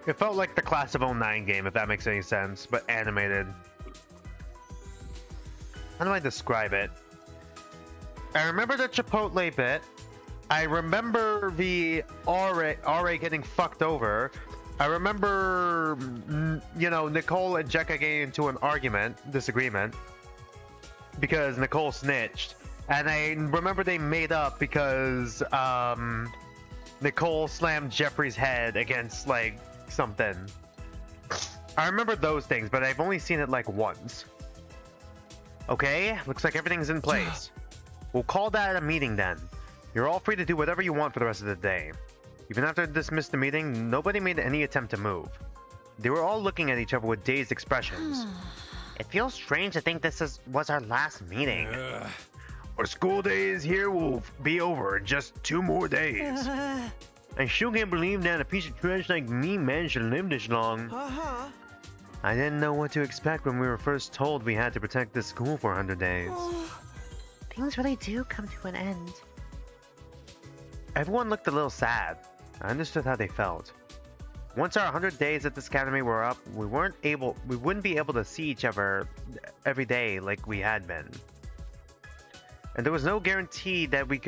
It felt like the Class of 09 game, if that makes any sense, but animated. How do I describe it? I remember the Chipotle bit. I remember the RA getting fucked over. I remember, you know, Nicole and Jekka getting into an disagreement, because Nicole snitched. And I remember they made up because Nicole slammed Jeffrey's head against, like, something. I remember those things, but I've only seen it, like, once. Okay, looks like everything's in place. We'll call that a meeting then. You're all free to do whatever you want for the rest of the day. Even after I dismissed the meeting, nobody made any attempt to move. They were all looking at each other with dazed expressions. It feels strange to think this was our last meeting. Our school days here will be over in just 2 more days. I still can't believe that a piece of trash like me managed to live this long. I didn't know what to expect when we were first told we had to protect this school for 100 days. Things really do come to an end. Everyone looked a little sad. I understood how they felt. Once our 100 days at this academy were up, we wouldn't be able to see each other every day like we had been. And there was no guarantee that we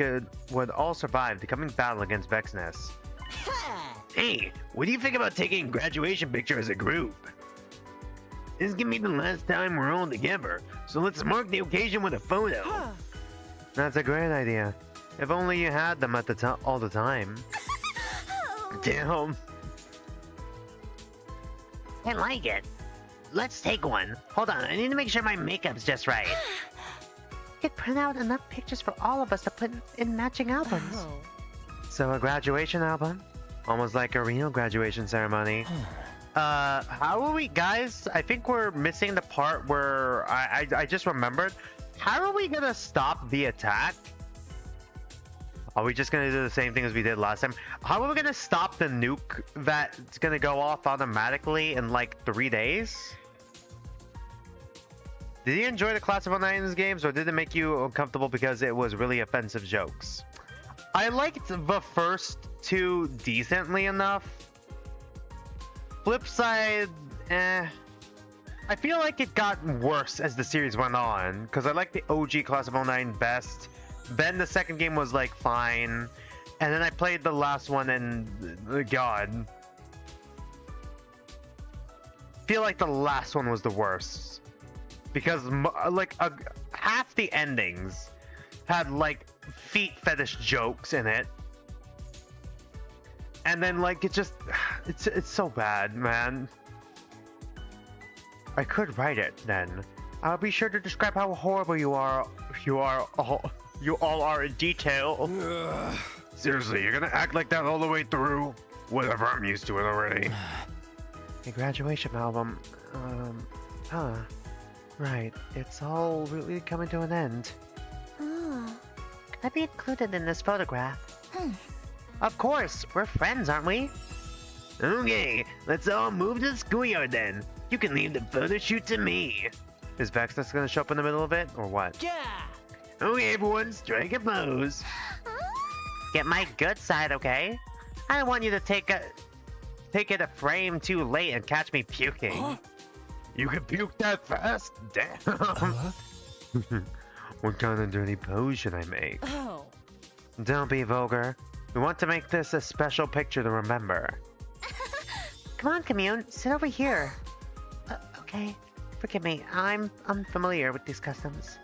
would all survive the coming battle against Vexness. Hey, what do you think about taking a graduation picture as a group? This is gonna be the last time we're all together, so let's mark the occasion with a photo. That's a great idea. If only you had them at all the time. Damn. I like it. Let's take one. Hold on, I need to make sure my makeup's just right. You could print out enough pictures for all of us to put in matching albums. So a graduation album? Almost like a real graduation ceremony. How are we, guys? I think we're missing the part where I just remembered. How are we gonna stop the attack? Are we just gonna do the same thing as we did last time? How are we gonna stop the nuke that's gonna go off automatically in like 3 days? Did you enjoy the Class of 09's games, or did it make you uncomfortable because it was really offensive jokes? I liked the first two decently enough. Flip side, I feel like it got worse as the series went on, because I liked the OG Class of 09 best. Then the second game was like fine, and then I played the last one and God. I feel like the last one was the worst. Because like half the endings had like feet fetish jokes in it, and then like it's so bad, man. I could write it then. I'll be sure to describe how horrible you all are in detail. Seriously, you're gonna act like that all the way through? Whatever, I'm used to it already. The graduation album. Right, it's all really coming to an end. Oh. Can I be included in this photograph? Of course, we're friends, aren't we? Okay, let's all move to the schoolyard then. You can leave the photo shoot to me. Is Vexness gonna show up in the middle of it, or what? Yeah. Okay, everyone, strike a pose. Get my good side, okay? I don't want you to take it a frame too late and catch me puking. Huh? You can puke that fast? Damn. What kind of dirty pose should I make? Oh. Don't be vulgar. We want to make this a special picture to remember. Come on, Commune, sit over here. Okay, forgive me. I'm unfamiliar with these customs.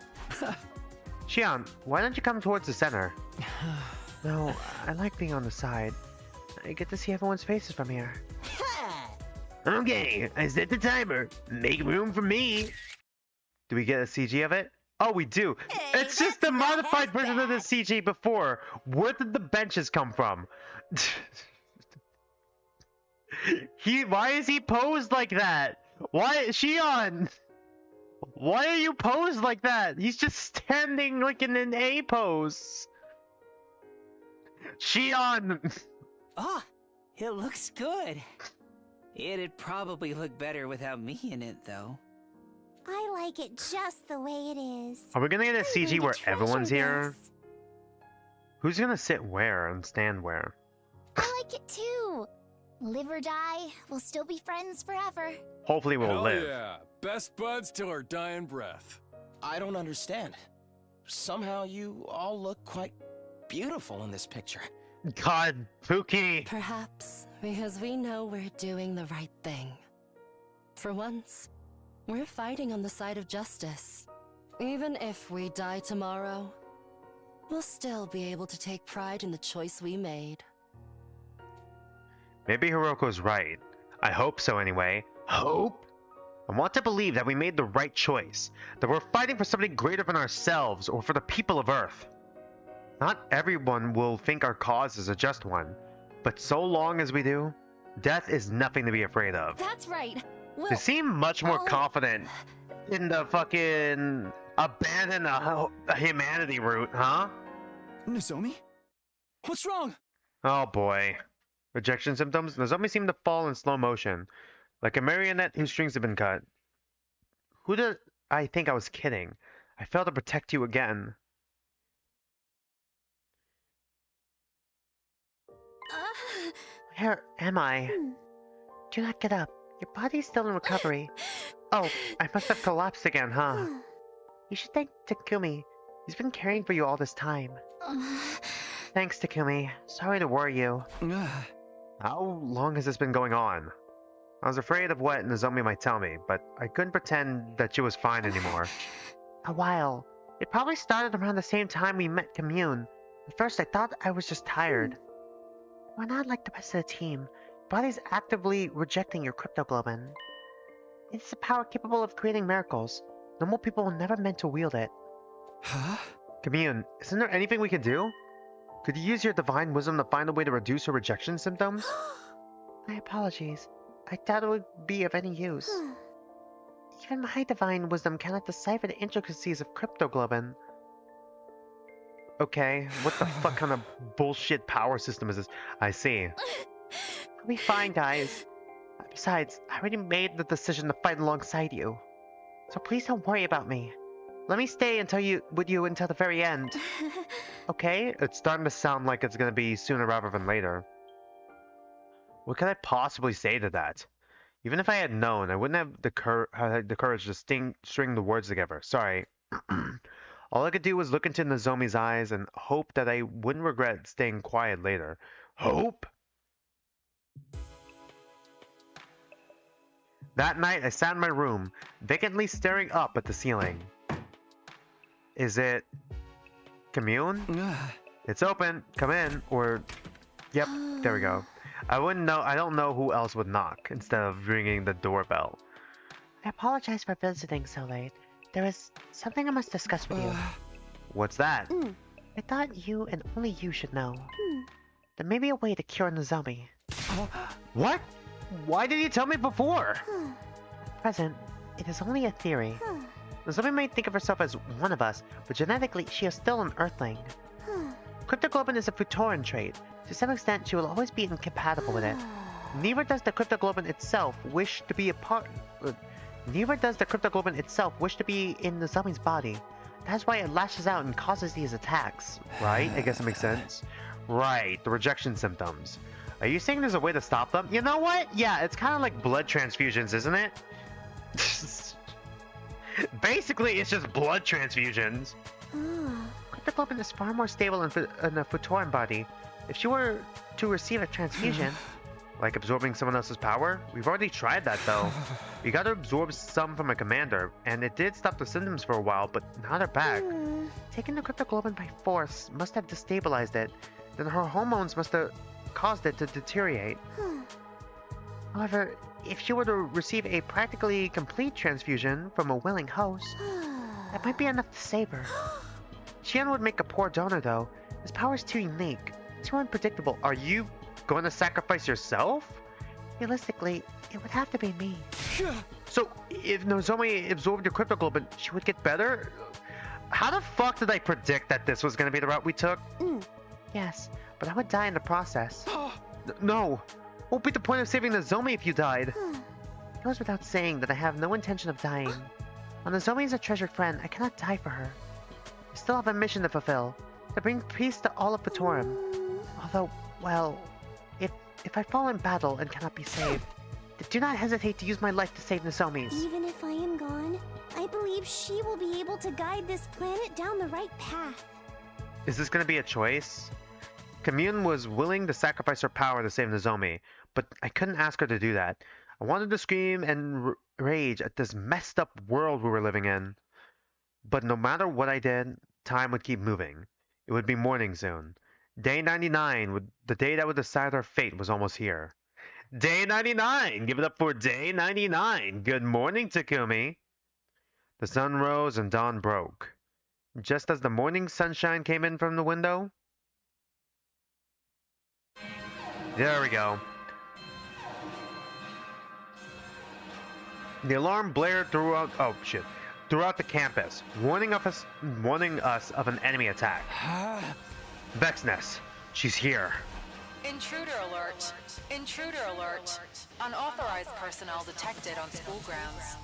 Shion, why don't you come towards the center? No, I like being on the side. I get to see everyone's faces from here. Okay, I set the timer. Make room for me. Do we get a CG of it? Oh, we do. Hey, it's just the modified version of the CG before. Where did the benches come from? Why is he posed like that? Why, Shion? Why are you posed like that? He's just standing like in an A pose. Shion! Ah, it looks good. It'd probably look better without me in it, though. I like it just the way it is. Are we gonna get a I'm CG going where to everyone's treasure here? this. Who's gonna sit where and stand where? I like it too. Live or die, we'll still be friends forever. Hopefully we'll Hell live. yeah. Best buds till our dying breath. I don't understand. Somehow you all look quite beautiful in this picture. God, Pookie! Perhaps because we know we're doing the right thing. For once, we're fighting on the side of justice. Even if we die tomorrow, we'll still be able to take pride in the choice we made. Maybe Hiroko's right. I hope so anyway. Hope? I want to believe that we made the right choice. That we're fighting for something greater than ourselves or for the people of Earth. Not everyone will think our cause is a just one. But so long as we do, death is nothing to be afraid of. That's right. We'll... They seem much more Oh. confident in the fucking abandon a humanity route, huh? Nozomi? What's wrong? Oh boy. Rejection symptoms? Nozomi seem to fall in slow motion, like a marionette whose strings have been cut. Who did I think I was kidding? I failed to protect you again. Where am I? Do not get up. Your body's still in recovery. Oh, I must have collapsed again, huh? you should thank Takumi. He's been caring for you all this time. Thanks, Takumi. Sorry to worry you. How long has this been going on? I was afraid of what Nozomi might tell me, but I couldn't pretend that she was fine anymore. A while. It probably started around the same time we met Commune. At first I thought I was just tired. We're not like the rest of the team. Body's actively rejecting your cryptoglobin. It's a power capable of creating miracles. Normal people were never meant to wield it. Huh? Commune, isn't there anything we could do? Could you use your divine wisdom to find a way to reduce her rejection symptoms? My apologies. I doubt it would be of any use. Even my divine wisdom cannot decipher the intricacies of cryptoglobin. Okay, what the fuck kind of bullshit power system is this? I see. I'll be fine, guys. Besides, I already made the decision to fight alongside you. So please don't worry about me. Let me stay with you until the very end. Okay? It's starting to sound like it's gonna be sooner rather than later. What could I possibly say to that? Even if I had known, I wouldn't have the courage to string the words together. Sorry. All I could do was look into Nozomi's eyes and hope that I wouldn't regret staying quiet later. Hope? That night, I sat in my room, vacantly staring up at the ceiling. Is it... Commune? It's open. Come in. Or... Yep, there we go. I don't know who else would knock instead of ringing the doorbell. I apologize for visiting so late. There is something I must discuss with you. What's that? I thought you and only you should know. There may be a way to cure Nozomi. What? Why did you tell me before? At present, it is only a theory. Nozomi might think of herself as one of us, but genetically she is still an Earthling. Cryptoglobin is a Futoran trait. To some extent, she will always be incompatible with it. Neither does the cryptoglobin itself wish to be in Nozomi's body. That's why it lashes out and causes these attacks. Right? I guess it makes sense. Right, the rejection symptoms. Are you saying there's a way to stop them? You know what? Yeah, it's kind of like blood transfusions, isn't it? Basically, it's just blood transfusions. Cryptoglobin is far more stable in a Futoran body. If she were to receive a transfusion... Like absorbing someone else's power? We've already tried that, though. We got to absorb some from a commander, and it did stop the symptoms for a while, but now they're back. Taking the cryptoglobin by force must have destabilized it. Then her hormones must have caused it to deteriorate. However, if she were to receive a practically complete transfusion from a willing host, that might be enough to save her. Qian would make a poor donor, though. His power is too unique, too unpredictable. Are you going to sacrifice yourself? Realistically, it would have to be me. So, if Nozomi absorbed your cryptoglobin, she would get better? How the fuck did I predict that this was going to be the route we took? Yes, but I would die in the process. No! What would be the point of saving Nozomi if you died? It goes without saying that I have no intention of dying. While Nozomi is a treasured friend, I cannot die for her. I still have a mission to fulfill, to bring peace to all of Patorum. Although, well, if I fall in battle and cannot be saved, do not hesitate to use my life to save Nozomi's. Even if I am gone, I believe she will be able to guide this planet down the right path. Is this going to be a choice? Commune was willing to sacrifice her power to save Nozomi, but I couldn't ask her to do that. I wanted to scream and rage at this messed up world we were living in. But no matter what I did, time would keep moving. It would be morning soon. Day 99, the day that would decide our fate, was almost here. Day 99! Give it up for Day 99! Good morning, Takumi! The sun rose and dawn broke. Just as the morning sunshine came in from the window... There we go. The alarm blared throughout the campus, warning us of an enemy attack. Vexness, she's here. Intruder alert. Intruder alert. Unauthorized personnel detected on school grounds.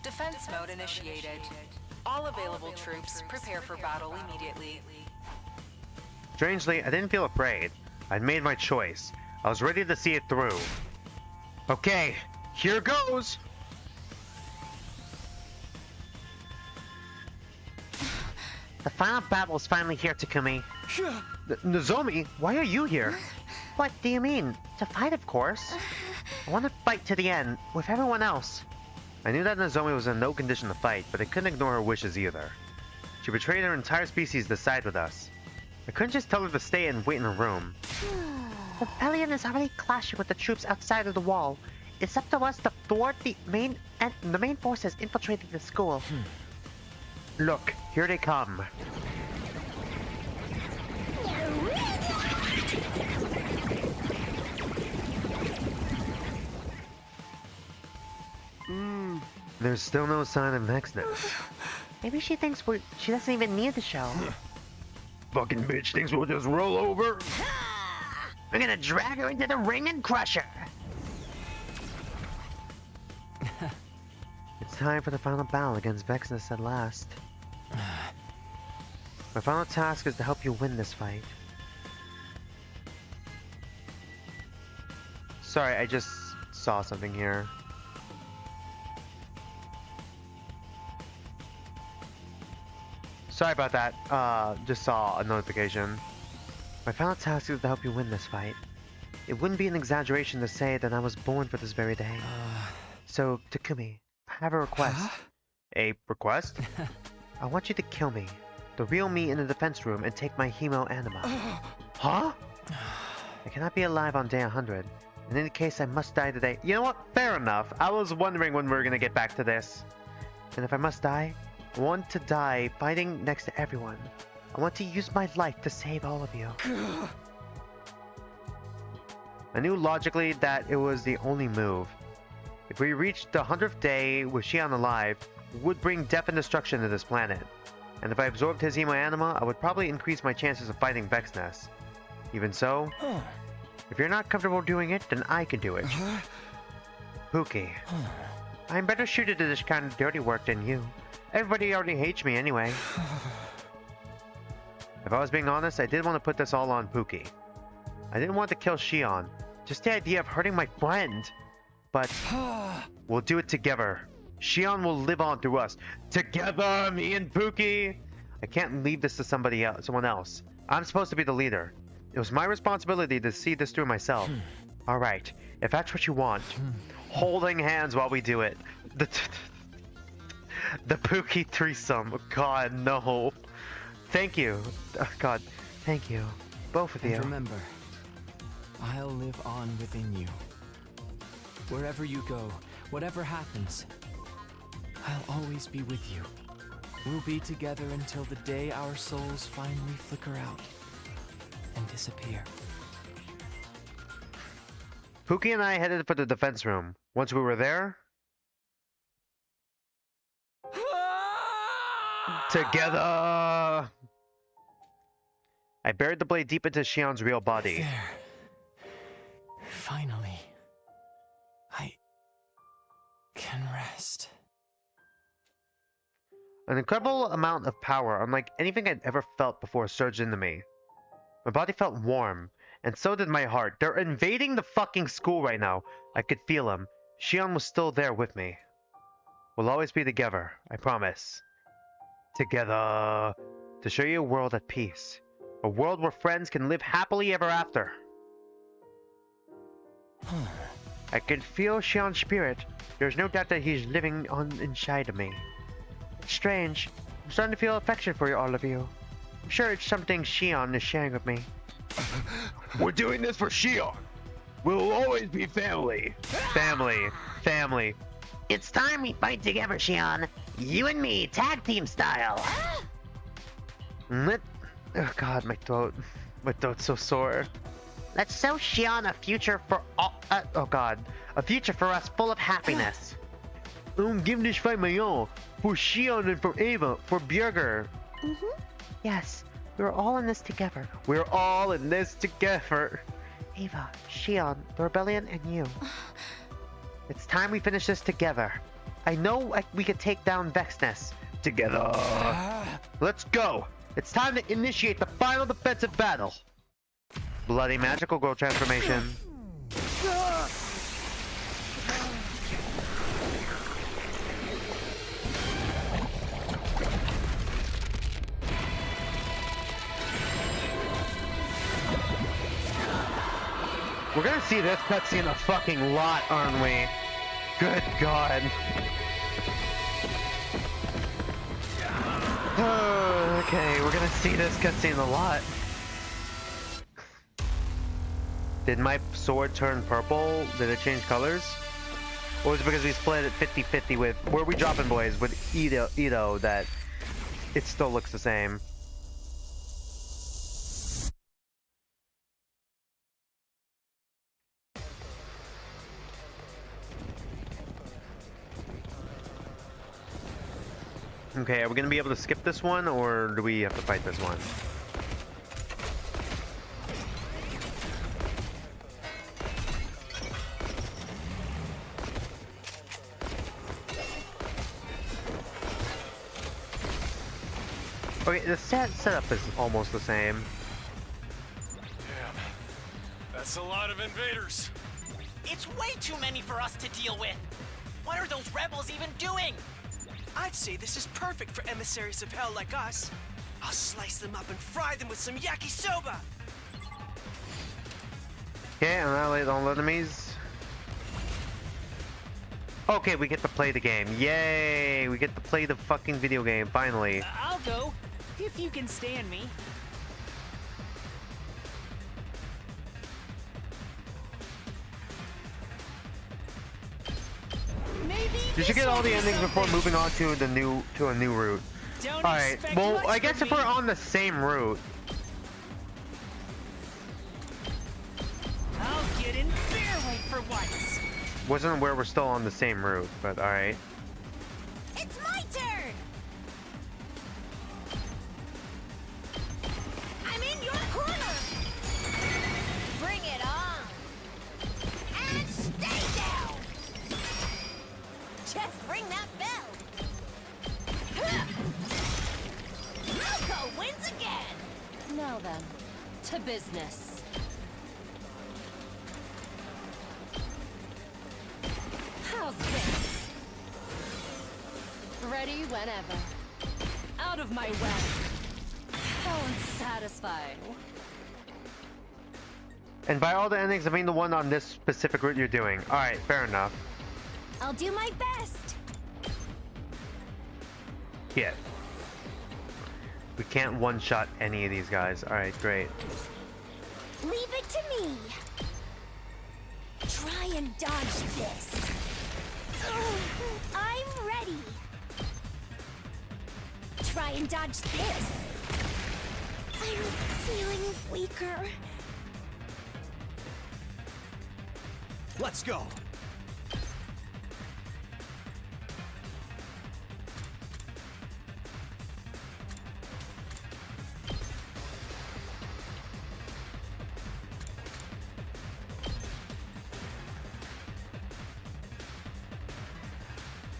Defense mode initiated. All available troops prepare for battle immediately. Strangely, I didn't feel afraid. I'd made my choice. I was ready to see it through. Okay, here goes! The final battle is finally here, Takumi. Nozomi, why are you here? What do you mean? To fight, of course. I want to fight to the end, with everyone else. I knew that Nozomi was in no condition to fight, but I couldn't ignore her wishes either. She betrayed her entire species to side with us. I couldn't just tell her to stay and wait in her room. The rebellion is already clashing with the troops outside of the wall. It's up to us to thwart the main forces infiltrating the school. Look, here they come. There's still no sign of Vexness. Maybe she thinks she doesn't even need the show. Fucking bitch thinks we'll just roll over. I'm gonna drag her into the ring and crush her. It It's time for the final battle against Vexness at last. My final task is to help you win this fight. Sorry, I just saw something here. Sorry about that. Just saw a notification. My final task is to help you win this fight. It wouldn't be an exaggeration to say that I was born for this very day. So, Takumi, I have a request. Huh? A request? I want you to kill me, the real me, in the defense room and take my hemo anima. Huh? I cannot be alive on day 100. In any case, I must die today. You know what? Fair enough. I was wondering when we were gonna get back to this. And if I must die, I want to die fighting next to everyone. I want to use my life to save all of you. I knew logically that it was the only move. If we reached the 100th day with Shion alive, it would bring death and destruction to this planet. And if I absorbed his hemo anima, I would probably increase my chances of fighting Vexness. Even so, if you're not comfortable doing it, then I can do it. Pookie, I'm better suited to this kind of dirty work than you. Everybody already hates me anyway. If I was being honest, I did want to put this all on Pookie. I didn't want to kill Shion, just the idea of hurting my friend. But we'll do it together. Shion will live on through us. Together, me and Pookie! I can't leave this to someone else. I'm supposed to be the leader. It was my responsibility to see this through myself. Alright, if that's what you want. Holding hands while we do it. The Pookie threesome. God, no. Thank you. God, thank you. Both of you. And remember, I'll live on within you. Wherever you go, whatever happens, I'll always be with you. We'll be together until the day our souls finally flicker out and disappear. Pookie and I headed for the defense room. Once we were there, together! I buried the blade deep into Shion's real body. There. Finally, I can rest. An incredible amount of power, unlike anything I'd ever felt before, surged into me. My body felt warm, and so did my heart. They're invading the fucking school right now. I could feel them. Shion was still there with me. We'll always be together, I promise. Together. To show you a world at peace. A world where friends can live happily ever after. I can feel Shion's spirit. There's no doubt that he's living on inside of me. It's strange. I'm starting to feel affection for all of you. I'm sure it's something Shion is sharing with me. We're doing this for Shion. We'll always be family. Family. Family. It's time we fight together, Shion. You and me, tag team style. Oh god, my throat. My throat's so sore. Let's show Shion a future for all. Oh god. A future for us full of happiness. Give this fight my all. For Shion and for Ava. For Bjerger. Yes, we're all in this together. We're all in this together. Ava, Shion, the rebellion, and you. It's time we finish this together. I know we could take down Vexness. Together. Let's go. It's time to initiate the final defensive battle. Bloody magical girl transformation. We're gonna see this cutscene a fucking lot, aren't we? Good God. Okay, we're gonna see this cutscene a lot. Did my sword turn purple? Did it change colors? Or was it because we split it 50-50 with... Where are we dropping, boys? With Ito that it still looks the same. Okay, are we gonna be able to skip this one, or do we have to fight this one? Okay, the setup is almost the same. Damn. That's a lot of invaders. It's way too many for us to deal with. What are those rebels even doing? I'd say this is perfect for emissaries of hell like us. I'll slice them up and fry them with some yakisoba. Okay, annihilate all enemies. Okay, we get to play the game. Yay! We get to play the fucking video game, finally. I'll go, if you can stand me. You should get all the endings before moving on to a new route. Alright, well, I guess if we're on the same route. I'll get in fair weight for once. Wasn't where we're still on the same route, but alright. It's my turn! I'm in your corner! Bring it on! And stay down! Just ring that bell! Malco wins again! Now then, to business. How's this? Ready whenever. Out of my way. How unsatisfying. And by all the endings, I mean the one on this specific route you're doing. Alright, fair enough. I'll do my best. Yeah. We can't one-shot any of these guys. Alright, great. Leave it to me. Try and dodge this. I'm ready. Try and dodge this. I'm feeling weaker. Let's go.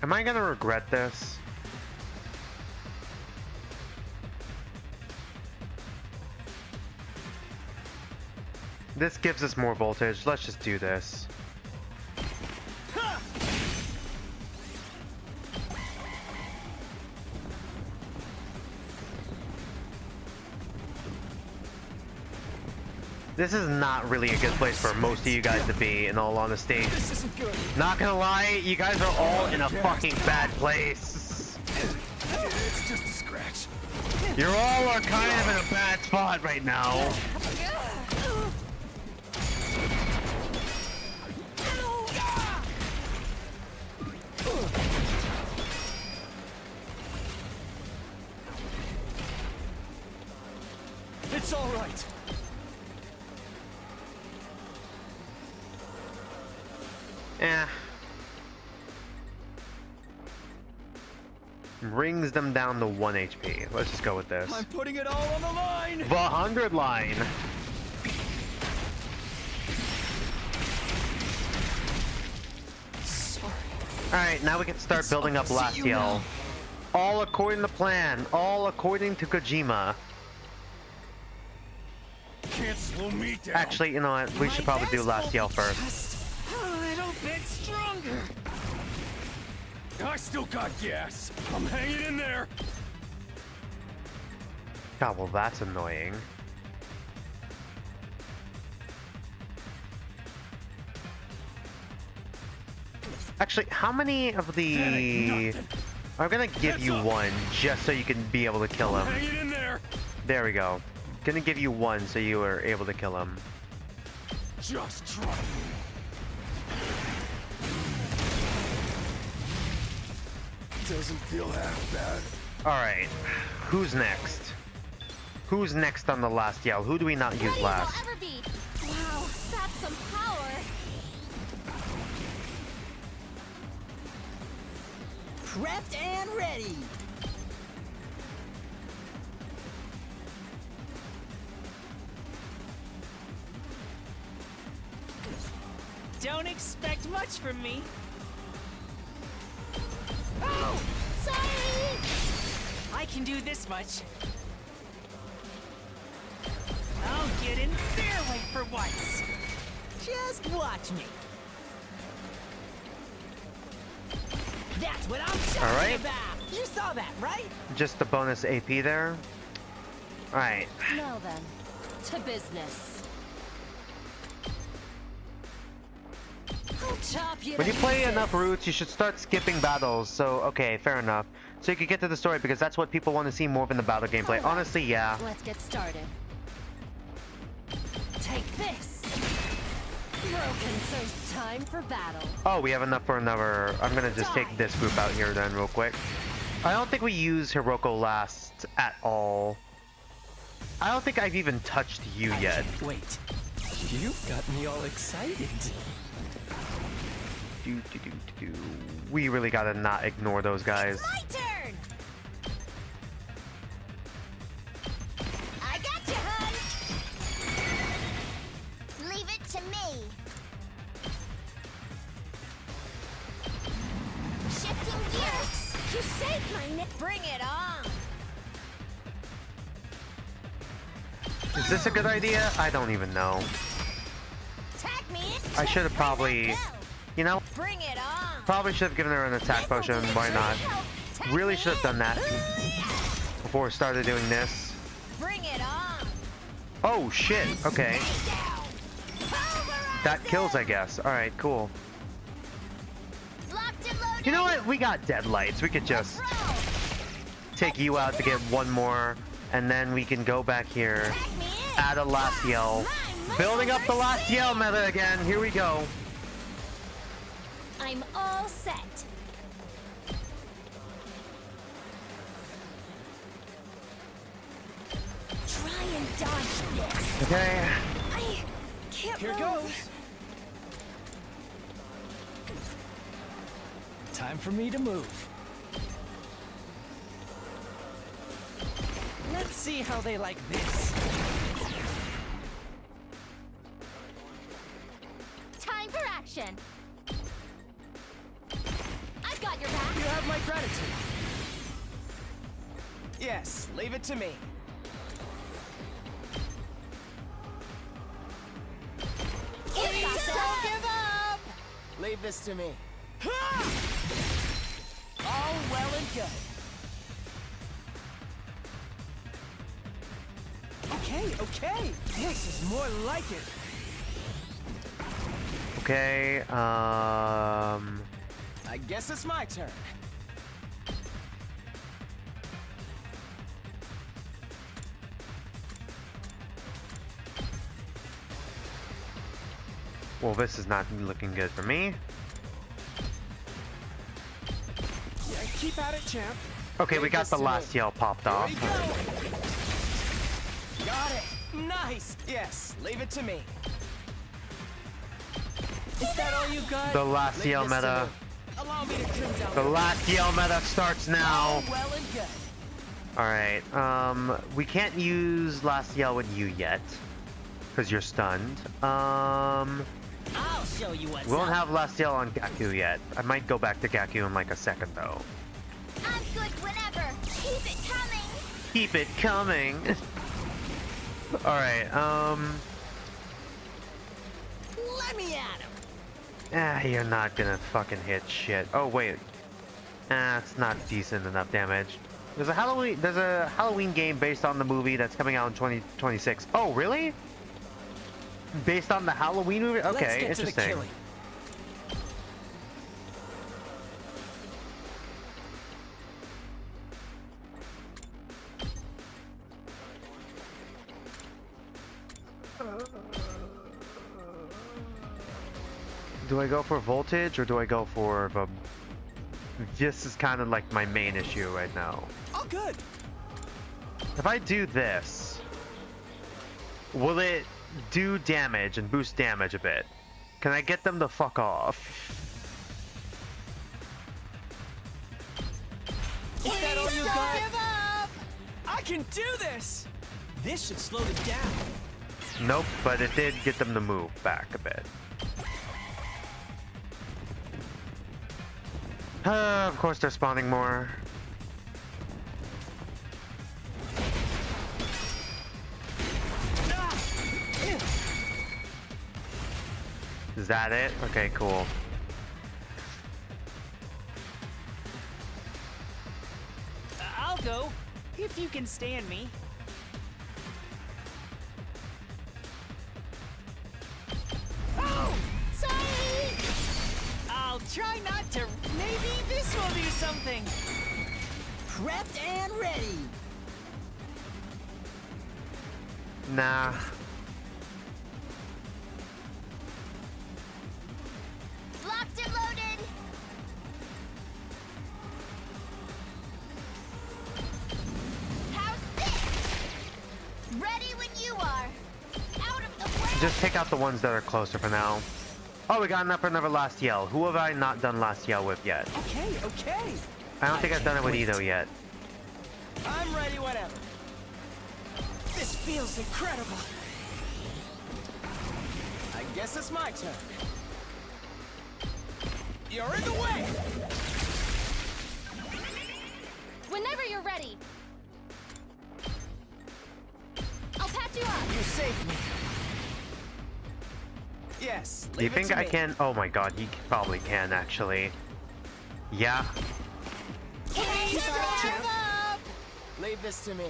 Am I gonna regret this? This gives us more voltage. Let's just do this. This is not really a good place for most of you guys to be, in all honesty. This isn't good. Not gonna lie, you guys are all in a fucking bad place. It's just a scratch. You all are kind of in a bad spot right now. It's all right. Eh. Brings them down to 1 HP. Let's just go with this. I'm putting it all on the line. The 100 line. Sorry. Alright, now we can start building up last yell. All according to plan. All according to Kojima. Can't slow me down. Actually, you know what? We should probably do last yell first. Just a little bit stronger. I still got gas. I'm hanging in there. God, well, that's annoying. Actually, how many of the... I'm gonna give you one, just so you can be able to kill him. Hanging in there. There we go. Gonna give you one, so you are able to kill him. Just try. Doesn't feel half bad. Alright, who's next? Who's next on the last yell? Who do we not use last? Ever be. Wow, that's some power. Prepped and ready. Don't expect much from me. Oh, sorry! I I can do this much. I'll get in their way for once. Just watch me. That's what I'm talking about. You saw that, right? Just the bonus AP there. All right. Now then, to business. I'll chop you When you to play pieces. enough routes, you should start skipping battles. So, okay, fair enough. So you can get to the story because that's what people want to see more of in the battle gameplay. Alright, Honestly, yeah. Let's get started. Take this. Broken, so time for battle. Oh, we have enough for another. I'm gonna just take this group out here then real quick. I don't think we use Hiroko last at all. I don't think I've even touched you yet. Wait, you've got me all excited. We really gotta not ignore those guys. My turn! I got you, hun! Leave it to me. Shifting gears. You saved my neck. Bring it on! Is this a good idea? I don't even know. Tag me in. I should have probably, you know, Bring it on! probably should have given her an attack potion. Why not? Really should have done that before we started doing this. Bring it on! Oh shit, okay. That kills, I guess. Alright, cool. Locked and loaded. You know what? We got deadlights. We could just take you out to get one more, and then we can go back here, add a last yell. Building up the last yell meta again. Here we go. I'm all set. Try and dodge this. Okay. I can't Here move. goes. Time for me to move. Let's see how they like this. Time for action. I've got your back. You have my gratitude. Yes, leave it to me. Don't give up! Leave this to me. All well and good. Okay. This is more like it. Okay, I guess it's my turn. well, this is not looking good for me. Yeah, keep at it, champ. Okay, we Leave got this the to last me. yell popped off. Here we go. Got it. Nice. Yes, leave it to me. Is that all you got? The last Leave yell this to meta. me. Allow me to trim down. The last yell meta starts now. All well and good. Alright, we can't use last yell with you yet. Because you're stunned. I'll show you what's We won't up. have last yell on Gaku yet. I might go back to Gaku in like a second though. I'm good whenever. Keep it coming. Keep it coming. Alright, Let me at him. you're not gonna fucking hit shit. Oh wait. It's not decent enough damage. There's a Halloween game based on the movie that's coming out in 2026. Oh, really? Based on the Halloween movie? Okay, Let's get to the interesting. killing. Do I go for voltage or do I go for the... This is kind of like my main issue right now. Oh, good. If I do this, will it do damage and boost damage a bit? Can I get them to fuck off? Is that all you Don't got? give up! I can do this. This should slow it down. Nope, but it did get them to move back a bit. Of course they're spawning more. Is that it? Okay, cool. I'll go, if you can stand me. Oh! Sorry! I'll try not to. Maybe this will do something. Prepped and ready. Nah. Locked and loaded. How's this? Ready when you are. Out of the way. Just take out the ones that are closer for now. Oh, we got enough for another last yell. Who have I not done last yell with yet? Okay, okay. I don't think I've done it with Ito yet. I'm ready whenever. This feels incredible. I guess it's my turn. You're in the way! Whenever you're ready. I'll patch you up. You saved me. Yes. Do you leave it think to I me. can? Oh my god, he probably can actually. Yeah. Leave this to me.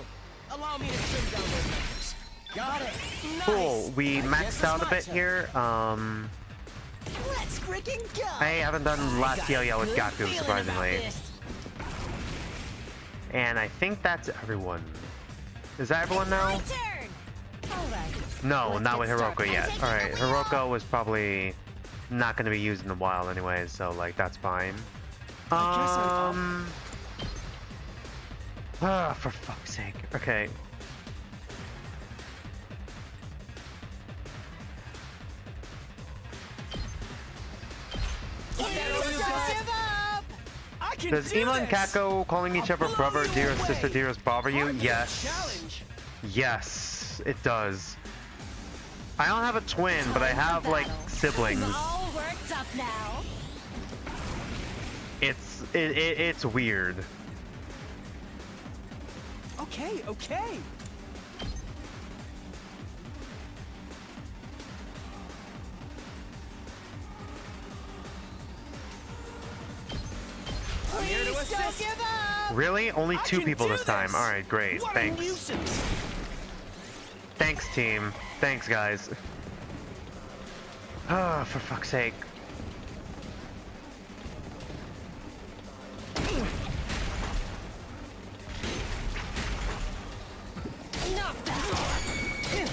Allow me to trim down those numbers. Got it. Nice. Cool. We I guess maxed it's out a my bit turn. here. Let's freaking go. I haven't done last yell yet with Good Gaku, feeling surprisingly. about this. And I think that's everyone. Is that everyone now? My turn. All right. No, Let's not get with Hiroko started. yet. I'm taking Alright, the wheel. Hiroko was probably not going to be used in a while anyways, so like that's fine. For fuck's sake. Okay. Does Ema and Kako calling each other brother, dearest sister, dearest bother you? Yes. Yes, it does. I don't have a twin, but I have like siblings. All worked up now. It's weird. Okay, okay. I'm here to Please don't assist. give up. Really? Only I two can people do this time. this. Alright, great. What a Thanks. nuisance. Thanks, team. Thanks, guys. Ah, for fuck's sake. Knock that.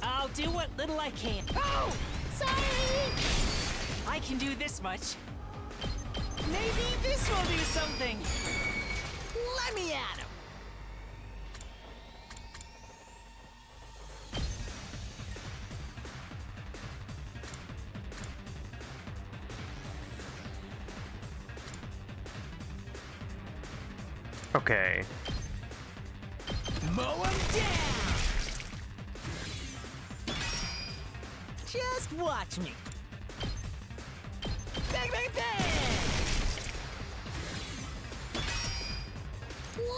I'll do what little I can. Oh, sorry. I can do this much. Maybe this will do something. Let me at him. Okay. Mow him down. Just watch me. Bang, bang, bang.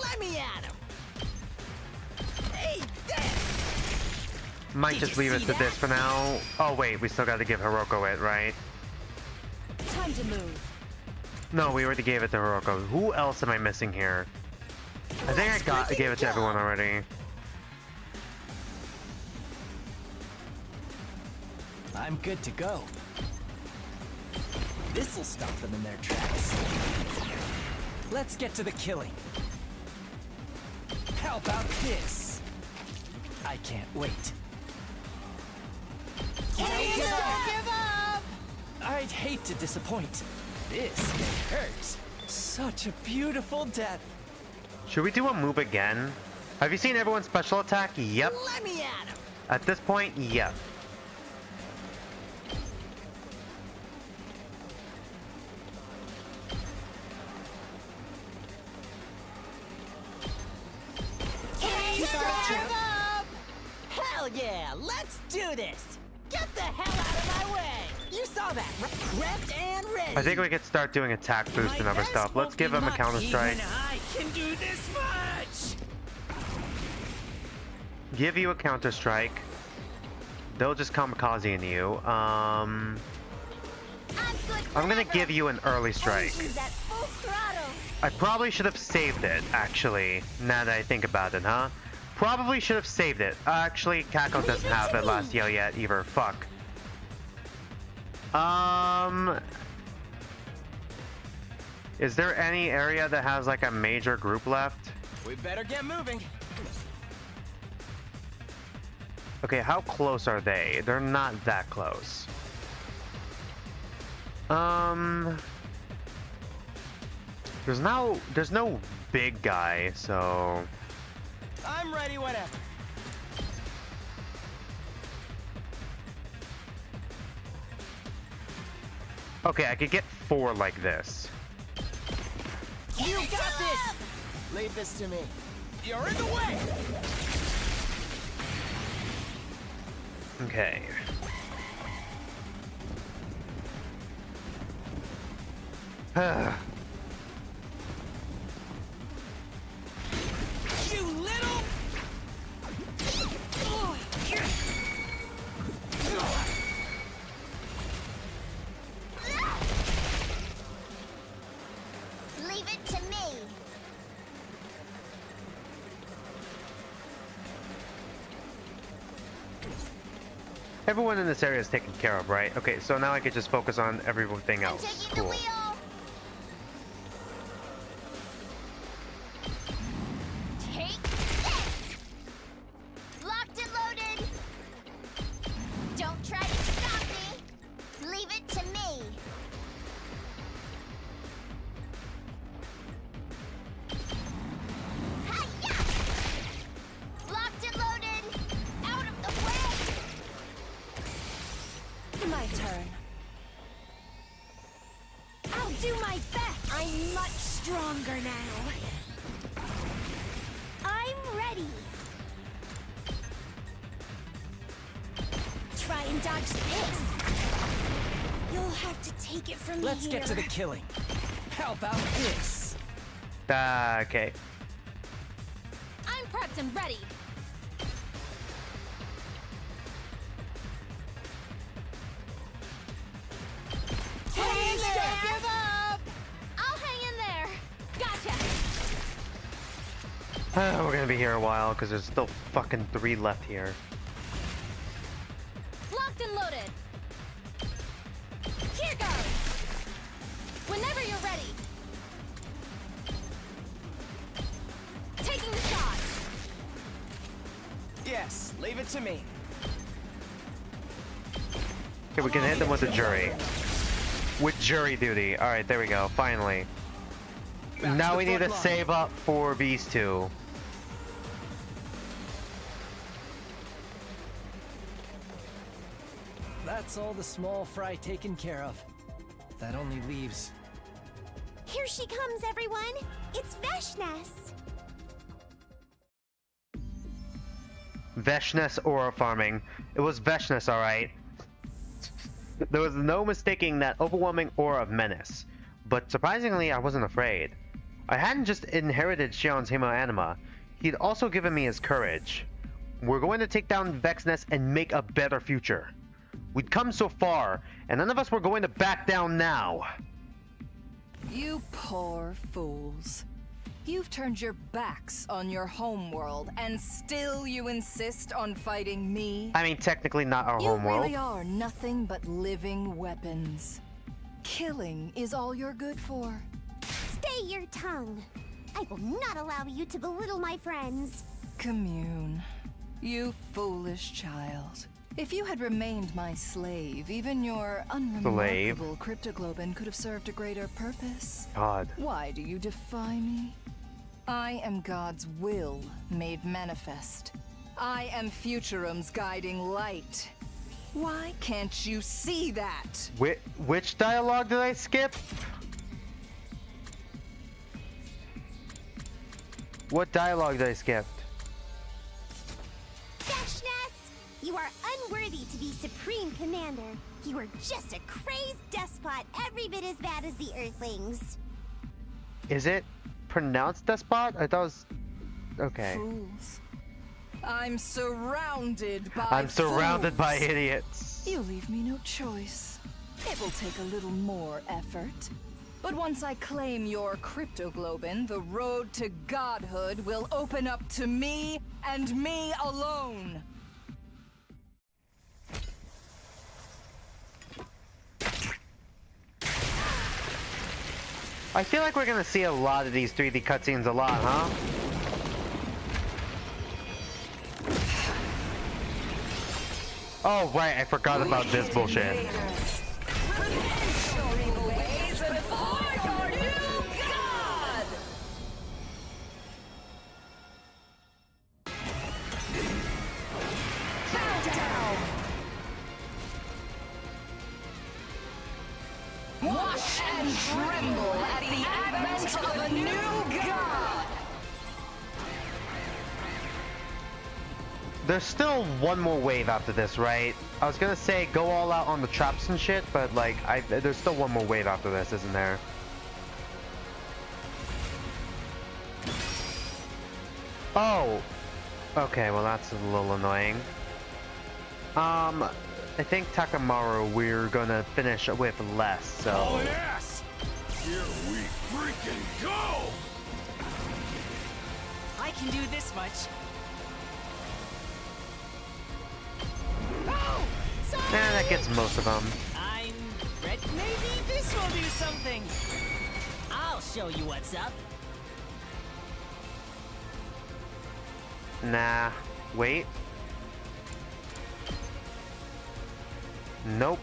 Let me at him. Hey, there. Might Did just you leave it see to that? this for now. Oh wait, we still got to give Hiroko it, right? Time to move. No, we already gave it to Hiroko. Who else am I missing here? I think I gave it to everyone already. I'm good to go. This'll stop them in their tracks. Let's get to the killing. How about this? I can't wait. Please don't give up. I'd hate to disappoint. This hurts. Such a beautiful death. Should we do a move again? Have you seen everyone's special attack? Yep. Let me at him. At this point, yep. Please don't give up. Hell yeah, let's do this. Get the hell out of my way. You saw saw that. Prepped and ready. I think we could start doing attack boost and other stuff. Let's give him a counter strike. Even I can do this much. Give you a counter strike. They'll just kamikaze in you. I'm gonna give you an early strike. I probably should have saved it, actually, now that I think about it, huh? Probably should have saved it. Actually, Kako doesn't have it last yell yet either. Fuck. Is there any area that has like a major group left? We better get moving. Okay, how close are they? They're not that close. There's no big guy, so I'm ready whenever. okay, I could get 4 like this. You got this. Leave this to me. You're in the way. Okay. You little. Leave it to me. Everyone in this area is taken care of, right? Okay, so now I could just focus on everything else. Cool. Take this. Locked and loaded. Don't try to stop me. Leave it to me. Hi-ya! Locked and loaded. Out of the way. My turn. I'll do my best. I'm much stronger now. I'm ready. Try and dodge this. You'll have to take it from me. Let's get to the killing. How about this? Okay. I'm prepped and ready. Please don't give up. I'll hang in there. Gotcha. We're gonna be here a while because there's still fucking 3 left here. Locked and loaded. Here goes. Whenever you're ready. Taking the shot. Yes, leave it to me. Okay, we can hit them with a jury. With jury duty. Alright, there we go. Finally. Now we need to save up for these 2. That's all the small fry taken care of. That only leaves. Here she comes, everyone. It's Veshness. Veshness aura farming. It was Veshness, alright. There was no mistaking that overwhelming aura of menace. But surprisingly, I wasn't afraid. I hadn't just inherited Shion's hemoanima. He'd also given me his courage. We're going to take down Veshness and make a better future. We'd come so far, and none of us were going to back down now. You poor fools. You've turned your backs on your homeworld, and still you insist on fighting me? I mean, technically not our homeworld. You really are nothing but living weapons. Killing is all you're good for. Stay your tongue. I will not allow you to belittle my friends. Commune. You foolish child. If you had remained my slave, even your unremarkable cryptoglobin could have served a greater purpose. God. Why do you defy me? I am God's will made manifest. I am Futurum's guiding light. Why can't you see that? Which dialogue did I skip? What dialogue did I skip? Veshness, you are unworthy to be Supreme Commander. You are just a crazed despot, every bit as bad as the Earthlings. Is it pronounced despot? I thought it was... Okay. Fools. I'm surrounded by idiots. You leave me no choice. It will take a little more effort. But once I claim your cryptoglobin, the road to godhood will open up to me and me alone. I feel like we're gonna see a lot of these 3D cutscenes a lot, huh? Oh, right, I forgot about this bullshit. Watch and tremble at the advent of a new god! There's still one more wave after this, right? I was gonna say go all out on the traps and shit, but like, there's still one more wave after this, isn't there? Oh! Okay, well that's a little annoying. I think Takamaru we're gonna finish with less, so... All an ass! Here we freaking go! I can do this much. Oh! Sorry! that gets most of them. I'm ready. Maybe this will do something. I'll show you what's up. Nah, wait. Nope.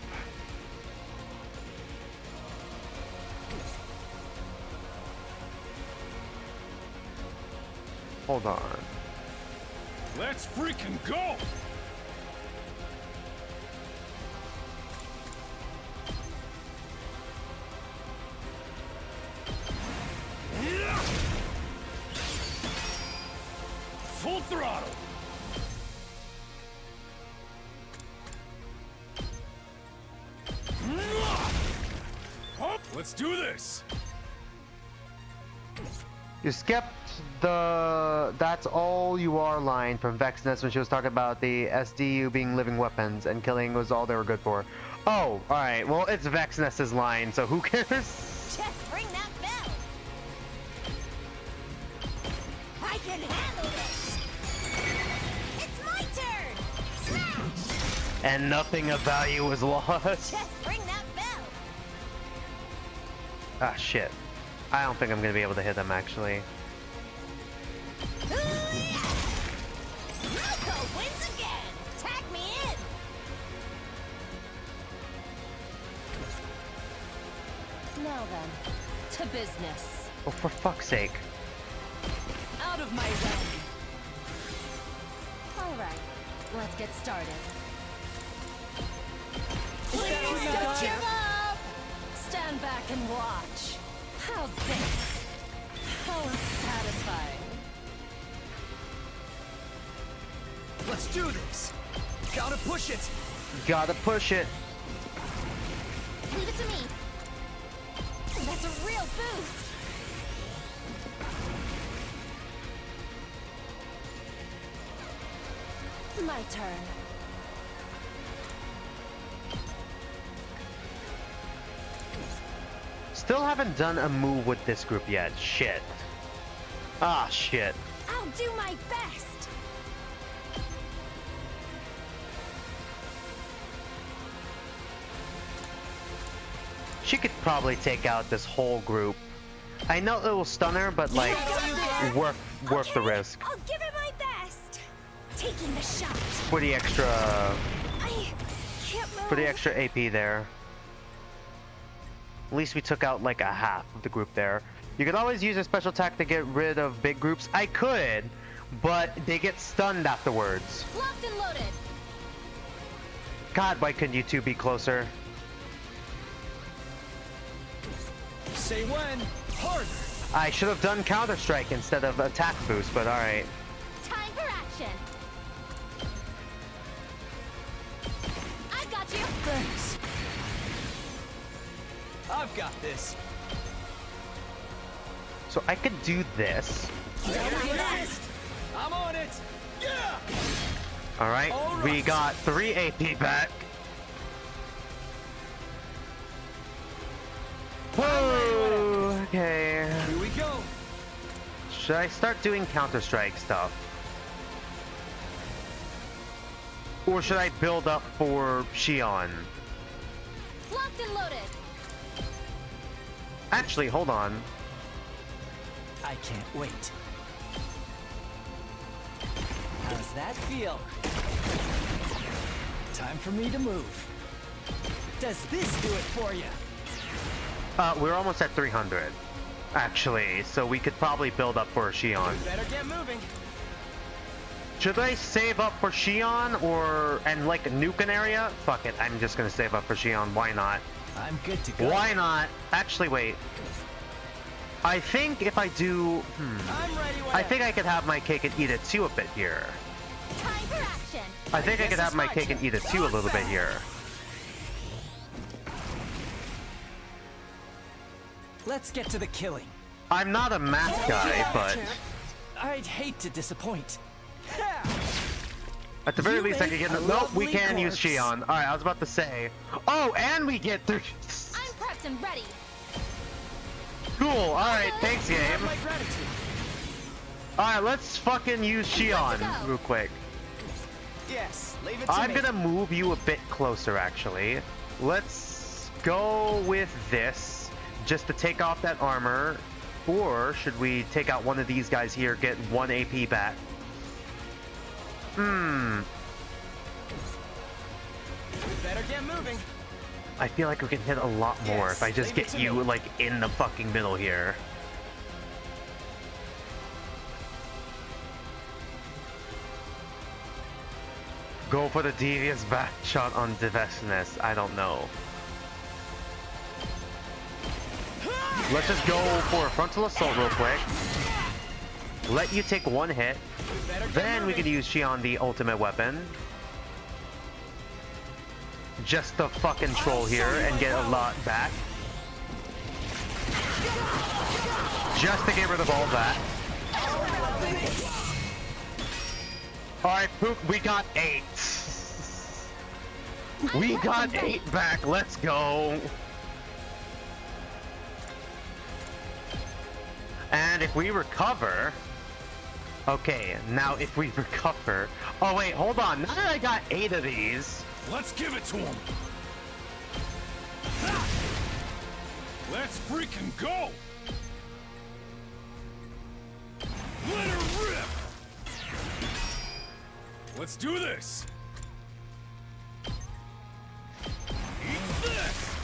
Hold on. Let's freaking go! Full throttle! Let's do this! You skipped the "that's all you are" line from Vexness when she was talking about the SDU being living weapons and killing was all they were good for. Oh, alright. Well, it's Vexness's line, so who cares? Just ring that bell. I can handle this. It's my turn. Smash! And nothing of value was lost. Just ring that bell. Ah, shit. I don't think I'm gonna be able to hit them, actually. Ruko wins again. Tag me in. Now then, to business. Oh, for fuck's sake. Out of my way. All right, let's get started. Please don't give up. Stand back and watch. How's this? How unsatisfying. Let's do this! Gotta push it! Gotta push it. Leave it to me. That's a real boost. My turn. Still haven't done a move with this group yet. Shit. Ah, shit. I'll do my best. She could probably take out this whole group. I know it will stun her, but like, worth the risk. I'll give it my best. Taking the shot. For the extra, I can't move. for the extra AP there. At least we took out like a half of the group there. You could always use a special attack to get rid of big groups. I could, but they get stunned afterwards. Locked and loaded. God, why couldn't you two be closer? Say when, harder! I should have done Counter-Strike instead of attack boost, but alright. Time for action. I got you. Thanks. I've got this. So I could do this. I'm on it. Yeah. All right, we got 3 AP back. Whoa, okay. Here we go. Should I start doing Counter-Strike stuff? Or should I build up for Shion? Locked and loaded. Actually, hold on. I can't wait. How's that feel? Time for me to move. Does this do it for you? We're almost at 300, actually, so we could probably build up for Shion. Better get moving. Should I save up for Shion and like nuke an area? Fuck it, I'm just gonna save up for Shion. Why not? I'm good to go. Why not? Actually, wait. I think if I do, I'm ready. I think I could have my cake and eat it too a bit here. Time for action. I think I could have my cake and eat it too a little bit here. Let's get to the killing. I'm not a math guy, but I'd hate to disappoint. at the very least I could get. Nope, we can use Shion. All right, I was about to say. Oh, and we get through. I'm prepped and ready. Cool. All right, thanks, game. All right, let's fucking use Shion real quick. Yes, leave it to I'm me. gonna move you a bit closer, actually. Let's go with this. Just to take off that armor, or should we take out one of these guys here, get 1 AP back? We better get moving. I feel like we can hit a lot more if I just get you like in the fucking middle here. Go for the devious back shot on divestness. I don't know. Let's just go for a frontal assault real quick. Let you take 1 hit. Then we could use Shion the ultimate weapon. Just to fucking troll here and get a lot back. Just to get rid of all that. Alright, Pook, we got 8. We got 8 back, let's go. And if we recover... Okay, now if we recover... Oh wait, hold on. Now that I got 8 of these... Let's give it to him. Let's freaking go. Let her rip. Let's do this. Eat this.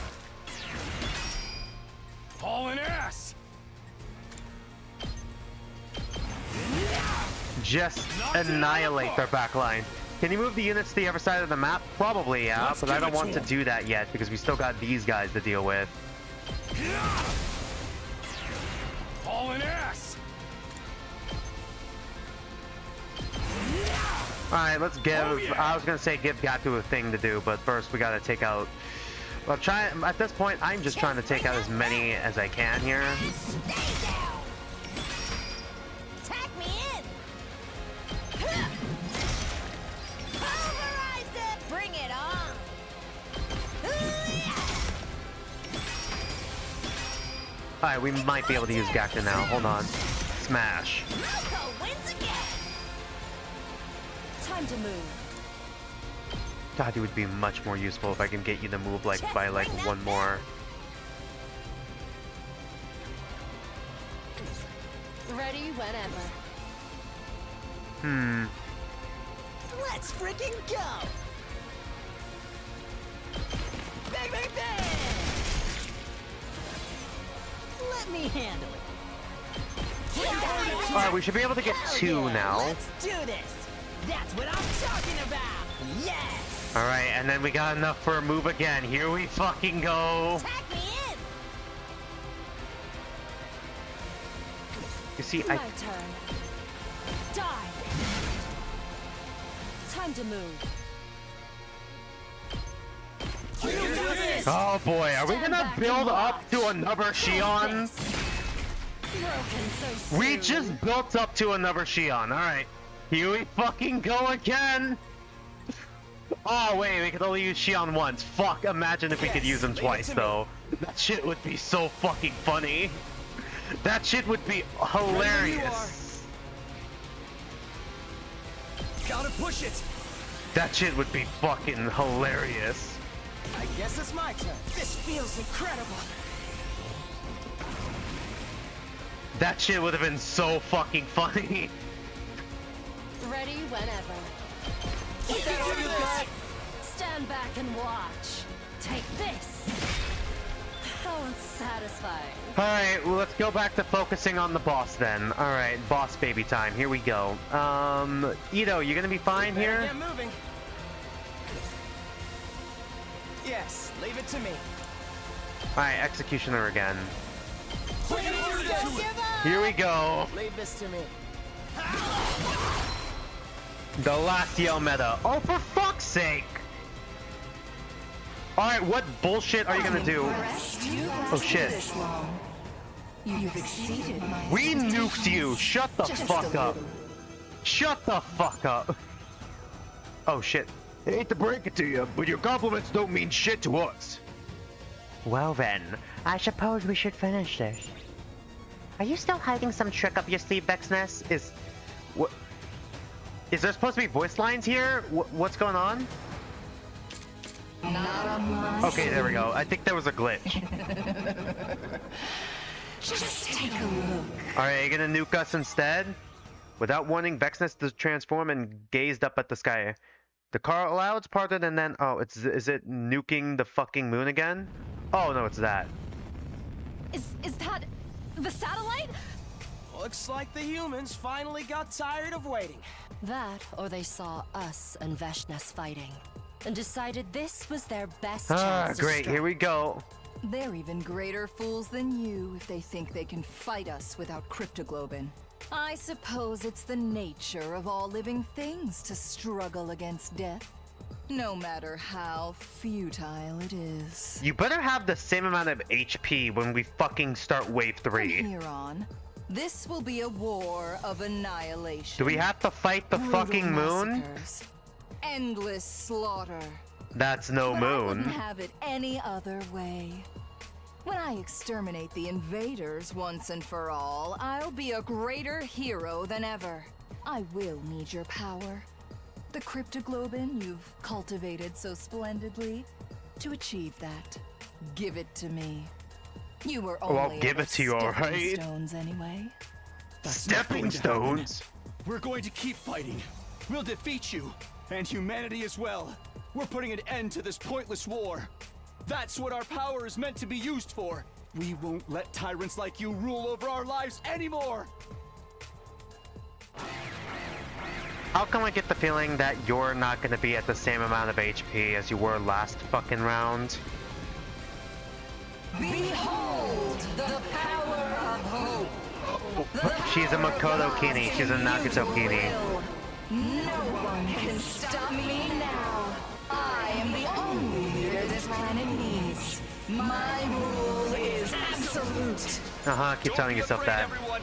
Hauling ass. Just annihilate their backline. Can you move the units to the other side of the map? Probably, yeah, but I don't want to do that yet because we still got these guys to deal with. Hauling ass. Alright, let's give... I was gonna say give Gatu a thing to do, but first we gotta take out... Well, at this point, I'm just trying to take out as many as I can here. Tack me in. Pulverize it. Bring it on. Alright, we might be able to use Gakta now. Hold on. Smash. Moko wins again. Time to move. God, it would be much more useful if I can get you to move like by like 1 more. Ready whenever. Let's freaking go. Bang, bang, bang. Let me handle it. Alright, we should be able to get 2 now. Let's do this. That's what I'm talking about. Yes. Alright, and then we got enough for a move again. Here we fucking go. Tack me in. You see, My turn. Die. Time to move. Oh boy, are we gonna build up to another Shion? We just built up to another Shion. Alright. Here we fucking go again! Oh wait, we could only use Shion once. Fuck, imagine if we could use him twice though. That shit would be so fucking funny. That shit would be hilarious. Gotta push it. That shit would be fucking hilarious. I guess it's my turn. This feels incredible. That shit would have been so fucking funny. Ready whenever. Is that all you got? Stand back and watch. Take this. How unsatisfying. Alright, well, let's go back to focusing on the boss then. Alright, boss baby time. Here we go. Ito, you gonna be fine here? Get moving. Yes, leave it to me. Alright, executioner again. Give Here we go. Leave this to me. The last yell meta. Oh, for fuck's sake! Alright, what bullshit are you gonna do? Oh shit. You've exceeded my We nuked you! Shut the fuck up! Shut the fuck up! Oh shit. I hate to break it to you, but your compliments don't mean shit to us. Well then, I suppose we should finish this. Are you still hiding some trick up your sleeve, Vexness? What? Is there supposed to be voice lines here? What's going on? Okay, there we go. I think there was a glitch. Just take a look. Alright, you gonna nuke us instead? Without warning, Vexness to transform and gazed up at the sky. The clouds parted and then... Oh, is it nuking the fucking moon again? Oh, no, it's that. Is that the satellite? Looks like the humans finally got tired of waiting. That, or they saw us and Veshnes fighting, and decided this was their best Ah, chance to great, strike. here we go. They're even greater fools than you if they think they can fight us without cryptoglobin. I suppose it's the nature of all living things to struggle against death, no matter how futile it is. You better have the same amount of HP when we fucking start wave 3. From here on, this will be a war of annihilation. Do we have to fight the Brutal fucking moon? massacres, endless slaughter. That's no But I moon. wouldn't have it any other way. When I exterminate the invaders once and for all, I'll be a greater hero than ever. I will need your power. The cryptoglobin you've cultivated so splendidly. To achieve that, give it to me. You were Oh, only I'll give ever it to you, stepping alright? stones anyway. Stepping stones? We're going to keep fighting. We'll defeat you, and humanity as well. We're putting an end to this pointless war. That's what our power is meant to be used for. We won't let tyrants like you rule over our lives anymore. How come I get the feeling that you're not gonna be at the same amount of HP as you were last fucking round? Behold the power of hope. She's a Makoto Kini, she's a Nagato Kini. No one can stop me now. I am the only leader this planet needs. My rule is absolute. Keep telling yourself that. Everyone.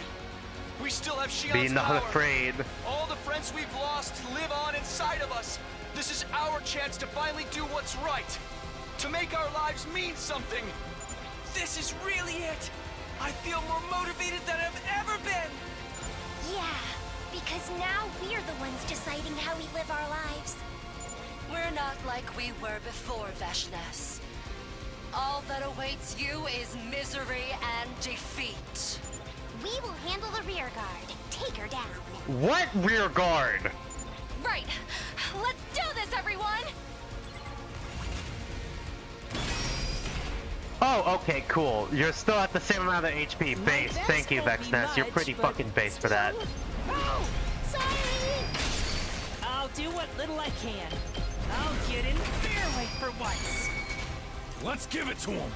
We still have Shion's Be not power. afraid. All the friends we've lost live on inside of us. This is our chance to finally do what's right. To make our lives mean something. This is really it. I feel more motivated than I've ever been. Yeah, because now we're the ones deciding how we live our lives. We're not like we were before, Veshnes. All that awaits you is misery and defeat. We will handle the rear guard. Take her down. What rear guard? Right. Let's do this, everyone! Oh, okay, cool. You're still at the same amount of HP base. Thank you, Vexness. You're pretty fucking base for that. Oh, sorry. I'll do what little I can. I'll get in their way for once. Let's give it to him.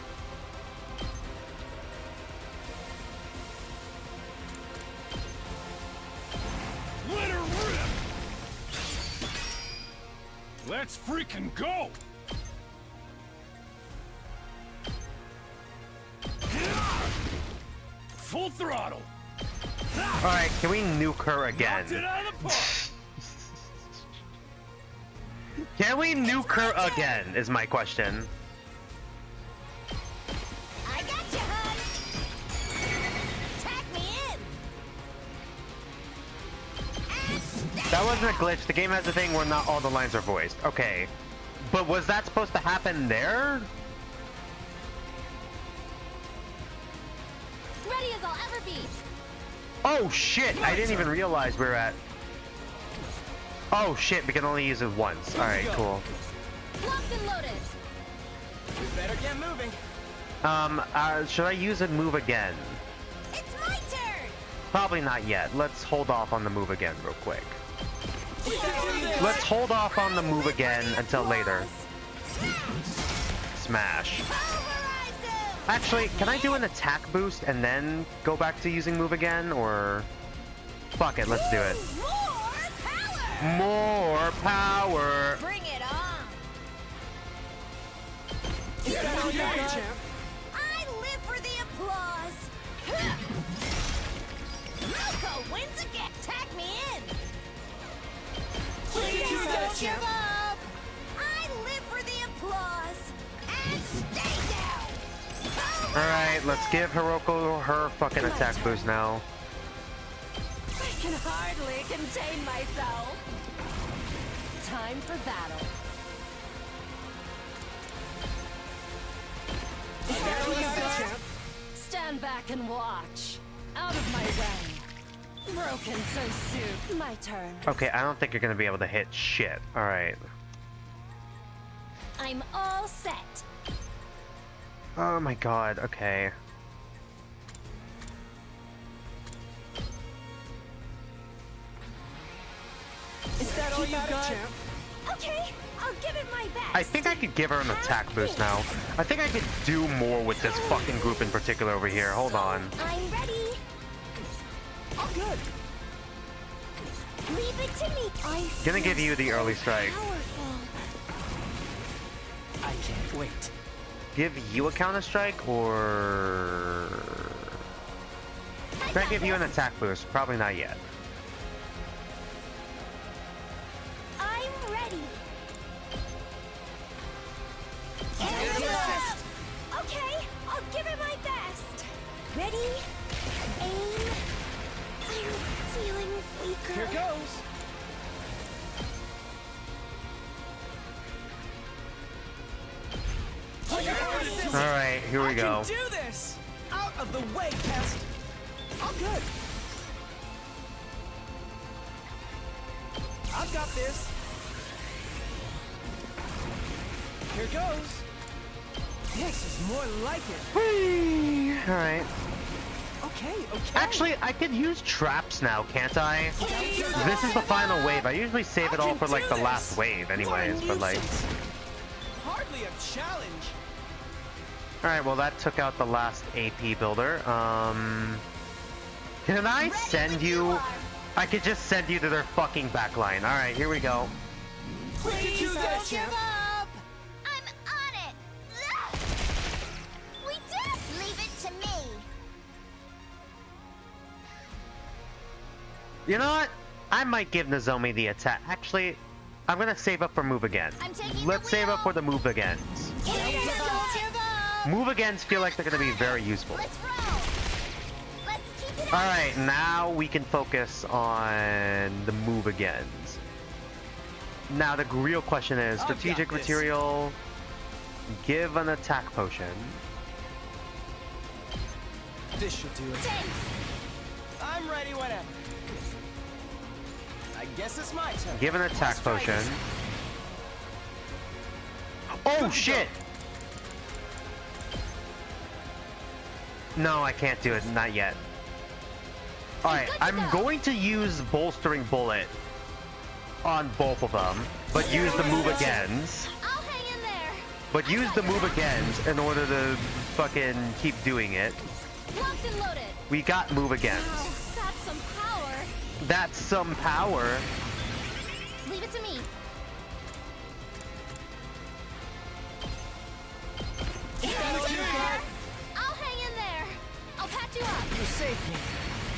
Let her rip. Let's freaking go. full throttle. Alright, can we nuke her again? Knocked it out of the park. Can we nuke her again, is my question. I got you, hun. Tag me in. That wasn't a glitch. The game has a thing where not all the lines are voiced. Okay. But was that supposed to happen there? Ready as I'll ever be. Oh shit! I didn't even realize we were at... Oh shit, we can only use it once. Alright, cool. Locked and loaded. We better get moving. Should I use it move again? It's my turn. Probably not yet. Let's hold off on the move again real quick. Let's hold off on the move again until later. Smash. Actually, can I do an attack boost and then go back to using move again, or... Fuck it, let's do it. More power! Bring it on. I live for the applause. Milko wins again. Tag me in. Please don't give up. I live for the applause. And stay down. Alright, let's give Hiroko her fucking attack boost now. I can hardly contain myself. Time for battle. Stand back and watch. Out of my way. Broken so soon. My turn. Okay, I don't think you're gonna be able to hit shit. Alright. I'm all set. Oh my god, okay. Is that all you got? Okay, I'll give it my best. I think I could give her an attack boost now. I think I could do more with this fucking group in particular over here. Hold on. I'm ready. Oh, good. Leave it to me. Gonna give you the early strike. I can't wait. Give you a counter strike, or... Can I give you an attack boost? Probably not yet. I'm ready. Okay, I'll give it my best. Ready? Aim. I'm feeling weaker. Here goes. Alright, here we go. I can do this! Out of the way, Pest! All good. I've got this. Here goes. This is more like it. Alright. Okay. Actually, I could use traps now, can't I? This is the final wave. I usually save it all for like the last wave anyways, but like... Hardly a challenge. Alright, well that took out the last AP builder. Can I send you... I could just send you to their fucking backline. Alright, here we go. Please don't give up. I'm on it. We did it. Leave it to me. You know what? I might give Nozomi the attack. Actually, I'm gonna save up for move again. Let's save up for the move agains. Move agains feel like they're gonna be very useful. Alright, now we can focus on the move agains. Now the real question is, strategic material, give an attack potion. This should do it. I'm ready whenever. I guess it's my turn. Give an attack potion. Oh shit! No, I can't do it. Not yet. Alright, I'm going to use Bolstering Bullet on both of them, but use the move agains. I'll hang in there. But use the move agains in order to fucking keep doing it. Locked and loaded. We got move agains. That's some power. That's some power. Leave it to me. I'll hang in there. I'll patch lift you up. You saved me.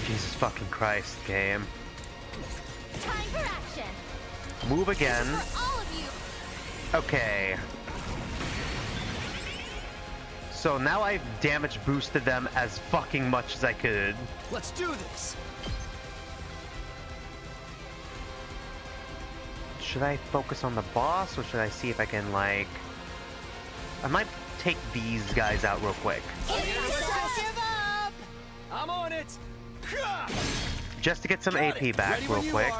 Jesus fucking Christ, game. Time for action. Move again. This is for all of you. Okay. So now I've damage boosted them as fucking much as I could. Let's do this. Should I focus on the boss, or should I see if I can, like... I might take these guys out real quick. Give up! I'm on it. Just to get some Got AP it. back Ready real when you quick.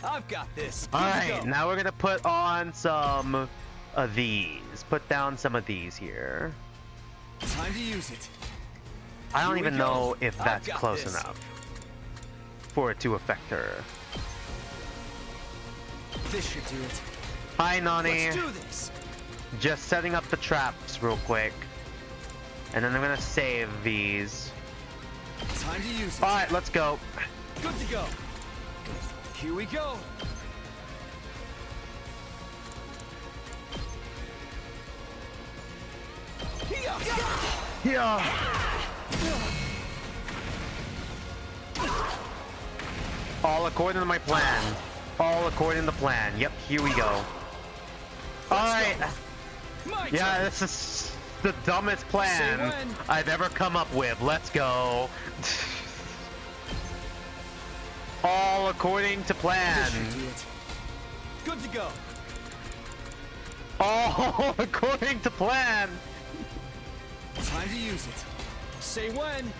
I've got this. Good to Alright, go. now we're gonna put on some of these. Put down some of these here. Time to use it. I don't Here we even go. know if I've that's got close this. enough for it to affect her. This should do it. Hi, Nani. Let's do this. Just setting up the traps real quick. And then I'm gonna save these. Time to use it. Alright, let's go. Good to go. Here we go. Yeah. All according to my plan. All according to the plan. Yep, here we go. Alright. Yeah, this is the dumbest plan I've ever come up with. Let's go. All according to plan. Good to go. All according to plan. Time to use it. Say when.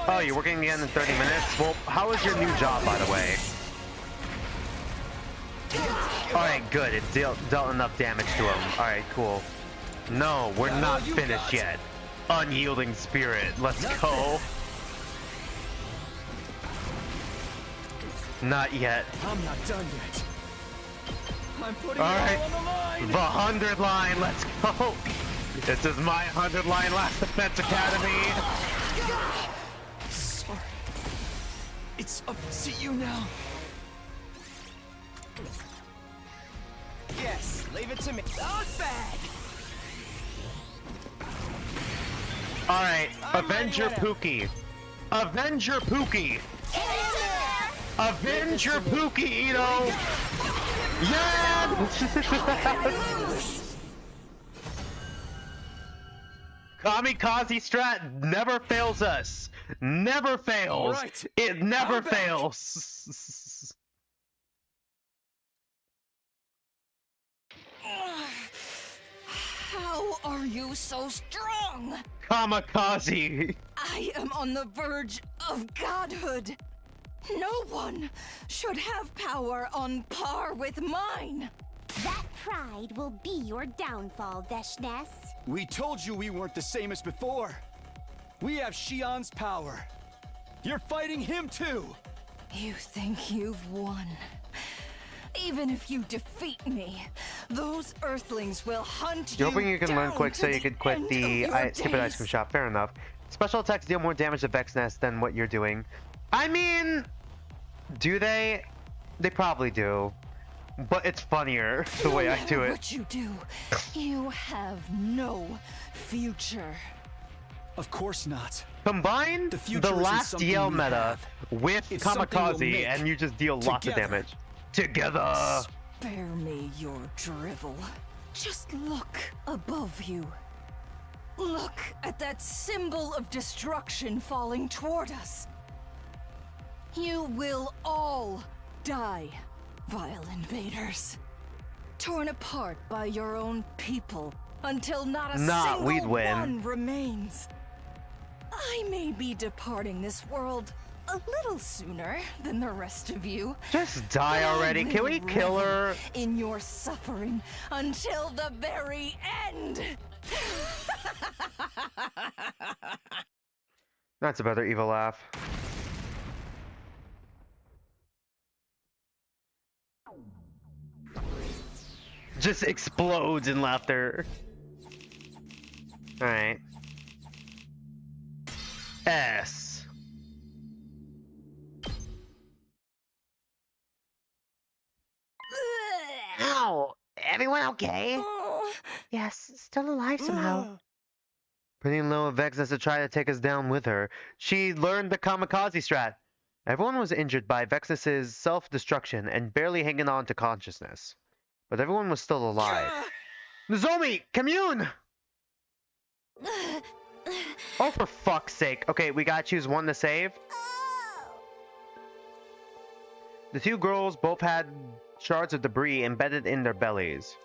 Oh, you're working again in 30 minutes? Well, how is your new job, by the way? Alright, good. It dealt enough damage to him. Alright, cool. No, we're not finished yet. Unyielding spirit. Let's go. Not yet. I'm not done yet. I'm putting Alright. it all on the line. The 100 line. Let's go. This is my 100 line Last Defense Academy. Sorry. It's up to you now. Yes, leave it to me. Not bad. Alright, Avenger Pookie. Avenger Pookie. Avenger Pookie, Ito. Yeah! Kamikaze strat never fails us. Never fails. Right. It never I'm back. fails. How are you so strong? Kamikaze. I am on the verge of godhood. No one should have power on par with mine. That pride will be your downfall, Veshness. We told you we weren't the same as before. We have Shion's power. You're fighting him too. You think you've won. Even if you defeat me, those Earthlings will hunt You're you hoping you can learn down quick to so you could quit end the of your stupid ice days. cream shop. Fair enough. Special attacks deal more damage to Vex Nest than what you're doing. I mean, do they? They probably do. But it's funnier the way I do No matter it. what you do, you have no future. Of course not. Combine The the, future isn't last something DL we meta have. with It's something we'll Kamikaze make and you just deal lots of together. damage. Together! Spare me your drivel. Just look above you. Look at that symbol of destruction falling toward us. You will all die, vile invaders. Torn apart by your own people until not a single we'd win. one remains. I may be departing this world a little sooner than the rest of you. Just die but I already. Can will we kill her? revel in your suffering until the very end. That's a better evil laugh. Just explodes in laughter. Alright. S. now! Everyone okay? Yes, still alive somehow. Pretty low of Vexus to try to take us down with her. She learned the kamikaze strat. Everyone was injured by Vexus's self-destruction and barely hanging on to consciousness. But everyone was still alive. Nozomi! Commune! Oh, for fuck's sake. Okay, we gotta choose one to save. The two girls both had shards of debris embedded in their bellies.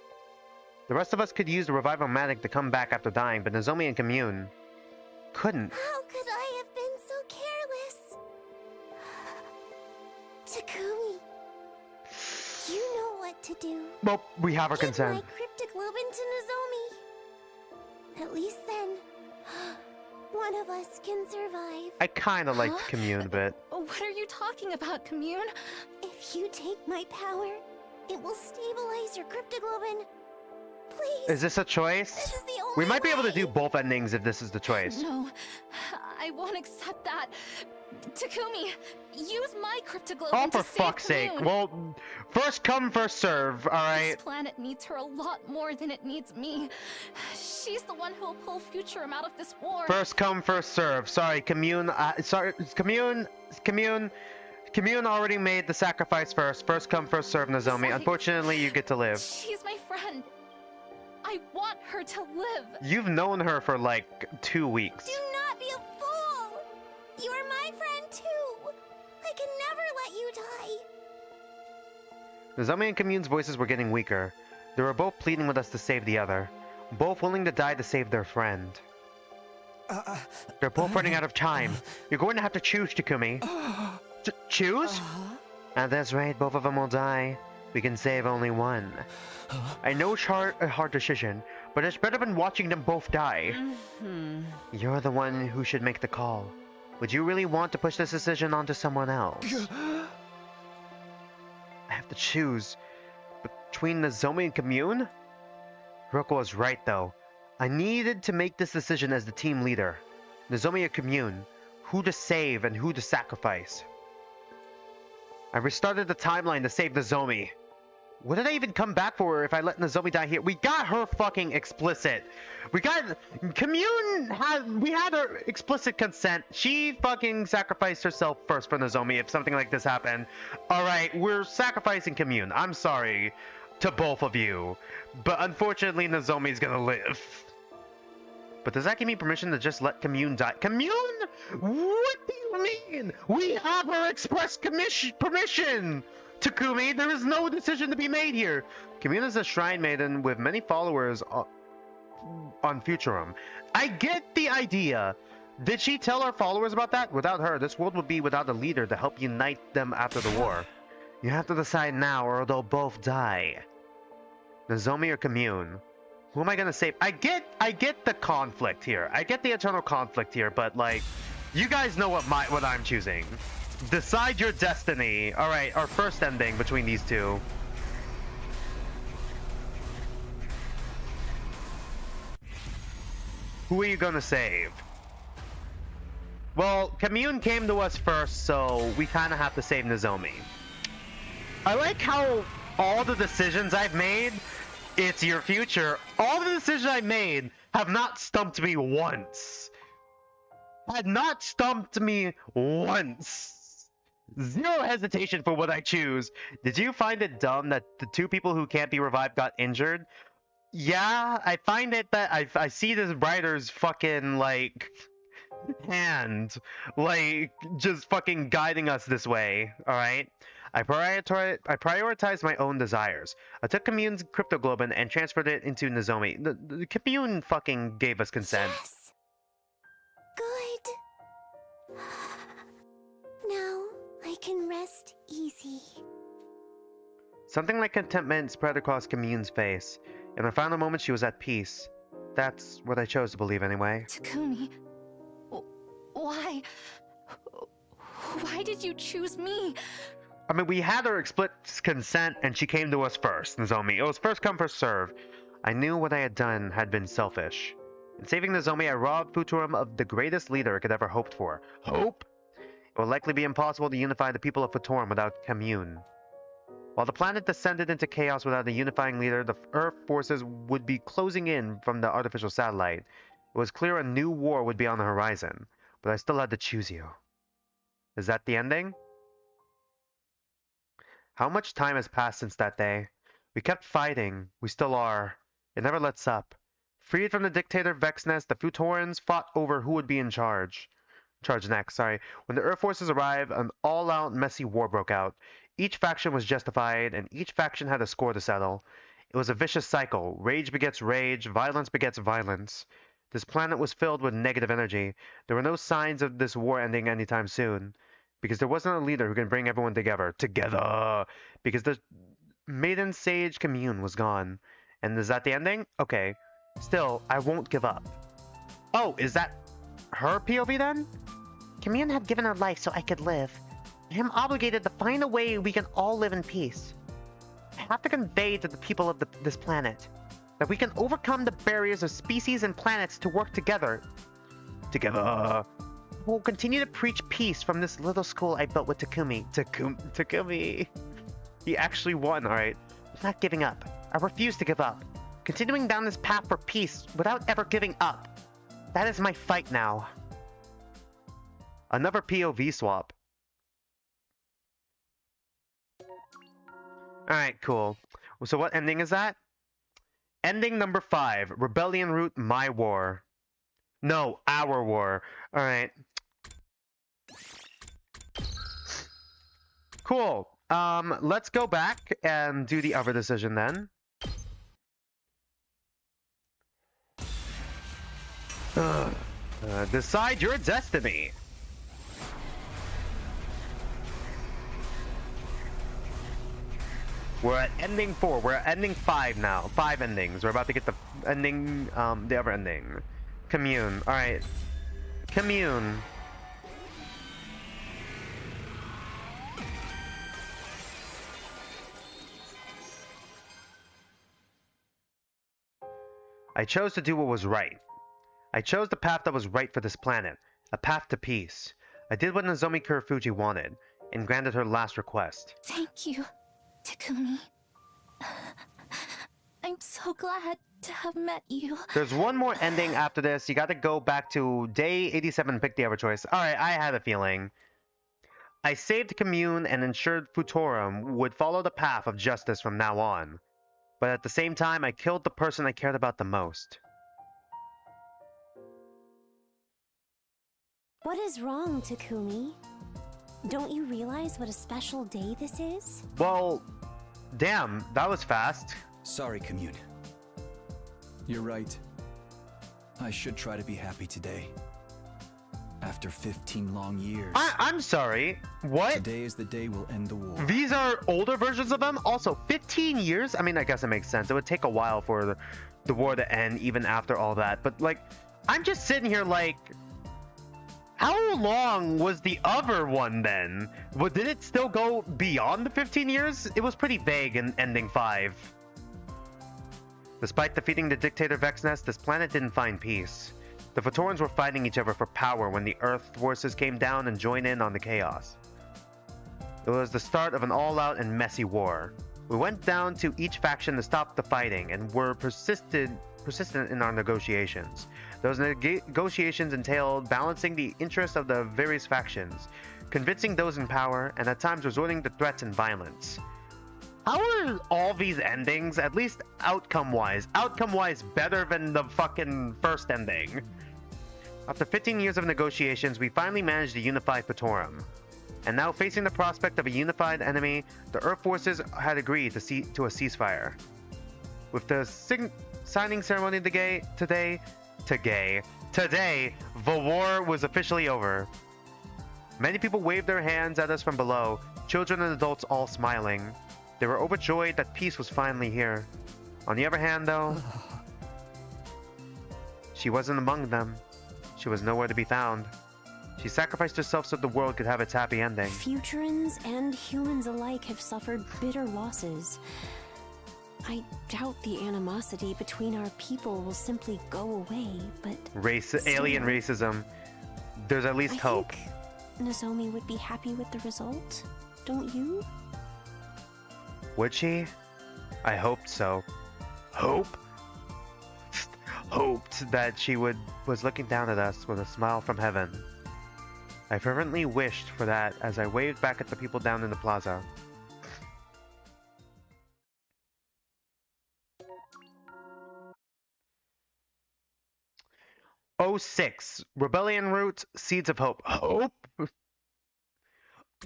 The rest of us could use the revival-matic to come back after dying, but Nozomi and Commune couldn't. How could I have been so careless? Takumi, you know what to do. Well, we have our consent. Give my cryptic globin to Nozomi. At least then, one of us can survive. I kinda like Commune a bit. What are you talking about, Commune? If you take my power, it will stabilize your cryptoglobin. Please. Is this a choice? This is the only We might be able to way. do both endings if this is the choice. No, I won't accept that. Takumi, use my cryptoglobin Oh, to for save fuck's sake. Commune. Well, first come, first serve, alright? This planet needs her a lot more than it needs me. She's the one who'll pull Futurum out of this war. First come, first serve. Sorry, Commune, Commune already made the sacrifice first. First come, first serve, Nozomi. Sorry. Unfortunately, you get to live. She's my friend. I want her to live. You've known her for like 2 weeks. Do not be a fool. You are my friend too. I can never let you die. Nozomi and Commune's voices were getting weaker. They were both pleading with us to save the other. Both willing to die to save their friend. They're both running out of time. You're going to have to choose, Takumi. Choose? At this rate, both of them will die. We can save only one. I know it's a hard decision, but it's better than watching them both die. You're the one who should make the call. Would you really want to push this decision onto someone else? I have to choose between Nozomi and Commune? Hiroko was right, though. I needed to make this decision as the team leader. Nozomi or Commune, who to save and who to sacrifice. I restarted the timeline to save Nozomi. What did I even come back for if I let Nozomi die here? We got her fucking explicit. We got... Commune we had her explicit consent. She fucking sacrificed herself first for Nozomi if something like this happened. Alright, we're sacrificing Commune. I'm sorry to both of you. But unfortunately, Nozomi's gonna live. But does that give me permission to just let Commune die? Commune? What do you mean? We have her express permission! Takumi, there is no decision to be made here. Commune is a shrine maiden with many followers on Futurum. I get the idea. Did she tell her followers about that? Without her, this world would be without a leader to help unite them after the war. You have to decide now or they'll both die. Nozomi or Commune? Who am I gonna save? I get the conflict here. I get the eternal conflict here, but like, you guys know what I'm choosing. Decide your destiny. Alright, our first ending between these two. Who are you gonna save? Well, Commune came to us first, so we kind of have to save Nozomi. I like how all the decisions I've made, it's your future. All the decisions I made have not stumped me once. Had not stumped me once. Zero hesitation for what I choose. Did you find it dumb that the two people who can't be revived got injured? Yeah, I find it that I see this writer's fucking, like, hand, like, just fucking guiding us this way, alright? I prioritized my own desires. I took Commune's cryptoglobin and transferred it into Nozomi. The Commune fucking gave us consent. Yes. Good. Now I can rest easy. Something like contentment spread across Commune's face. In her final moments, she was at peace. That's what I chose to believe anyway. Takumi, why? Why did you choose me? I mean, we had her explicit consent, and she came to us first, Nozomi. It was first come, first serve. I knew what I had done had been selfish. In saving Nozomi, I robbed Futurum of the greatest leader it could ever hoped for. Hope? It will likely be impossible to unify the people of Futurum without Commune. While the planet descended into chaos without a unifying leader, the Earth forces would be closing in from the artificial satellite. It was clear a new war would be on the horizon, but I still had to choose you. Is that the ending? How much time has passed since that day? We kept fighting. We still are. It never lets up. Freed from the dictator Vexness, the Futorans fought over who would be in charge. Next. When the Earth forces arrived, an all-out messy war broke out. Each faction was justified, and each faction had a score to settle. It was a vicious cycle. Rage begets rage, violence begets violence. This planet was filled with negative energy. There were no signs of this war ending anytime soon. Because there wasn't a leader who can bring everyone together. Because the Maiden Sage commune was gone. And is that the ending? Okay. Still, I won't give up. Oh, is that her POV then? Commune had given her life so I could live. I am obligated to find a way we can all live in peace. I have to convey to the people of this planet that we can overcome the barriers of species and planets to work together. We'll continue to preach peace from this little school I built with Takumi. Takumi. He actually won, alright. I'm not giving up. I refuse to give up. Continuing down this path for peace without ever giving up. That is my fight now. Another POV swap. Alright, cool. So what ending is that? Ending number 5. Rebellion Route My War. No, Our War. Alright. Cool. Let's go back and do the other decision then. Decide your destiny. We're at ending 4. We're at ending 5 now. 5 endings. We're about to get the ending, the other ending. Commune. Alright. Commune. I chose to do what was right. I chose the path that was right for this planet. A path to peace. I did what Nozomi Kurofuji wanted, and granted her last request. Thank you, Takumi. I'm so glad to have met you. There's one more ending after this. You gotta go back to day 87, pick the other choice. Alright, I had a feeling. I saved Commune and ensured Futorum would follow the path of justice from now on. But at the same time, I killed the person I cared about the most. What is wrong, Takumi? Don't you realize what a special day this is? Well, damn, that was fast. Sorry, Commune. You're right. I should try to be happy today. After 15 long years. I'm sorry. What? Today is the day we'll end the war. These are older versions of them? Also, 15 years? I mean, I guess it makes sense. It would take a while for the war to end, even after all that. But, like, I'm just sitting here like... How long was the other one then? Well, did it still go beyond the 15 years? It was pretty vague in ending 5. Despite defeating the dictator Vexness, this planet didn't find peace. The Futorans were fighting each other for power when the Earth forces came down and joined in on the chaos. It was the start of an all-out and messy war. We went down to each faction to stop the fighting and were persistent in our negotiations. Those negotiations entailed balancing the interests of the various factions, convincing those in power, and at times resorting to threats and violence. How are all these endings, at least outcome-wise, better than the fucking first ending? After 15 years of negotiations, we finally managed to unify Futorum. And now, facing the prospect of a unified enemy, the Earth forces had agreed to a ceasefire. With the signing ceremony today, the war was officially over. Many people waved their hands at us from below, children and adults all smiling. They were overjoyed that peace was finally here. On the other hand, though, she wasn't among them. She was nowhere to be found. She sacrificed herself so the world could have its happy ending. Futurans and humans alike have suffered bitter losses. I doubt the animosity between our people will simply go away, but... Alien racism. There's at least hope. I think Nozomi would be happy with the result, don't you? Would she? I hoped so. Hope? Hoped that she was looking down at us with a smile from heaven. I fervently wished for that as I waved back at the people down in the plaza. '06. Rebellion Route, Seeds of Hope. Hope?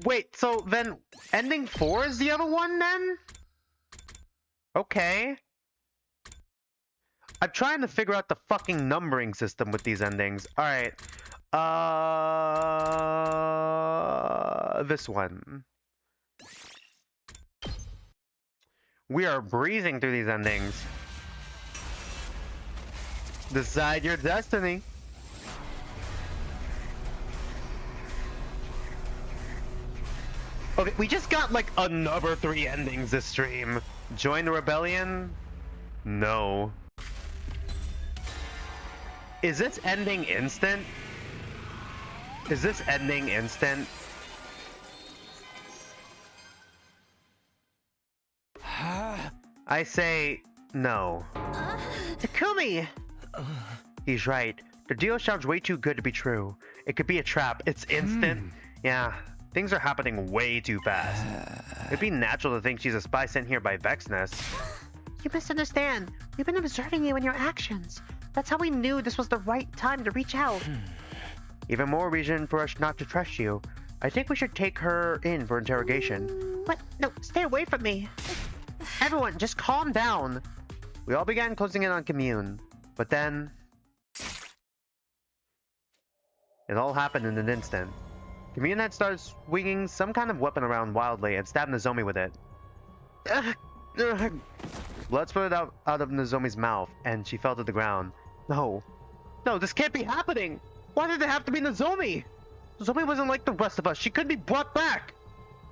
Wait, so then ending 4 is the other one then? Okay. I'm trying to figure out the fucking numbering system with these endings. Alright. This one. We are breezing through these endings. Decide your destiny. Okay, we just got like another 3 endings this stream. Join the rebellion? No. Is this ending instant? Is this ending instant? I say no. Takumi! He's right. The deal sounds way too good to be true. It could be a trap. It's instant. Yeah, things are happening way too fast. It'd be natural to think she's a spy sent here by Vexness. You misunderstand. We've been observing you and your actions. That's how we knew this was the right time to reach out. Even more reason for us not to trust you. I think we should take her in for interrogation. What? No, stay away from me. Everyone, just calm down. We all began closing in on Commune, but then... it all happened in an instant. Commune had started swinging some kind of weapon around wildly and stabbed Nozomi with it. Blood spurted out of Nozomi's mouth, and she fell to the ground. No. No, this can't be happening! Why did it have to be Nozomi? Nozomi wasn't like the rest of us. She couldn't be brought back!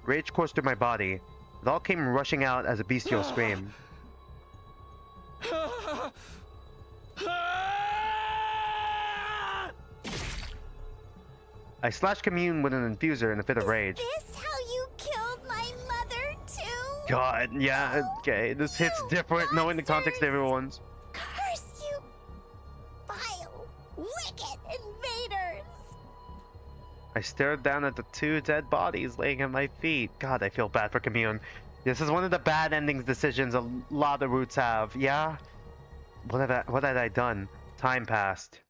Rage coursed through my body. It all came rushing out as a bestial scream. I slashed Commune with an infuser in a fit of rage. Is this how you killed my mother, too? God, yeah, okay. This hits different knowing the context of everyone's. Curse you, vile, wicked invaders! I stared down at the 2 dead bodies laying at my feet. God, I feel bad for Commune. This is one of the bad endings decisions a lot of roots have. Yeah? What had I done? Time passed.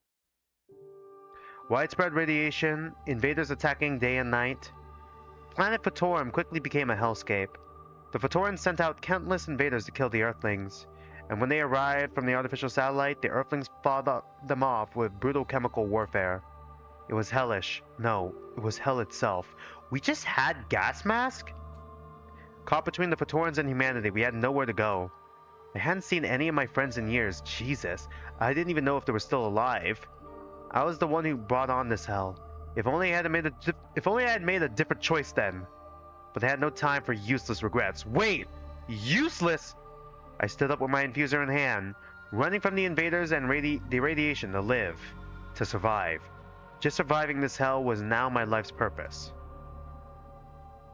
Widespread radiation, invaders attacking day and night. Planet Photorum quickly became a hellscape. The Photorans sent out countless invaders to kill the Earthlings, and when they arrived from the artificial satellite, the Earthlings fought them off with brutal chemical warfare. It was hellish. No, it was hell itself. We just had gas mask? Caught between the Photorans and humanity, we had nowhere to go. I hadn't seen any of my friends in years. Jesus, I didn't even know if they were still alive. I was the one who brought on this hell. If only I had made a different choice then. But I had no time for useless regrets. Wait! Useless? I stood up with my infuser in hand, running from the invaders and the radiation to live, to survive. Just surviving this hell was now my life's purpose.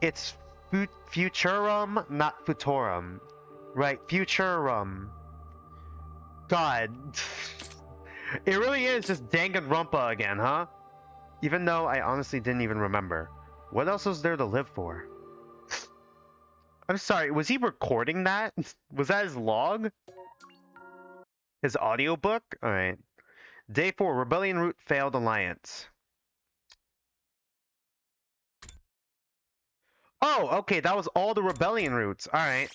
It's Futurum, not Futorum. Right, Futurum. God. It really is just Danganronpa again, huh? Even though I honestly didn't even remember. What else was there to live for? I'm sorry, was he recording that? Was that his log? His audiobook? Alright. Day 4, Rebellion Route Failed Alliance. Oh, okay, that was all the Rebellion routes. Alright.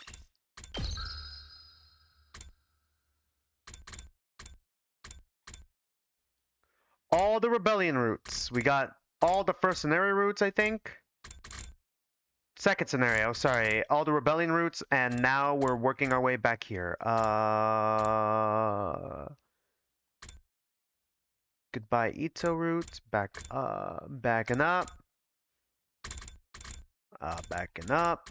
All the Rebellion routes. We got all the first scenario routes, I think. Second scenario, sorry. All the Rebellion routes, and now we're working our way back here. Goodbye Ito routes. Backing up. Backing up.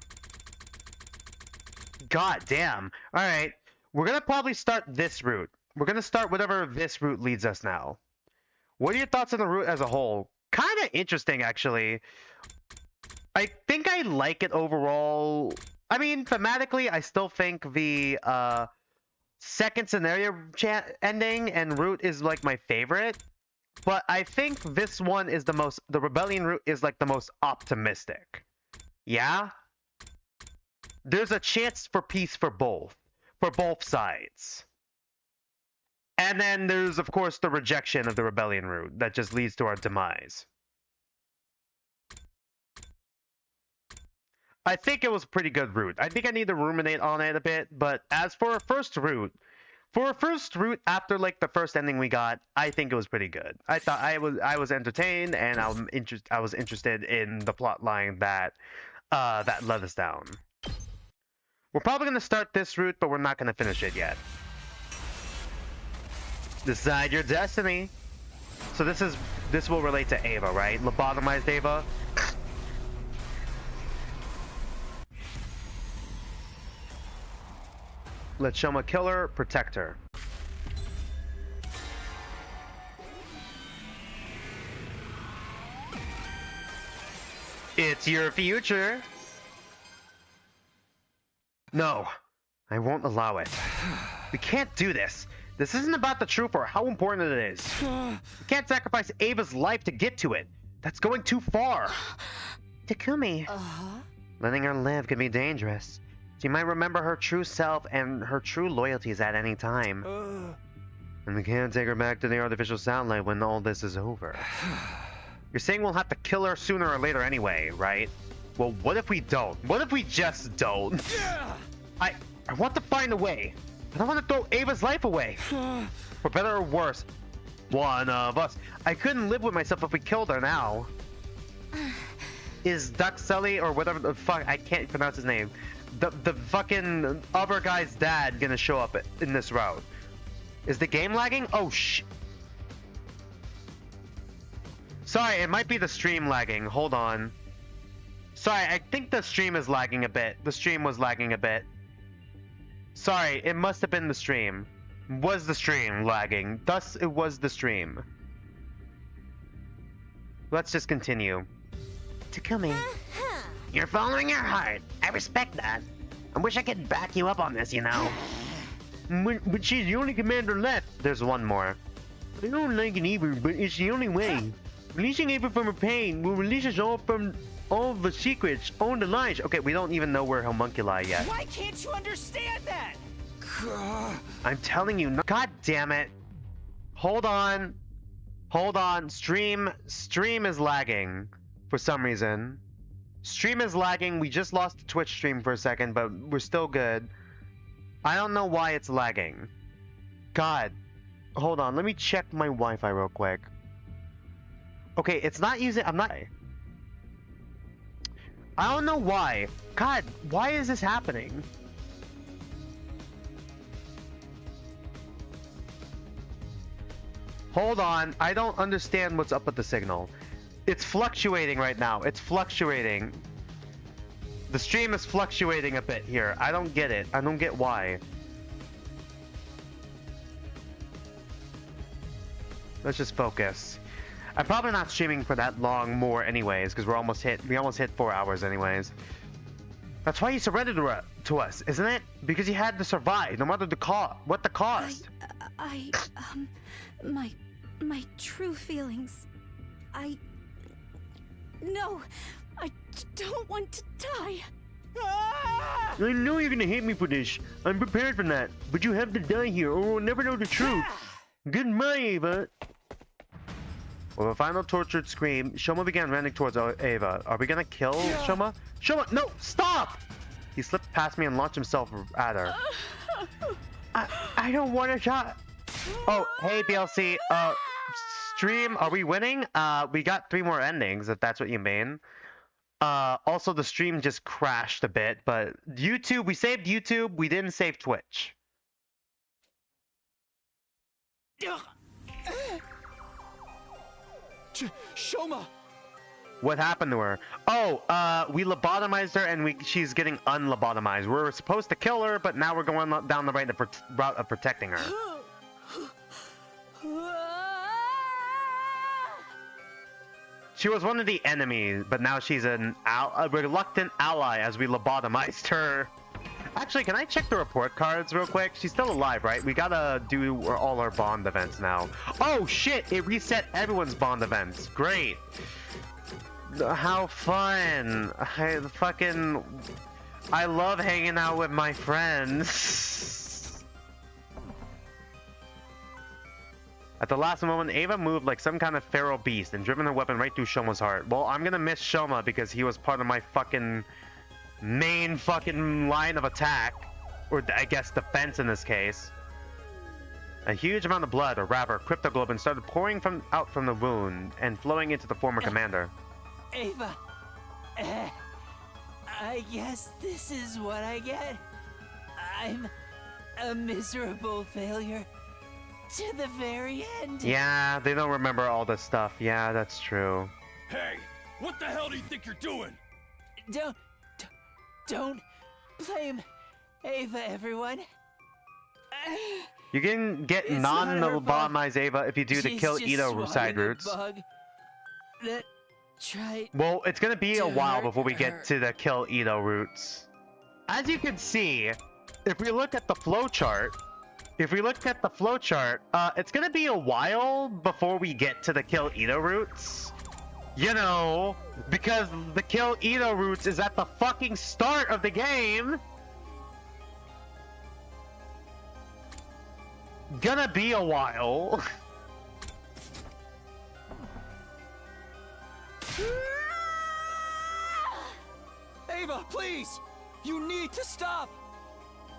God damn. Alright. We're gonna probably start this route. We're gonna start whatever this route leads us now. What are your thoughts on the route as a whole? Kinda interesting, actually. I think I like it overall. I mean, thematically, I still think the second scenario ending and route is like my favorite. But I think this one is the rebellion route is like the most optimistic. Yeah? There's a chance for peace for both sides. And then there's, of course, the rejection of the rebellion route that just leads to our demise. I think it was a pretty good route. I think I need to ruminate on it a bit, but as for a first route, after like the first ending we got, I think it was pretty good. I thought I was entertained, and I was interested in the plot line that that led us down. We're probably gonna start this route, but we're not gonna finish it yet. Decide your destiny. So this will relate to Ava, right? Lobotomized Ava. Let Shoma kill her, protect her. It's your future. No, I won't allow it. We can't do this. This isn't about the truth or how important it is. We can't sacrifice Ava's life to get to it. That's going too far. Takumi. Letting her live can be dangerous. She might remember her true self and her true loyalties at any time. And we can't take her back to the artificial satellite when all this is over. You're saying we'll have to kill her sooner or later anyway, right? Well, what if we don't? What if we just don't? I want to find a way. I don't want to throw Ava's life away. For better or worse, one of us. I couldn't live with myself if we killed her now. Is Duxelli or whatever the fuck, I can't pronounce his name, the fucking other guy's dad gonna show up in this route? Is the game lagging? Oh sh... Sorry, it might be the stream lagging. Hold on. Sorry, I think the stream is lagging a bit. The stream was lagging a bit. Sorry, it must have been the stream. Was the stream lagging? Thus, it was the stream. Let's just continue. Takumi. You're following your heart. I respect that. I wish I could back you up on this, you know. But she's the only commander left. There's one more. I don't like it either, but it's the only way. Releasing Ava from her pain will release us all from all the secrets, all the lies. Okay, we don't even know where homunculi yet. Why can't you understand that? I'm telling you, God damn it. Hold on. Hold on. Stream is lagging for some reason. Stream is lagging. We just lost the Twitch stream for a second, but we're still good. I don't know why it's lagging. God. Hold on. Let me check my Wi-Fi real quick. Okay, it's not using... I don't know why. God, why is this happening? Hold on. I don't understand what's up with the signal. It's fluctuating right now. It's fluctuating. The stream is fluctuating a bit here. I don't get it. I don't get why. Let's just focus. I'm probably not streaming for that long more anyways, because we almost hit 4 hours anyways. That's why you surrendered to us, isn't it? Because you had to survive, no matter the cost. What the cost? My true feelings. No, I don't want to die. I know you're gonna hate me for this. I'm prepared for that. But you have to die here or we'll never know the truth. Goodbye, Ava. With a final tortured scream, Shoma began running towards Ava. Are we gonna kill Shoma? Shoma, no! Stop! He slipped past me and launched himself at her. I don't want to shot. Oh, hey, BLC. Stream, are we winning? We got 3 more endings, if that's what you mean. Also, the stream just crashed a bit, but YouTube, we saved YouTube, we didn't save Twitch. Shoma! What happened to her? Oh, we lobotomized her and she's getting unlobotomized. We were supposed to kill her, but now we're going down the route of protecting her. She was one of the enemies, but now she's a reluctant ally as we lobotomized her. Actually, can I check the report cards real quick? She's still alive, right? We gotta do all our bond events now. Oh shit! It reset everyone's bond events. Great. How fun! I love hanging out with my friends. At the last moment, Ava moved like some kind of feral beast and driven her weapon right through Shoma's heart. Well, I'm gonna miss Shoma because he was part of my main line of attack. Or I guess defense in this case. A huge amount of blood, or rather, cryptoglobin, started pouring out from the wound and flowing into the former commander. Ava, I guess this is what I get. I'm a miserable failure to the very end. Yeah, they don't remember all this stuff. Yeah, that's true. Hey, what the hell do you think you're doing? Don't blame Ava, everyone. You can get non-lobotomized Ava if you do the kill Ito side routes. Well, it's gonna be a while before we get to the kill Ito routes. As you can see, if we look at the flowchart, it's gonna be a while before we get to the kill Ito routes. You know, because the kill Ito routes is at the fucking start of the game. Gonna be a while. Ava, please! You need to stop!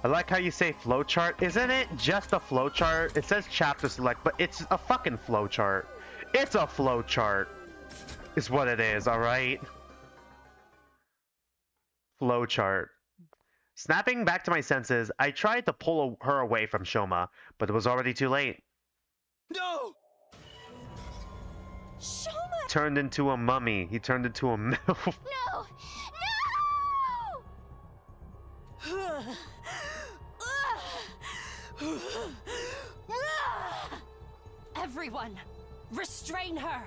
I like how you say flowchart. Isn't it just a flowchart? It says chapter select, but it's a fucking flowchart. It's a flowchart. Is what it is, alright? Flowchart. Snapping back to my senses, I tried to pull her away from Shoma, but it was already too late. No! Shoma! Turned into a mummy. He turned into a MILF. No! No! Everyone, restrain her!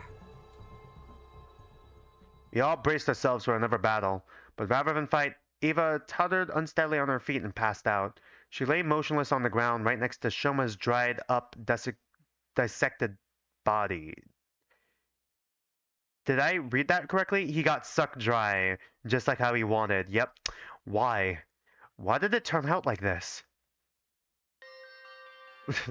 We all braced ourselves for another battle, but rather than fight, Eva tottered unsteadily on her feet and passed out. She lay motionless on the ground right next to Shoma's dried up, dissected body. Did I read that correctly? He got sucked dry, just like how he wanted. Yep. Why? Why did it turn out like this?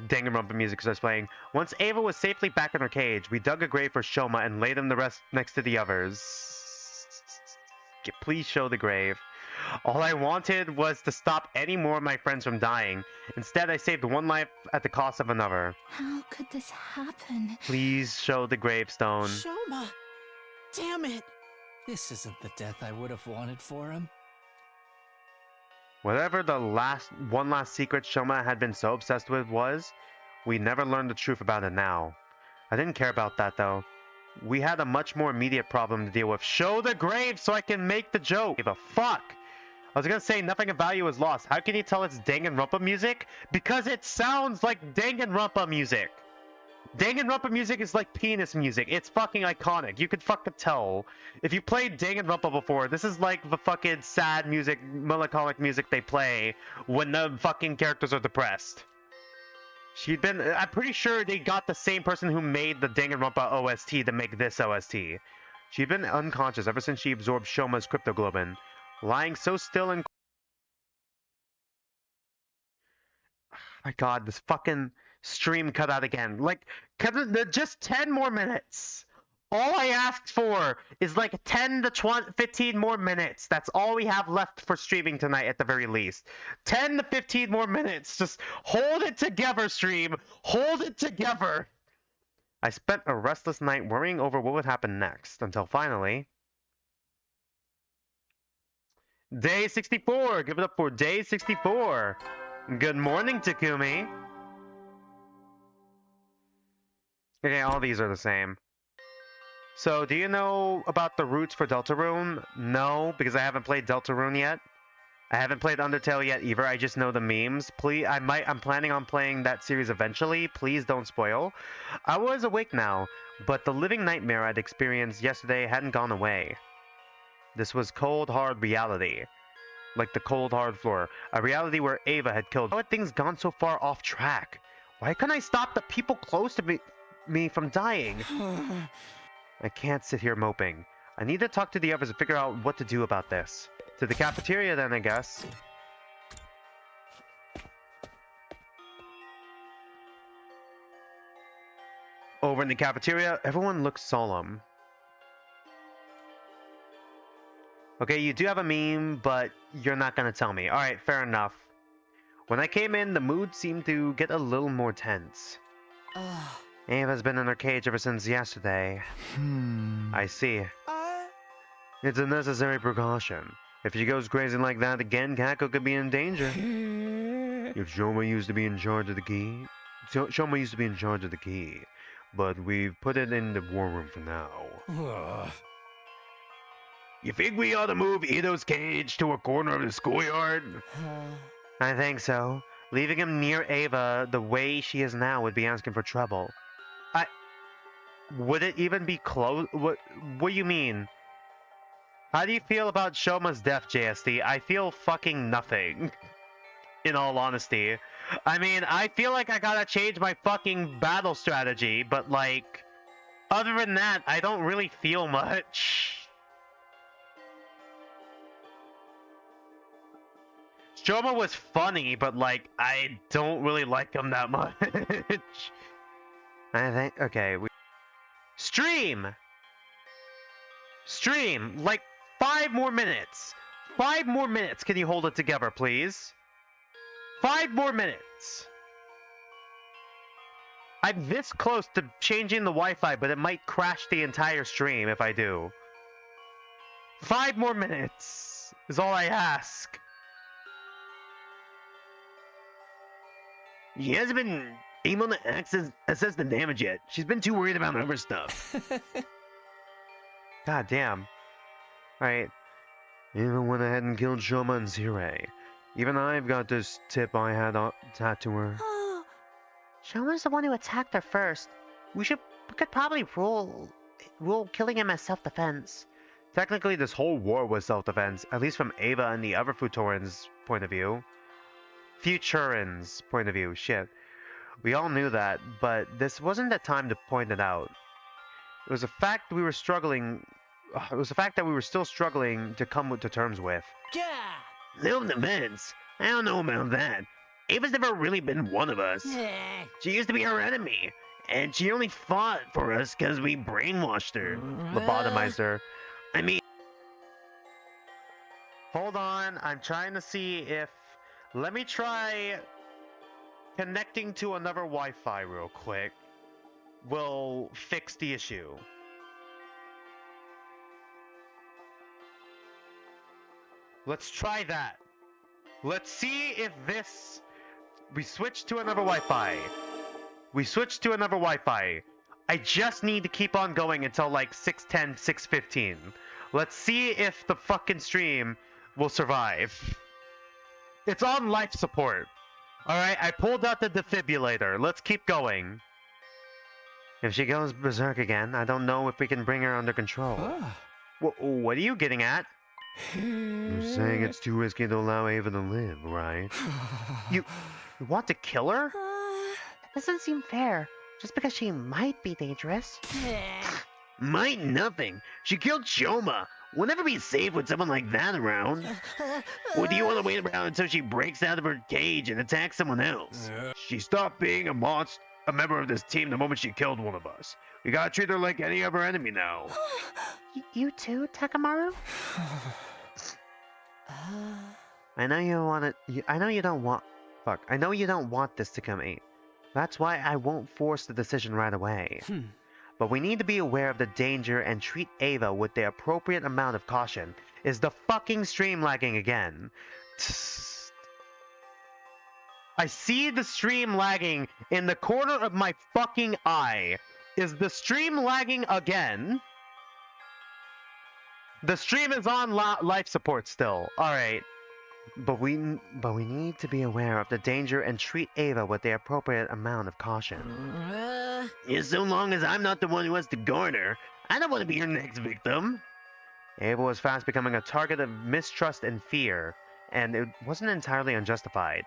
Danganronpa music starts playing. Once Ava was safely back in her cage, we dug a grave for Shoma and laid him the rest next to the others. Please show the grave. All I wanted was to stop any more of my friends from dying. Instead, I saved one life at the cost of another. How could this happen? Please show the gravestone. Shoma! Damn it! This isn't the death I would have wanted for him. Whatever the one last secret Shoma had been so obsessed with was, we never learned the truth about it now. I didn't care about that though. We had a much more immediate problem to deal with. Show the grave so I can make the joke. But fuck! I was gonna say nothing of value is lost. How can you tell it's Danganronpa music? Because it sounds like Danganronpa music. Danganronpa music is like penis music. It's fucking iconic. You could fucking tell. If you played Danganronpa before, this is like the fucking sad music, melancholic music they play when the fucking characters are depressed. I'm pretty sure they got the same person who made the Danganronpa OST to make this OST. She'd been unconscious ever since she absorbed Shoma's cryptoglobin, lying so still and... Oh my god, this fucking stream cut out again. Like, just 10 more minutes. All I asked for is like 10 to 15 more minutes. That's all we have left for streaming tonight at the very least. 10 to 15 more minutes. Just hold it together, stream. Hold it together. I spent a restless night worrying over what would happen next, until finally... Day 64! Give it up for Day 64! Good morning, Takumi! Okay, all these are the same. So, do you know about the routes for Deltarune? No, because I haven't played Deltarune yet. I haven't played Undertale yet either. I just know the memes. Please, I'm planning on playing that series eventually. Please don't spoil. I was awake now, but the living nightmare I'd experienced yesterday hadn't gone away. This was cold, hard reality. Like the cold, hard floor. A reality where Ava had killed. How had things gone so far off track? Why couldn't I stop the people close to me from dying? I can't sit here moping. I need to talk to the others and figure out what to do about this. To the cafeteria then, I guess. Over in the cafeteria, everyone looks solemn. Okay, you do have a meme, but you're not gonna tell me. Alright, fair enough. When I came in, the mood seemed to get a little more tense. Ava's been in her cage ever since yesterday. I see. It's a necessary precaution. If she goes crazy like that again, Kako could be in danger. If Shoma used to be in charge of the key... Shoma used to be in charge of the key. But we've put it in the war room for now. You think we ought to move Ito's cage to a corner of the schoolyard? I think so. Leaving him near Ava the way she is now would be asking for trouble. Would it even be close? What do you mean? How do you feel about Shoma's death, JSD? I feel fucking nothing. In all honesty. I mean, I feel like I gotta change my fucking battle strategy, but like, other than that, I don't really feel much. Shoma was funny, but like, I don't really like him that much. I think, okay, Stream! Stream! Like, 5 more minutes! 5 more minutes, can you hold it together, please? 5 more minutes! I'm this close to changing the Wi-Fi, but it might crash the entire stream if I do. 5 more minutes is all I ask. She hasn't been able to assess the damage yet. She's been too worried about other stuff. God damn. Alright. Even went ahead and killed Shoma and Zirei. Even I've got this tip I had to her. Shoma's the one who attacked her first. We could probably rule killing him as self-defense. Technically, this whole war was self-defense, at least from Ava and the other Futurans' point of view. Futurans' point of view, shit. We all knew that, but this wasn't the time to point it out. It was a fact we were struggling. It was a fact that we were still struggling to come to terms with. Yeah. Self-defense? I don't know about that. Ava's never really been one of us. She used to be our enemy, and she only fought for us because we brainwashed her. Lobotomized her. I mean... Hold on, I'm trying to see if... Let me try connecting to another Wi-Fi real quick. Will fix the issue. Let's try that. Let's see if this... We switch to another Wi-Fi. We switch to another Wi-Fi. I just need to keep on going until like 6:10, 6:15. Let's see if the fucking stream will survive. It's on life support. Alright, I pulled out the defibrillator. Let's keep going. If she goes berserk again, I don't know if we can bring her under control. What are you getting at? You're saying it's too risky to allow Ava to live, right? You want to kill her? That doesn't seem fair. Just because she might be dangerous. Might nothing. She killed Shoma. We'll never be safe with someone like that around. Or do you want to wait around until she breaks out of her cage and attacks someone else? She stopped being a member of this team the moment she killed one of us. We gotta treat her like any other enemy now. You too, Takamaru? I know you want it. I know you don't want. Fuck. I know you don't want this to come 8. That's why I won't force the decision right away. But we need to be aware of the danger and treat Ava with the appropriate amount of caution. Is the fucking stream lagging again? I see the stream lagging in the corner of my fucking eye. Is the stream lagging again? The stream is on life support still. Alright. But we need to be aware of the danger and treat Ava with the appropriate amount of caution. Yeah, so long as I'm not the one who has to guard her, I don't want to be her next victim. Ava was fast becoming a target of mistrust and fear, and it wasn't entirely unjustified.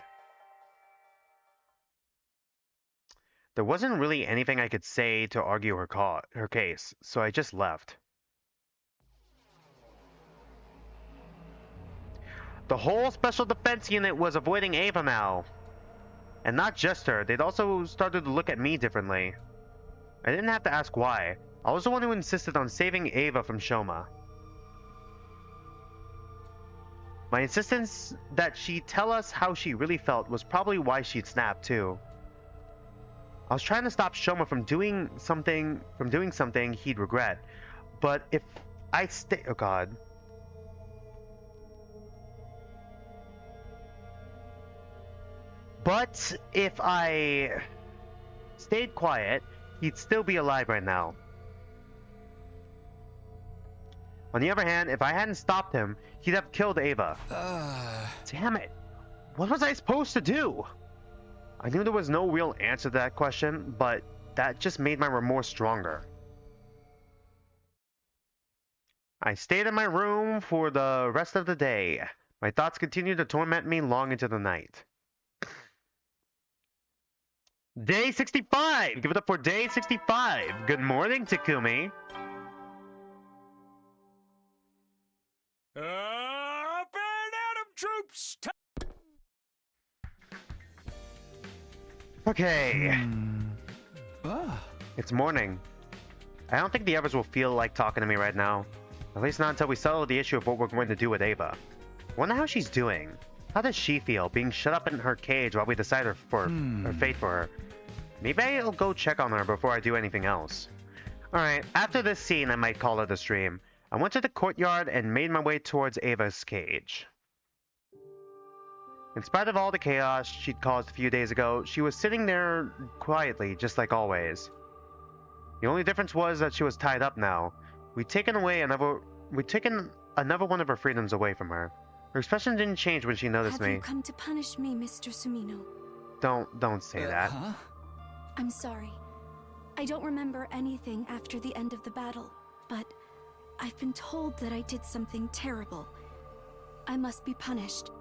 There wasn't really anything I could say to argue her case, so I just left. The whole Special Defense Unit was avoiding Ava now. And not just her, they'd also started to look at me differently. I didn't have to ask why. I was the one who insisted on saving Ava from Shoma. My insistence that she tell us how she really felt was probably why she'd snapped too. I was trying to stop Shoma from doing something he'd regret. But if I stay... Oh god. But if I stayed quiet, he'd still be alive right now. On the other hand, if I hadn't stopped him, he'd have killed Ava. Damn it. What was I supposed to do? I knew there was no real answer to that question, but that just made my remorse stronger. I stayed in my room for the rest of the day. My thoughts continued to torment me long into the night. Day 65! Give it up for day 65! Good morning, Takumi! Up and Adam troops! Okay. It's morning. I don't think the others will feel like talking to me right now. At least not until we settle the issue of what we're going to do with Ava. I wonder how she's doing. How does she feel, being shut up in her cage while we decide her fate for her? Maybe I'll go check on her before I do anything else. Alright, after this scene, I might call it a stream. I went to the courtyard and made my way towards Ava's cage. In spite of all the chaos she'd caused a few days ago, she was sitting there quietly, just like always. The only difference was that she was tied up now. We'd taken another one of her freedoms away from her. Her expression didn't change when she noticed me. Have you come to punish me, Mr. Sumino? Don't say that. Huh? I'm sorry. I don't remember anything after the end of the battle, but I've been told that I did something terrible. I must be punished.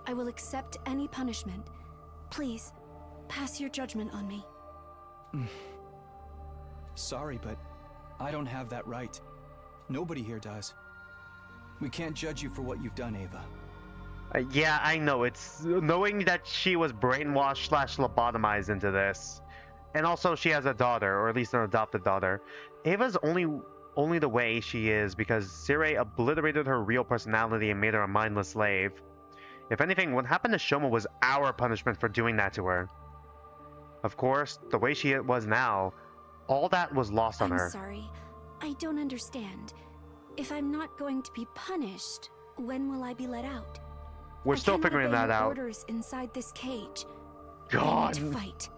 I will accept any punishment. Please, pass your judgment on me. Sorry, but I don't have that right. Nobody here does. We can't judge you for what you've done, Ava. Yeah, I know. It's knowing that she was brainwashed / lobotomized into this. And also she has a daughter, or at least an adopted daughter. Ava's only the way she is because Sirei obliterated her real personality and made her a mindless slave. If anything, what happened to Shoma was our punishment for doing that to her. Of course, the way she was now, all that was lost on her. I'm sorry. I don't understand. If I'm not going to be punished, when will I be let out? We're still figuring that out. Orders inside this cage. God. I need to fight.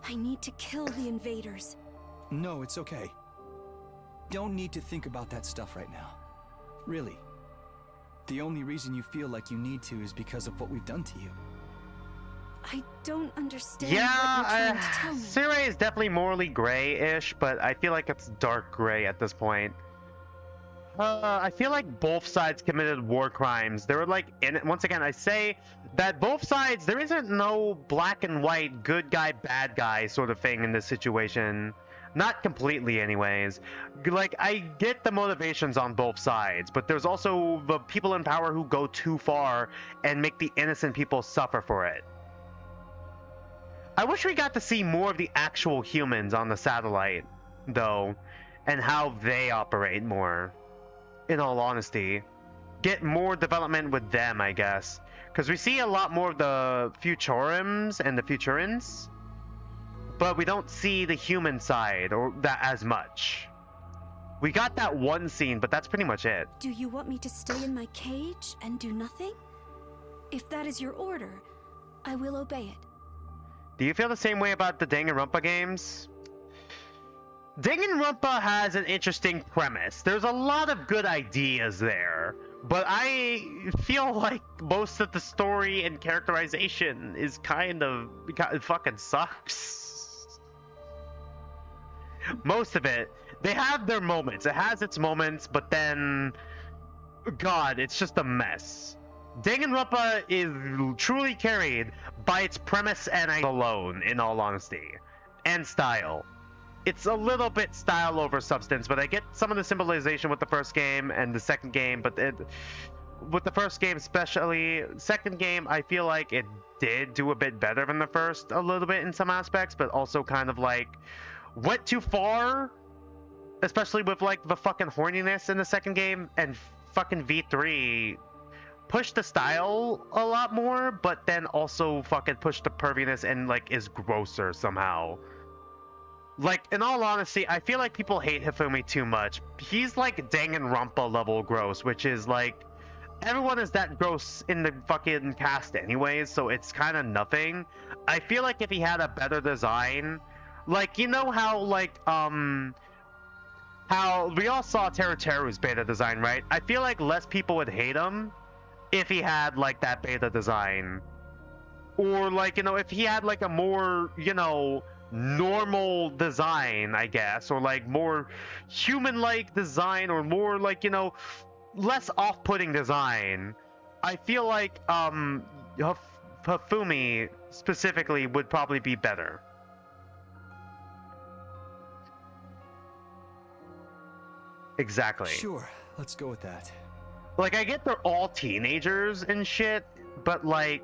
I need to kill the invaders. No, it's okay. Don't need to think about that stuff right now. Really. The only reason you feel like you need to is because of what we've done to you. I don't understand what you're trying to tell me. Sirei is definitely morally gray-ish, but I feel like it's dark gray at this point. I feel like both sides committed war crimes. They were like, once again, I say that both sides, there isn't no black and white, good guy, bad guy sort of thing in this situation. Not completely anyways. Like, I get the motivations on both sides, but there's also the people in power who go too far and make the innocent people suffer for it. I wish we got to see more of the actual humans on the satellite, though, and how they operate more. In all honesty, get more development with them, I guess, because we see a lot more of the Futurims and the Futurans, but we don't see the human side or that as much. We got that one scene, but that's pretty much it. Do you want me to stay in my cage and do nothing? If that is your order, I will obey it. Do you feel the same way about the Danganronpa games? Danganronpa has an interesting premise. There's a lot of good ideas there, But I feel like most of the story and characterization is it fucking sucks. Most of it. They have their moments. It has its moments, but then, God, it's just a mess. Danganronpa is truly carried by its premise and alone, in all honesty, and style. It's a little bit style over substance, but I get some of the symbolization with the first game and the second game, but with the first game especially, second game, I feel like it did do a bit better than the first a little bit in some aspects, but also kind of like went too far, especially with like the fucking horniness in the second game, and fucking V3 pushed the style a lot more, but then also fucking pushed the perviness and like is grosser somehow. Like, in all honesty, I feel like people hate Hifumi too much. He's like Danganronpa level gross, which is like, everyone is that gross in the fucking cast anyways, so it's kind of nothing. I feel like if he had a better design, like, you know how, like, how we all saw Teruteru's beta design, right? I feel like less people would hate him if he had, like, that beta design. Or, like, you know, if he had, like, a more, you know, normal design, I guess, or like more human-like design, or more like, you know, less off-putting design. I feel like Hifumi specifically would probably be better. Exactly. Sure, let's go with that. Like, I get they're all teenagers and shit, but like,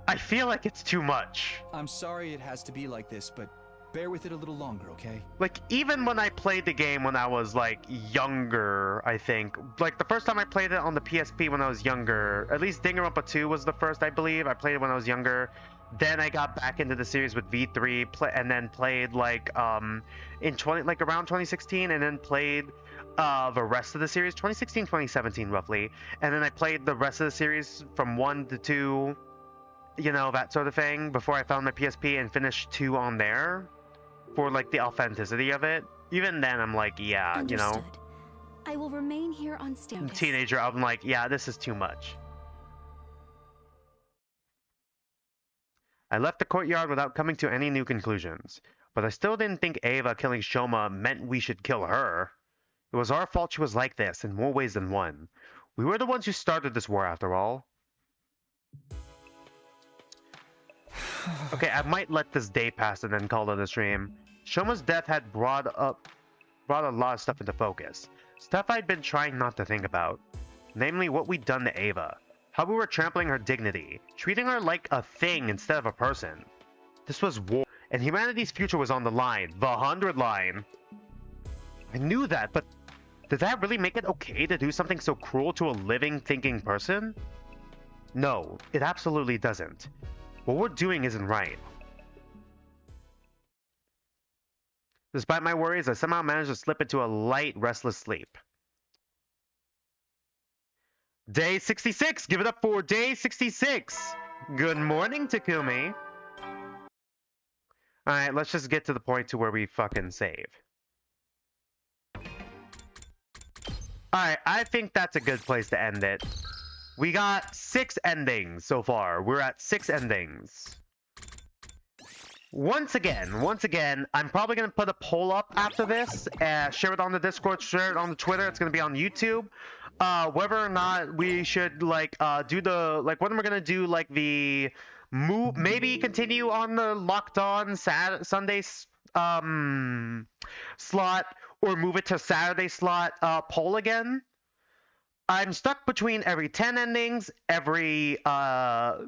I feel like it's too much. I'm sorry it has to be like this, but bear with it a little longer, okay? Like, even when I played the game when I was, like, younger, I think. Like, the first time I played it on the PSP when I was younger, at least Danganronpa 2 was the first, I believe. I played it when I was younger. Then I got back into the series with V3, and then played, like, around 2016, and then played the rest of the series, 2016, 2017, roughly. And then I played the rest of the series from 1 to 2, you know, that sort of thing, before I found my PSP and finished 2 on there for like the authenticity of it. Even then, I'm like, yeah, Understood. you know, I will remain here on status. teenager, I'm like, yeah, this is too much. I left the courtyard without coming to any new conclusions, but I still didn't think Ava killing Shoma meant we should kill her. It was our fault she was like this in more ways than one. We were the ones who started this war after all. Okay, I might let this day pass and then call it a stream. Shoma's death had brought a lot of stuff into focus. Stuff I'd been trying not to think about. Namely, what we'd done to Ava. How we were trampling her dignity. Treating her like a thing instead of a person. This was war, and humanity's future was on the line. The 100 line. I knew that, but did that really make it okay to do something so cruel to a living, thinking person? No, it absolutely doesn't. What we're doing isn't right. Despite my worries, I somehow managed to slip into a light, restless sleep. Day 66! Give it up for day 66! Good morning, Takumi! Alright, let's just get to the point to where we fucking save. Alright, I think that's a good place to end it. We got 6 endings so far. We're at 6 endings. Once again, I'm probably going to put a poll up after this. Share it on the Discord, share it on the Twitter. It's going to be on YouTube. Whether or not we should, like, do the, like, when we're going to do, like, the move, maybe continue on the Locked On Sunday slot, or move it to Saturday slot poll again. I'm stuck between every 10 endings, every 20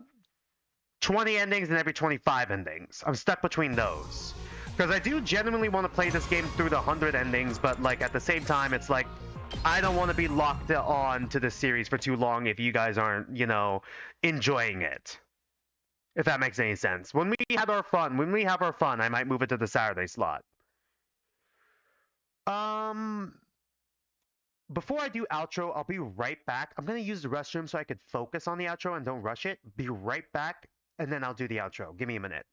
endings, and every 25 endings. I'm stuck between those. Because I do genuinely want to play this game through the 100 endings, but like at the same time, it's like, I don't want to be locked on to this series for too long if you guys aren't, you know, enjoying it. If that makes any sense. When we have our fun, I might move it to the Saturday slot. Before I do outro, I'll be right back. I'm going to use the restroom so I could focus on the outro and don't rush it. Be right back, and then I'll do the outro. Give me a minute.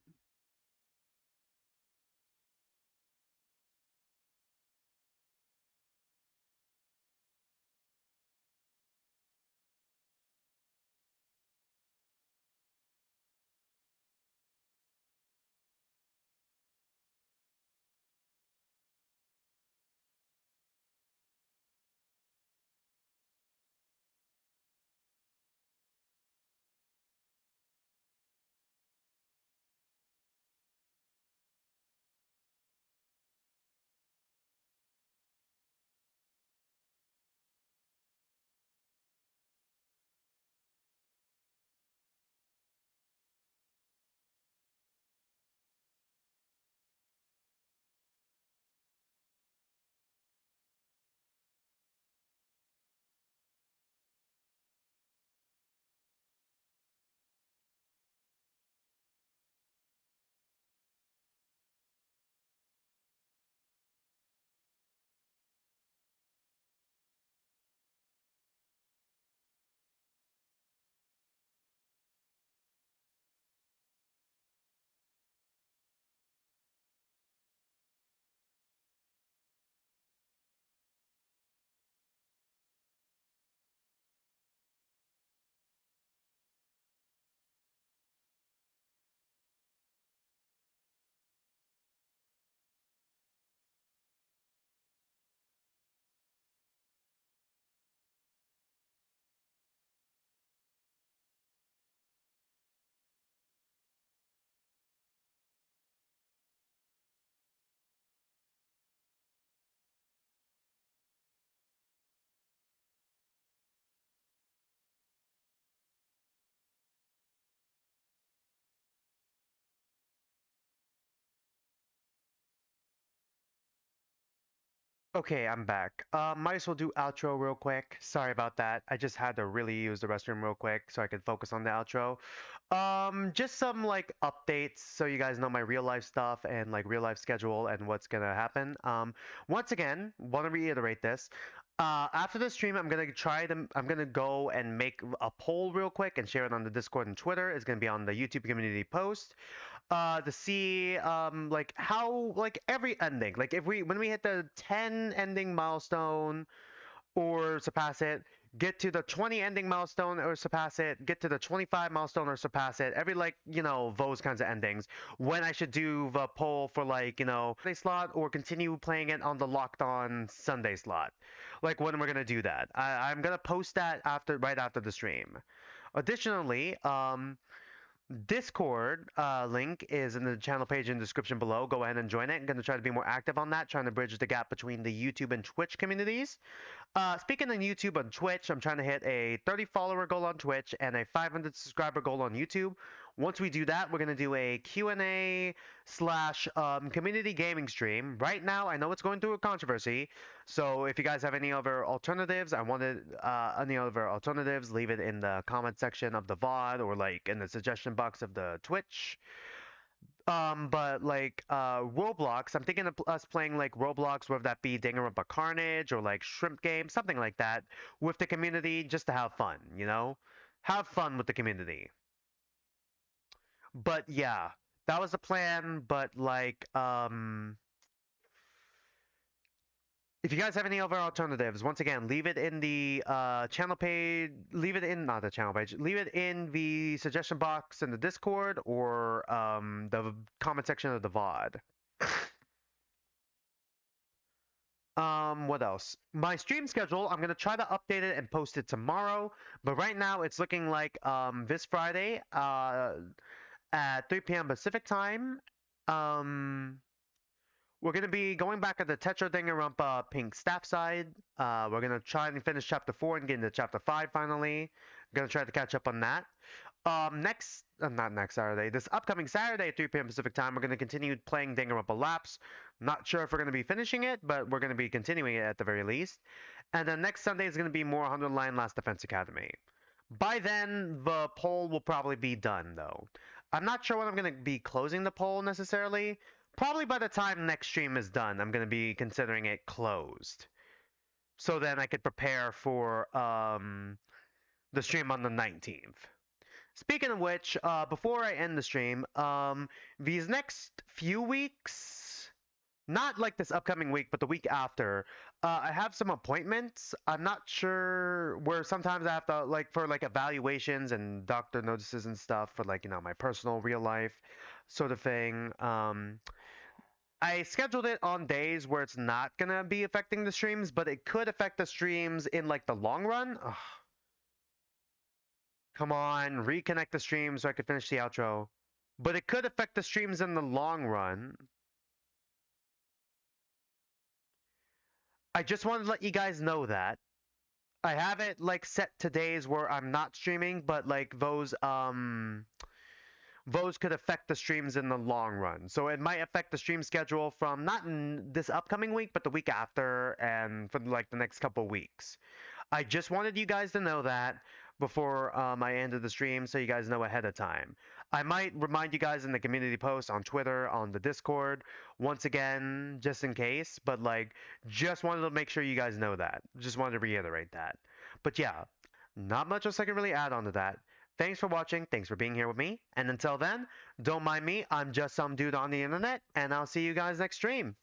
Okay, I'm back. Might as well do outro real quick. Sorry about that. I just had to really use the restroom real quick so I could focus on the outro. Just some like updates so you guys know my real life stuff and like real life schedule and what's gonna happen. Once again, want to reiterate this. After the stream, I'm gonna go and make a poll real quick and share it on the Discord and Twitter. It's gonna be on the YouTube community post. To see like how like every ending, like if we when we hit the 10 ending milestone or surpass it, get to the 20 ending milestone or surpass it, get to the 25 milestone or surpass it, every like, those kinds of endings, when I should do the poll for like, Sunday slot or continue playing it on the locked on Sunday slot. Like when we're gonna do that. I'm gonna post that right after the stream. Additionally, Discord link is in the channel page in the description below. Go ahead and join it. I'm going to try to be more active on that, trying to bridge the gap between the YouTube and Twitch communities. Speaking of YouTube and Twitch, I'm trying to hit a 30 follower goal on Twitch and a 500 subscriber goal on YouTube. Once we do that, we're going to do a Q&A / community gaming stream. Right now, I know it's going through a controversy, so if you guys have any other alternatives, leave it in the comment section of the VOD or like in the suggestion box of the Twitch. But like Roblox, I'm thinking of us playing like Roblox, whether that be Danganronpa Carnage or like Shrimp Game, something like that, with the community just to have fun, Have fun with the community. But yeah, that was the plan, but like if you guys have any other alternatives, once again, leave it in the channel page. Leave it in, not the channel page. Leave it in the suggestion box in the Discord or the comment section of the VOD. What else? My stream schedule, I'm gonna try to update it and post it tomorrow. But right now, it's looking like this Friday at 3 p.m. Pacific time. We're going to be going back at the Tetra Danganronpa Pink Staff side. We're going to try and finish Chapter 4 and get into Chapter 5 finally. Going to try to catch up on that. Not next Saturday. This upcoming Saturday at 3 p.m. Pacific time, we're going to continue playing Danganronpa Laps. Not sure if we're going to be finishing it, but we're going to be continuing it at the very least. And then next Sunday is going to be more 100 Line Last Defense Academy. By then, the poll will probably be done, though. I'm not sure when I'm going to be closing the poll necessarily. Probably by the time next stream is done, I'm going to be considering it closed. So then I could prepare for the stream on the 19th. Speaking of which, before I end the stream, these next few weeks, not like this upcoming week, but the week after, I have some appointments. I'm not sure where sometimes I have to, like, for like evaluations and doctor notices and stuff for like, my personal real life sort of thing. I scheduled it on days where it's not going to be affecting the streams, but it could affect the streams in like the long run. Ugh. Come on, reconnect the stream so I can finish the outro. But it could affect the streams in the long run. I just wanted to let you guys know that. I have it like set to days where I'm not streaming, but like those could affect the streams in the long run. So it might affect the stream schedule from not in this upcoming week, but the week after and for like the next couple weeks. I just wanted you guys to know that before I ended the stream so you guys know ahead of time. I might remind you guys in the community post on Twitter, on the Discord, once again, just in case, but like, just wanted to make sure you guys know that. Just wanted to reiterate that. But yeah, not much else I can really add on to that. Thanks for watching, thanks for being here with me, and until then, don't mind me, I'm just some dude on the internet, and I'll see you guys next stream.